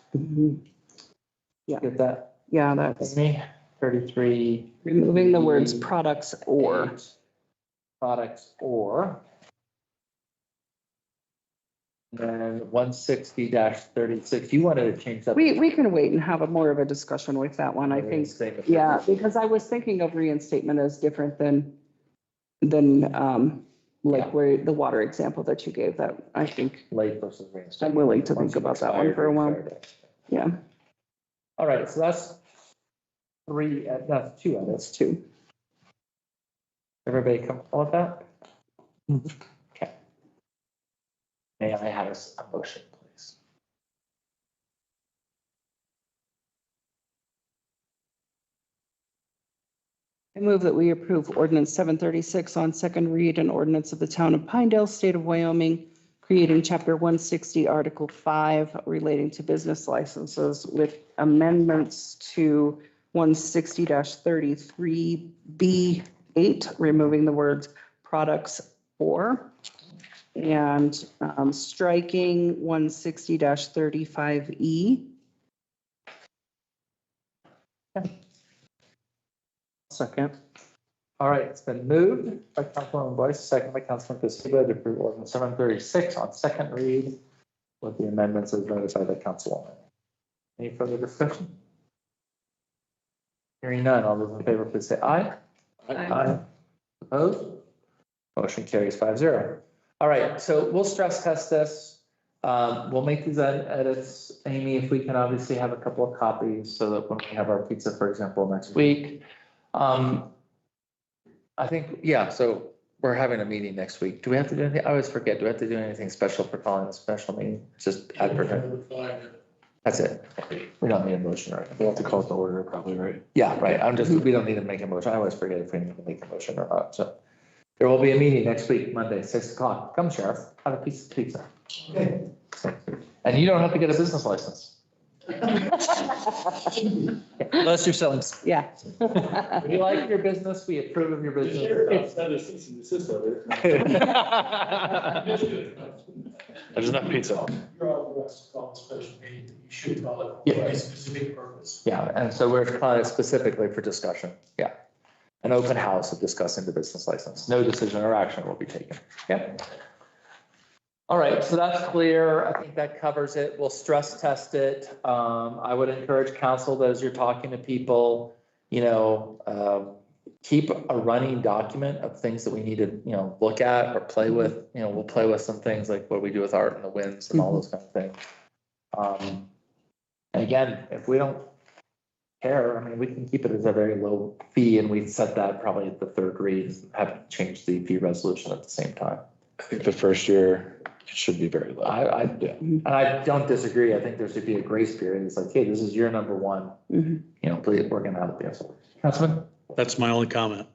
C: Yeah.
A: Get that?
C: Yeah, that's
A: Me, 33.
C: removing the words products or.
A: Products or. And then 160-36, you wanted to change that.
C: We can wait and have a more of a discussion with that one, I think. Yeah, because I was thinking of reinstatement as different than where the water example that you gave, that I think.
A: Late versus reinstatement.
C: I'm willing to think about that one for a while. Yeah.
A: All right, so that's that's two.
C: That's two.
A: Everybody comfortable with that? Okay. May I have a motion, please?
C: I move that we approve ordinance 736 on second read, an ordinance of the town of Pinedale, state of Wyoming, creating chapter 160, article 5 relating to business licenses with amendments to 160-33B8, removing the words products or, and striking 160-35E.
A: Second. All right, it's been moved by Councilwoman Boyce, second by Councilman Castillo to approve ordinance 736 on second read with the amendments as noted by the Councilwoman. Any further discussion? Hearing none, all those in favor, please say aye. Aye. Opposed? Motion carries 5-0. All right, so we'll stress test this. We'll make these edits. Amy, if we can obviously have a couple of copies so that when we have our pizza, for example, next week. I think, yeah, so we're having a meeting next week. Do we have to do anything? I always forget. Do we have to do anything special for calling a special meeting? Just advertise. That's it. We don't need a motion, right?
B: We'll have to call it the order probably, right?
A: Yeah, right. We don't need to make a motion. I always forget if we need to make a motion or not. So there will be a meeting next week, Monday, 6 o'clock. Come, Sheriff, have a piece of pizza. Okay. And you don't have to get a business license.
R: Unless you're selling.
C: Yeah.
A: We like your business. We approve of your business.
B: There's enough pizza.
D: You're all the call a special meeting, you should call it for a specific purpose.
A: Yeah, and so we're calling it specifically for discussion. Yeah. An open house of discussing the business license. No decision or action will be taken. Yeah. All right, so that's clear. I think that covers it. We'll stress test it. I would encourage council that as you're talking to people, keep a running document of things that we need to, look at or play with. We'll play with some things like what we do with art and the winds and all those kind of things. And again, if we don't care, we can keep it as a very low fee, and we set that probably at the third read, have changed the fee resolution at the same time.
B: I think the first year it should be very low.
A: And I don't disagree. I think there should be a grace period. It's like, hey, this is year number one. Please, we're gonna have it. Councilman?
L: That's my only comment.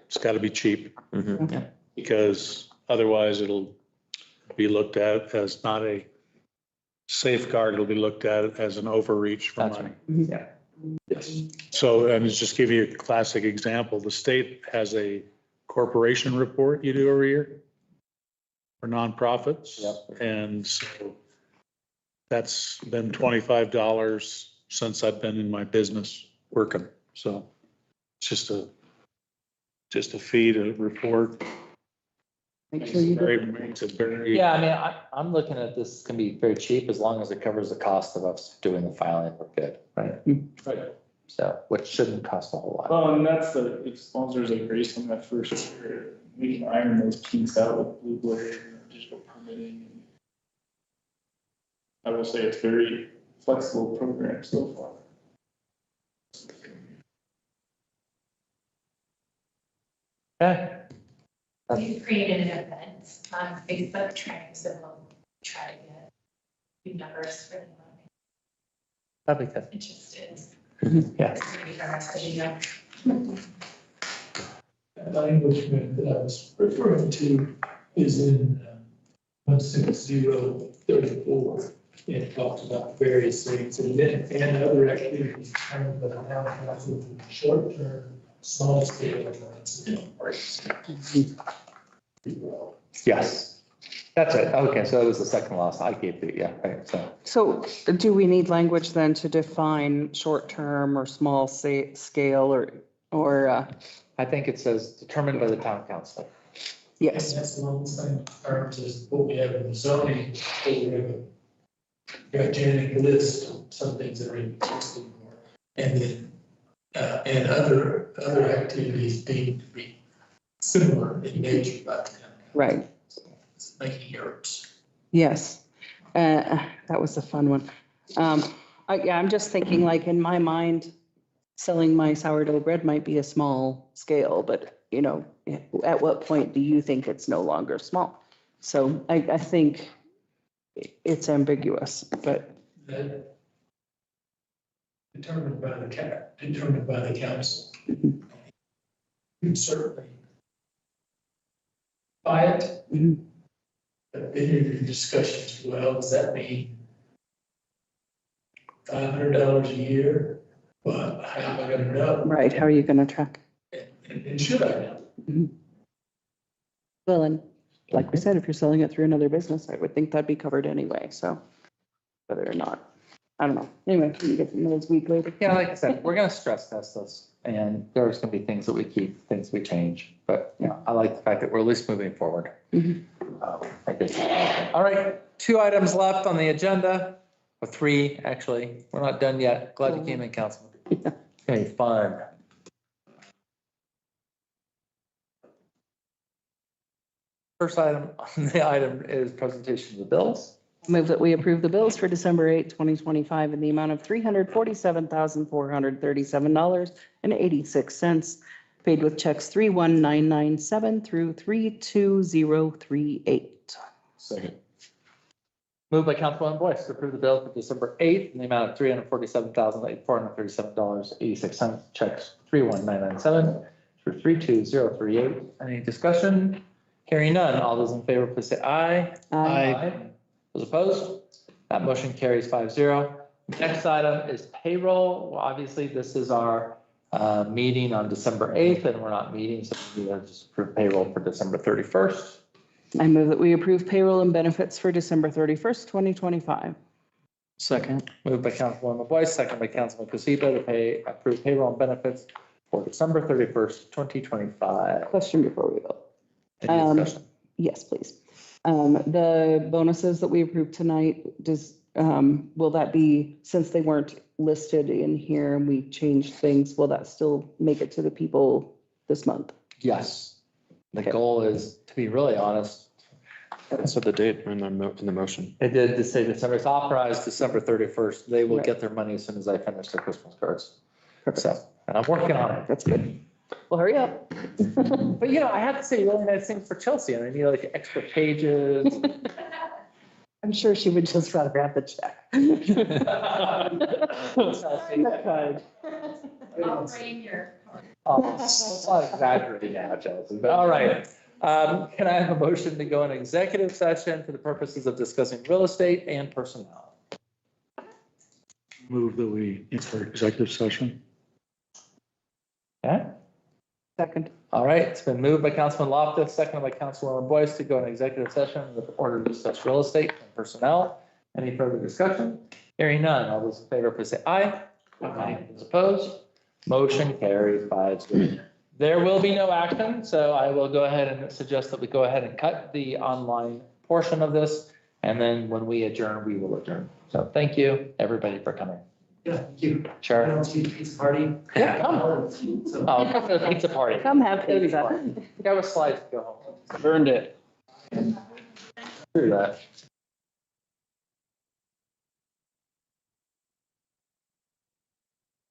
L: It's got to be cheap.
A: Yeah.
L: Because otherwise it'll be looked at as not a safeguard. It'll be looked at as an overreach for
A: That's
L: money.
A: right. Yeah.
L: Yes. So, and just give you a classic example, the state has a corporation report you do every year for nonprofits.
A: Yep.
L: And so that's been $25 since I've been in my business working. So it's just a fee to report.
C: Make sure you do.
L: Makes it very.
A: Yeah, I'm looking at this can be very cheap as long as it covers the cost of us doing the filing. We're good, right?
H: Right.
A: So, which shouldn't cost a whole lot.
H: Well, and that's as long as there's a grace on that first year, we can iron those kinks out with Blue Blade and digital permitting. I will say it's very flexible program so far.
A: Okay.
Q: We've created an event on Facebook trying to try to get new members for anyone
A: That'd be good.
Q: interested.
A: Yeah.
Q: It's really interesting.
D: That language that I was referring to is in 16034. It talks about various things and other activities determined by the town council to short-term, small scale.
A: Yes. That's it. Okay, so it was the second last. I gave it, yeah, right, so.
C: So do we need language then to define short-term or small scale or,
A: I think it says determined by the town council.
C: yes,
D: That's along the same terms as what we have in the zoning, where we have a gigantic list of some things that are existing. And then, and other activities deemed to be similar in nature by the town.
C: right,
D: It's making errors.
C: yes. That was a fun one. Yeah, I'm just thinking like in my mind, selling my sourdough bread might be a small scale, but you know, at what point do you think it's no longer small? So I think it's ambiguous, but
D: That determined by the council.
C: Mhm.
D: You can certainly buy it.
C: Mhm.
D: But then your discussions, well, does that mean $500 a year? Well, how am I gonna know?
C: right, how are you gonna track?
D: And should I know?
C: Well, and like we said, if you're selling it through another business, I would think that'd be covered anyway, so whether or not, I don't know. Anyway, we can get some of those week later.
A: Yeah, like I said, we're gonna stress test this, and there's gonna be things that we keep, things we change, but, you know, I like the fact that we're at least moving forward.
C: Mhm.
A: I guess. All right, 2 items left on the agenda, or 3, actually. We're not done yet. Glad you came in, Councilman. Okay, fun. First item on the item is presentation of the bills.
C: Move that we approve the bills for December 8, 2025 in the amount of $347,437.86, paid with checks 31997 through 32038.
B: Second.
A: Moved by Councilwoman Boyce to approve the bill for December 8th in the amount of $347,437.86, checks 31997 through 32038. Any discussion? Hearing none. All those in favor, please say aye.
C: Aye.
A: Those opposed? That motion carries 5-0. Next item is payroll. Well, obviously, this is our meeting on December 8th, and we're not meeting, so we need to just approve payroll for December 31st.
C: I move that we approve payroll and benefits for December 31st, 2025.
R: Second.
A: Moved by Councilwoman Boyce, second by Councilman Cosito to approve payroll and benefits for December 31st, 2025.
C: Question before we vote.
A: Any discussion?
C: Yes, please. The bonuses that we approved tonight, will that be, since they weren't listed in here and we changed things, will that still make it to the people this month?
A: Yes. The
C: Okay.
A: goal is, to be really honest,
B: That's what the date in the motion.
A: it did to say December, it's authorized December 31st. They will
C: Right.
A: get their money as soon as I finish their Christmas cards. So, and I'm working on it.
C: That's good. Well, hurry up.
A: But you know, I have to say really nice things for Chelsea, and I need like extra pages.
C: I'm sure she would just rather have the check.
Q: I'll bring your.
A: Oh, let's not exaggerate now, Chelsea, but all right. Can I have a motion to go in executive session for the purposes of discussing real estate and personnel?
L: Move that we enter executive session.
A: Okay,
C: Second.
A: all right, it's been moved by Councilman Loftus, seconded by Councilwoman Boyce to go in executive session with order to discuss real estate and personnel. Any further discussion? Hearing none, all those in favor, please say aye. Aye. Those opposed? Motion carries 5-0. There will be no action, so I will go ahead and suggest that we go ahead and cut the online portion of this. And then when we adjourn, we will adjourn. So thank you, everybody, for coming.
F: Yeah, thank you.
A: Sure.
F: I'll see you at the pizza party.
A: Yeah, come. Oh, come to the pizza party.
C: Come have pizza.
A: I have a slide to go home.
R: Burned it.
A: Through that.